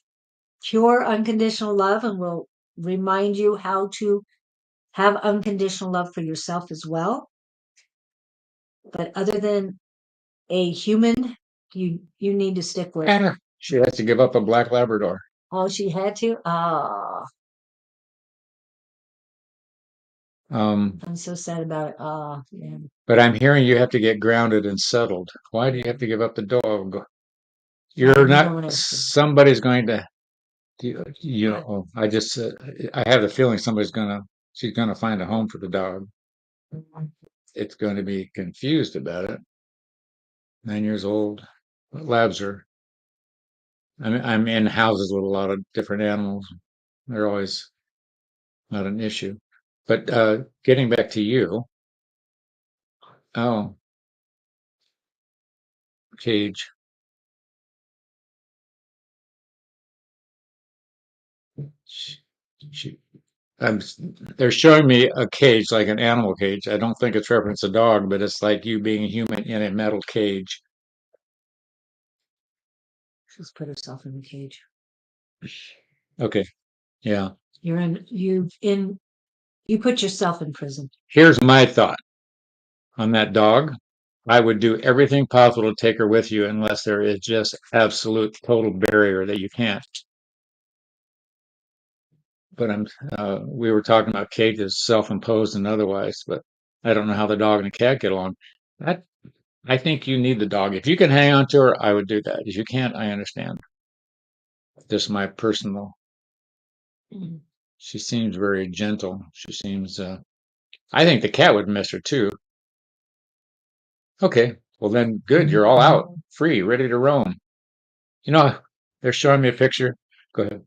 pure unconditional love and will remind you how to have unconditional love for yourself as well. But other than a human, you need to stick with. Anna, she has to give up a black Labrador. Oh, she had to? I'm so sad about it. Yeah. But I'm hearing you have to get grounded and settled. Why do you have to give up the dog? You're not, somebody's going to, I have the feeling she's going to find a home for the dog. It's going to be confused about it. 9 years old. Labs are, I'm in houses with a lot of different animals. They're always not an issue. But getting back to you, oh, cage. Sh- sh- they're showing me a cage, like an animal cage. I don't think it's reference a dog, but it's like you being a human in a metal cage. She's put herself in the cage. Okay, yeah. You put yourself in prison. Here's my thought on that dog. I would do everything possible to take her with you unless there is just absolute total barrier that you can't. But we were talking about cages, self-imposed and otherwise, but I don't know how the dog and the cat get along. That I think you need the dog. If you can hang on to her, I would do that. If you can't, I understand. Just my personal. Mhm. She seems very gentle. She seems. I think the cat would miss her too. Okay, well then, good. You're all out, free, ready to roam. You know, they're showing me a picture. Go ahead.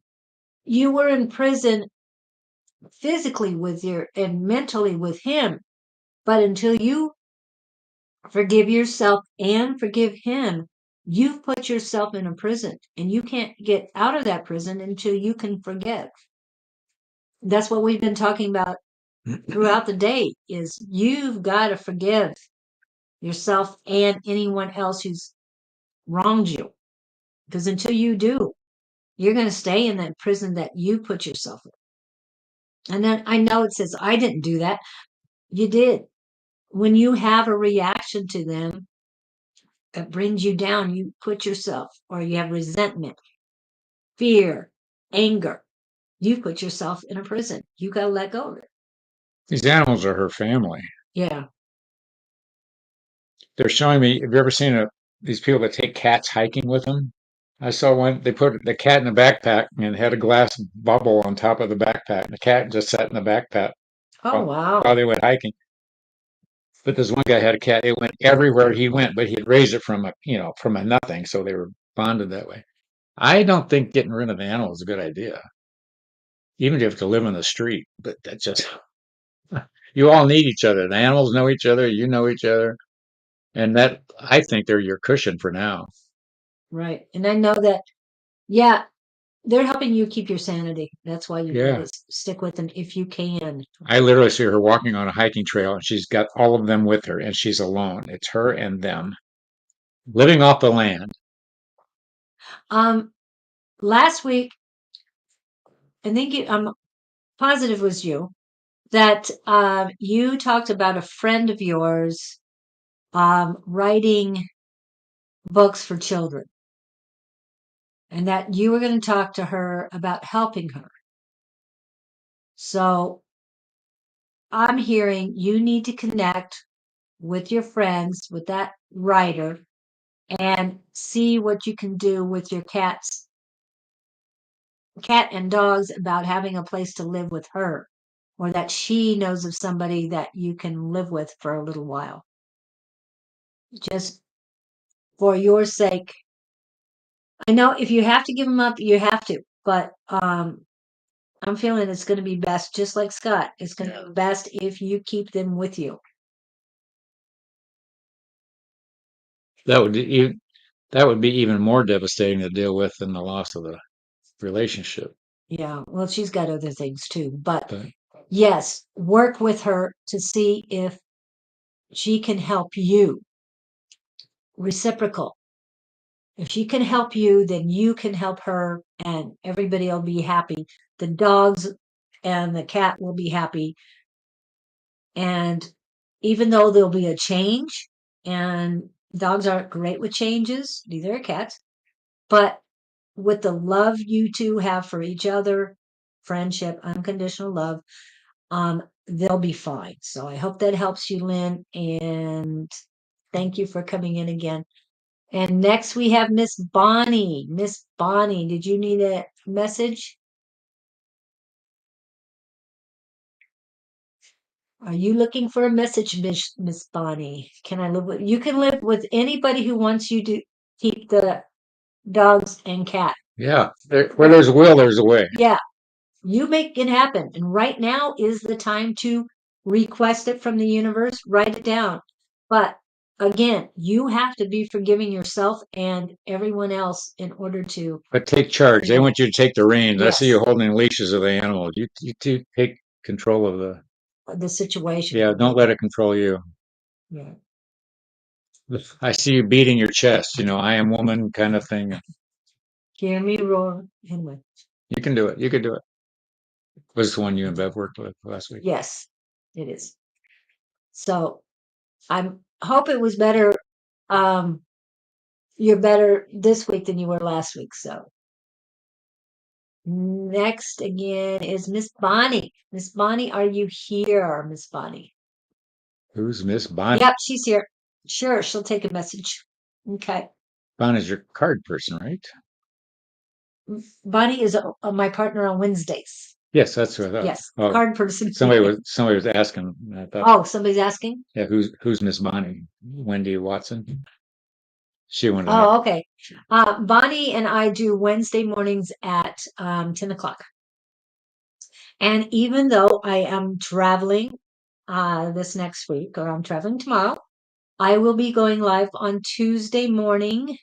You were in prison physically and mentally with him, but until you forgive yourself and forgive him, you've put yourself in a prison, and you can't get out of that prison until you can forgive. That's what we've been talking about throughout the day, is you've got to forgive yourself and anyone else who's wronged you. Because until you do, you're going to stay in that prison that you put yourself in. And then I know it says, I didn't do that. You did. When you have a reaction to them that brings you down, you put yourself, or you have resentment, fear, anger, you put yourself in a prison. You got to let go of it. These animals are her family. Yeah. They're showing me. Have you ever seen these people that take cats hiking with them? I saw one. They put the cat in a backpack and had a glass bubble on top of the backpack. And the cat just sat in the backpack Oh, wow. while they went hiking. But this one guy had a cat. It went everywhere he went, but he'd raised it from a nothing. So they were bonded that way. I don't think getting rid of an animal is a good idea, even if you have to live on the street. But that's just, you all need each other. The animals know each other. You know each other. And I think they're your cushion for now. Right. And I know that, yeah, they're helping you keep your sanity. That's why you need to stick with them if you can. I literally see her walking on a hiking trail and she's got all of them with her and she's alone. It's her and them living off the land. Last week, I think I'm positive it was you, that you talked about a friend of yours writing books for children, and that you were going to talk to her about helping her. So I'm hearing you need to connect with your friends, with that writer, and see what you can do with your cat and dogs about having a place to live with her, or that she knows of somebody that you can live with for a little while. Just for your sake. I know if you have to give them up, you have to, but I'm feeling it's going to be best, just like Scott. It's going to be best if you keep them with you. That would that would be even more devastating to deal with than the loss of the relationship. Yeah, well, she's got other things too. But But yes, work with her to see if she can help you. Reciprocal. If she can help you, then you can help her, and everybody will be happy. The dogs and the cat will be happy. And even though there'll be a change, and dogs aren't great with changes, neither are cats, but with the love you two have for each other, friendship, unconditional love, they'll be fine. So I hope that helps you, Lynn, and thank you for coming in again. And next we have Miss Bonnie. Miss Bonnie, did you need a message? Are you looking for a message, Miss Bonnie? Can I live with you? Can live with anybody who wants you to keep the dogs and cat. yeah, where there's a will, there's a way. Yeah, you make it happen. And right now is the time to request it from the universe, write it down. But again, you have to be forgiving yourself and everyone else in order to. But take charge. They want you to take the reins. I see you Yes, holding leashes of the animal. You two take control of the situation. yeah, don't let it control you. Yeah. I see you beating your chest, I am woman kind of thing. Hear me roar. Anyway, You can do it. You can do it. Was the one you and Bev worked with last week? yes, it is. So I hope it was better. Um, you're better this week than you were last week. So next again is Miss Bonnie. Miss Bonnie, are you here, Miss Bonnie? Who's Miss Bonnie? Yep, she's here. Sure, she'll take a message. Okay. Bonnie's your card person, right? Bonnie is my partner on Wednesdays. Yes, that's what I thought. Yes, Oh, card person. somebody was asking. I thought, Oh, somebody's asking? yeah, who's Miss Bonnie? Wendy Watson. She wanted to know. Oh, okay. Bonnie and I do Wednesday mornings at 10 o'clock. And even though I am traveling this next week, or I'm traveling tomorrow, I will be going live on Tuesday morning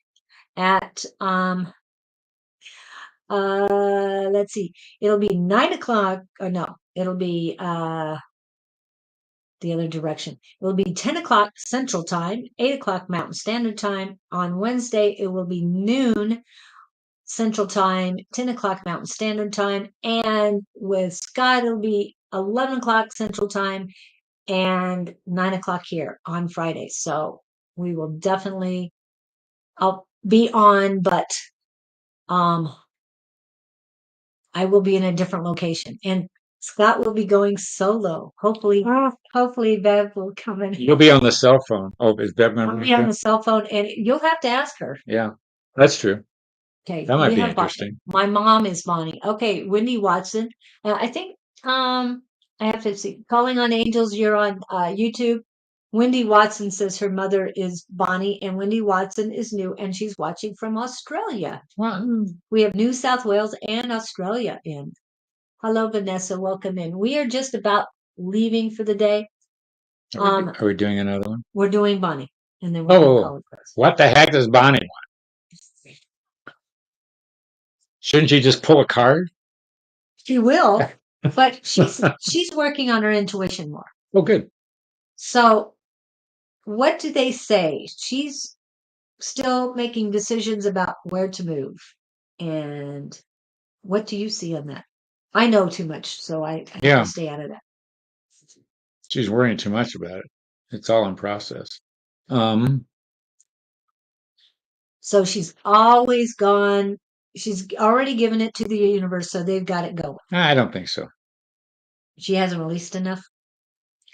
at let's see, it'll be 9 o'clock, or no, it'll be the other direction. It'll be 10 o'clock Central Time, 8 o'clock Mountain Standard Time. On Wednesday, it will be noon Central Time, 10 o'clock Mountain Standard Time. And with Scott, it'll be 11 o'clock Central Time and 9 o'clock here on Friday. So we will definitely, I'll be on, but I will be in a different location. And Scott will be going solo. Hopefully Bev will come in. You'll be on the cell phone. Oh, is Bev going I'll to be on the cell phone, and you'll have to ask her. Yeah, that's true. Okay, That might we be have interesting. my mom is Bonnie. Okay, Wendy Watson. I think I have to see. Calling on Angels, you're on YouTube. Wendy Watson says her mother is Bonnie, and Wendy Watson is new, and she's watching from Australia. Well, We have New South Wales and Australia in. Hello, Vanessa. Welcome in. We are just about leaving for the day. are we doing another one? We're doing Bonnie, and then we're going to call it quits. What the heck does Bonnie want? Shouldn't she just pull a card? She will, but she's working on her intuition more. Oh, good. So, what do they say? She's still making decisions about where to move. And what do you see on that? I know too much, so I have Yeah. to stay out of that. She's worrying too much about it. It's all in process. So she's always gone. She's already given it to the universe, so they've got it going. I don't think so. She hasn't released enough.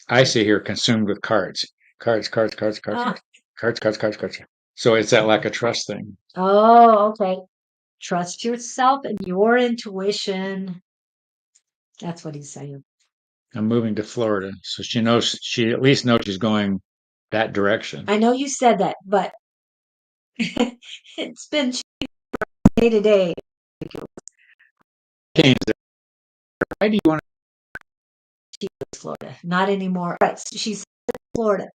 I see her consumed with cards. Cards. Ah. Cards. So it's that lack of trust thing. Oh, okay. Trust yourself and your intuition. That's what he's saying. I'm moving to Florida, so she at least knows she's going that direction. I know you said that, but it's been day to day. Why do you want She was Florida, not anymore. Right, she's in Florida.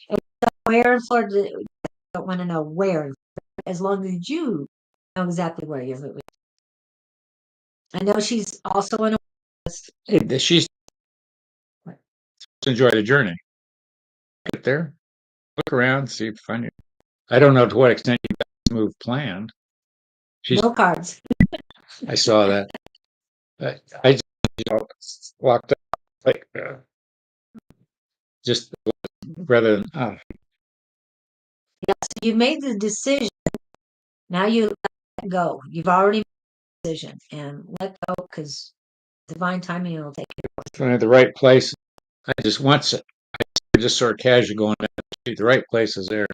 And where in Florida? don't want to know where, as long as you know exactly where you're moving. I know she's also on a list. Hey, she's enjoy the journey. Get there, look around, see if you find it. I don't know to what extent you guys move planned. No cards. I saw that. I just, walked up like just rather than Yeah, so you made the decision. Now you let go. You've already made the decision, and let go, because divine timing will take care of at the right place. I just once I just sort of casually going down the street. The right place is there.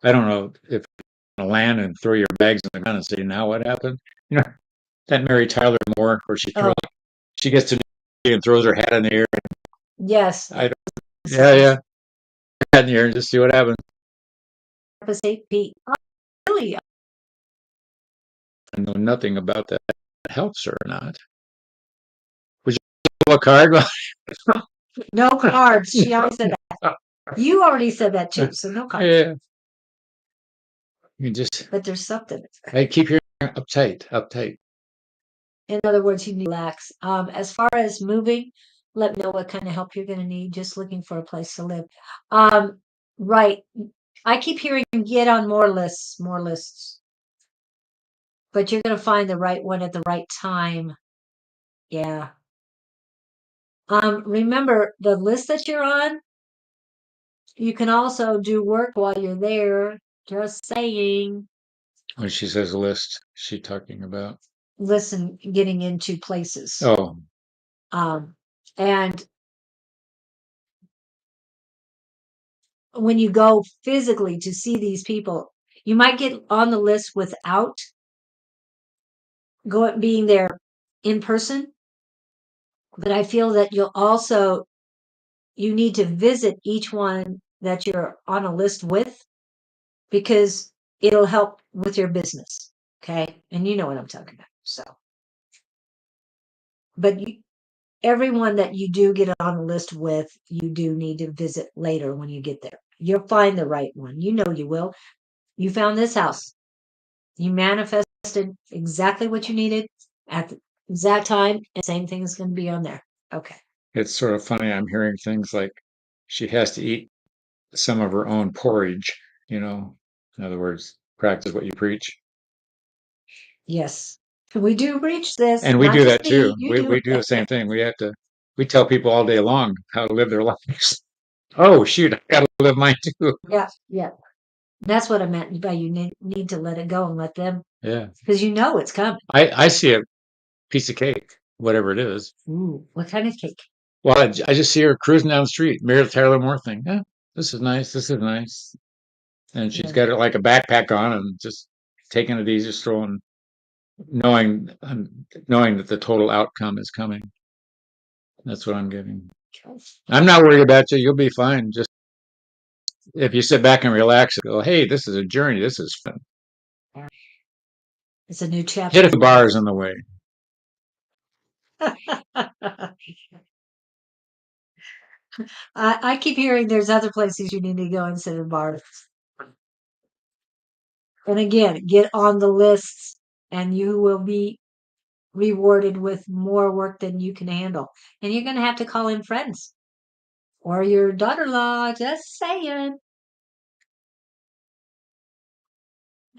I don't know if you're gonna land and throw your bags in the ground and say, now what happened? You know, that Mary Tyler Moore where Oh, she gets to New York and throws her hat in the air. yes. I yeah, hat in the air and just see what happens. Purpose 8P. Oh, really? I know nothing about that. If it helps her or not. Would you pull a card? No cards. She always said that. You already said that too, so no cards. Yeah. You just But there's something. I keep hearing uptight. In other words, you need to relax. As far as moving, let me know what kind of help you're going to need. Just looking for a place to live. Right. I keep hearing get on more lists. But you're going to find the right one at the right time. Yeah. Remember the list that you're on, you can also do work while you're there. Just saying. When she says list, she talking about Listen, getting into places. oh, And when you go physically to see these people, you might get on the list without being there in person. But I feel that you need to visit each one that you're on a list with, because it'll help with your business. Okay. And you know what I'm talking about. So, but everyone that you do get on a list with, you do need to visit later when you get there. You'll find the right one. You know you will. You found this house. You manifested exactly what you needed at the exact time, and same thing is going to be on there. Okay. it's sort of funny. I'm hearing things like she has to eat some of her own porridge, you know. In other words, practice what you preach. Yes. We do reach this, And we not do just that me. too. You We do. we do the same thing. We tell people all day long how to live their lives. Oh shoot, I gotta live mine too. Yeah. Yeah. That's what I meant by you need to let it go and let them, Yeah. because you know it's coming. I see a piece of cake, whatever it is. Ooh, what kind of cake? Well, I just see her cruising down the street, Mary Tyler Moore thing. Yeah, this is nice. This is nice. And she's Yeah. got it like a backpack on and just taking it easy, strolling, knowing knowing that the total outcome is coming. That's what I'm getting. I'm not worried about you. You'll be fine. Just if you sit back and relax and go, hey, this is a journey. This is fun. It's a new Hit chapter. a few bars on the way. I keep hearing there's other places you need to go instead of bars. And again, get on the lists and you will be rewarded with more work than you can handle. And you're going to have to call in friends or your daughter-in-law, just saying.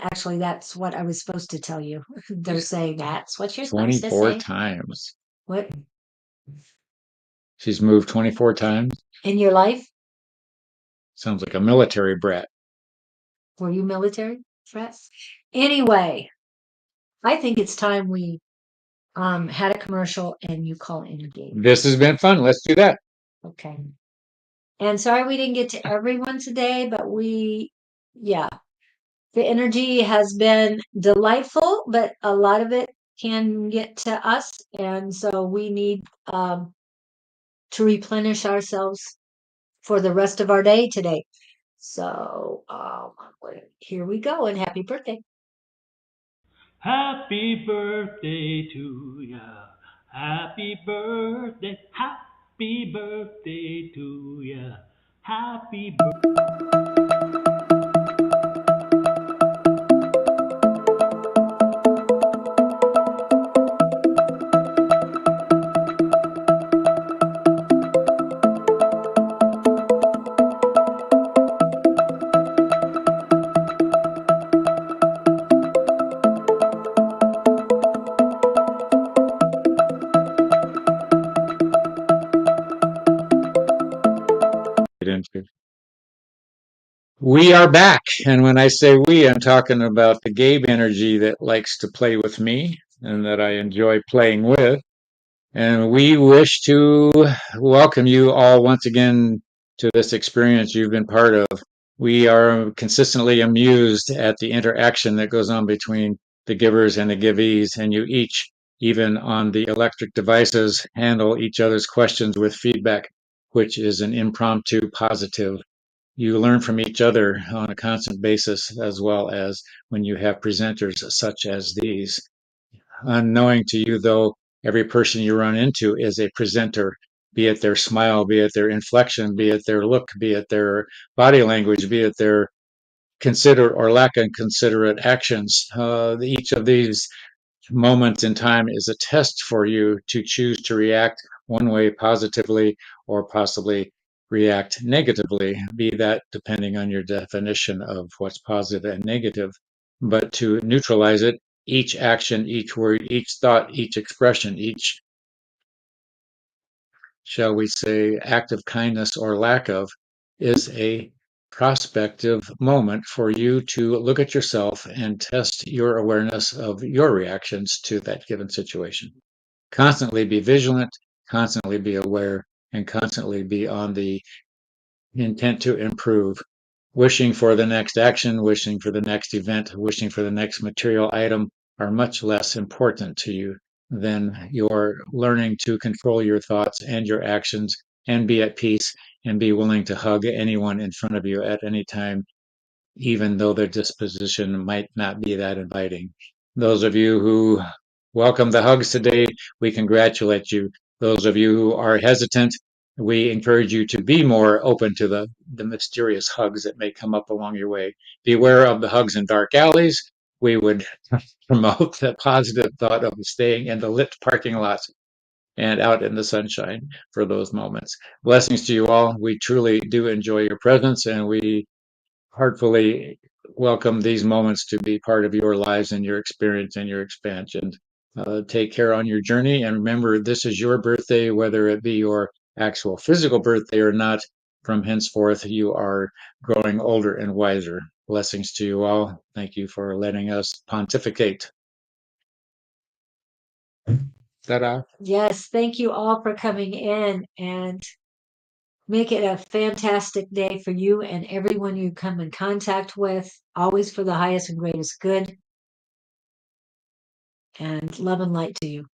Actually, that's what I was supposed to tell you. They're saying that's what you're supposed to 24 say. times. What? She's moved 24 times. In your life? Sounds like a military brat. Were you military, Fretz? Anyway, I think it's time we had a commercial and you call in game. This has been fun. Let's do that. Okay. And sorry we didn't get to everyone today, but yeah, the energy has been delightful, but a lot of it can get to us. And so we need to replenish ourselves for the rest of our day today. So here we go, and happy birthday. Happy birthday to ya. Happy birthday. Happy birthday to ya. Happy birthday. We are back. And when I say we, I'm talking about the Gabe energy that likes to play with me and that I enjoy playing with. And we wish to welcome you all once again to this experience you've been part of. We are consistently amused at the interaction that goes on between the givers and the givees, and you each, even on the electric devices, handle each other's questions with feedback, which is an impromptu positive. You learn from each other on a constant basis, as well as when you have presenters such as these. Unknowing to you, though, every person you run into is a presenter, be it their smile, be it their inflection, be it their look, be it their body language, be it their considerate or lack of considerate actions. Each of these moment in time is a test for you to choose to react one way positively or possibly react negatively, be that depending on your definition of what's positive and negative. But to neutralize it, each action, each word, each thought, each expression, each, shall we say, act of kindness or lack of, is a prospective moment for you to look at yourself and test your awareness of your reactions to that given situation. Constantly be vigilant, constantly be aware, and constantly be on the intent to improve, wishing for the next action, wishing for the next event, wishing for the next material item are much less important to you than your learning to control your thoughts and your actions and be at peace and be willing to hug anyone in front of you at any time, even though their disposition might not be that inviting. Those of you who welcome the hugs today, we congratulate you. Those of you who are hesitant, we encourage you to be more open to the mysterious hugs that may come up along your way. Beware of the hugs in dark alleys. We would promote the positive thought of staying in the lit parking lots and out in the sunshine for those moments. Blessings to you all. We truly do enjoy your presence, and we heartfully welcome these moments to be part of your lives and your experience and your expansion. Take care on your journey, and remember, this is your birthday, whether it be your actual physical birthday or not. From henceforth, you are growing older and wiser. Blessings to you all. Thank you for letting us pontificate. Ta-da. Yes, thank you all for coming in and make it a fantastic day for you and everyone you come in contact with, always for the highest and greatest good. And love and light to you.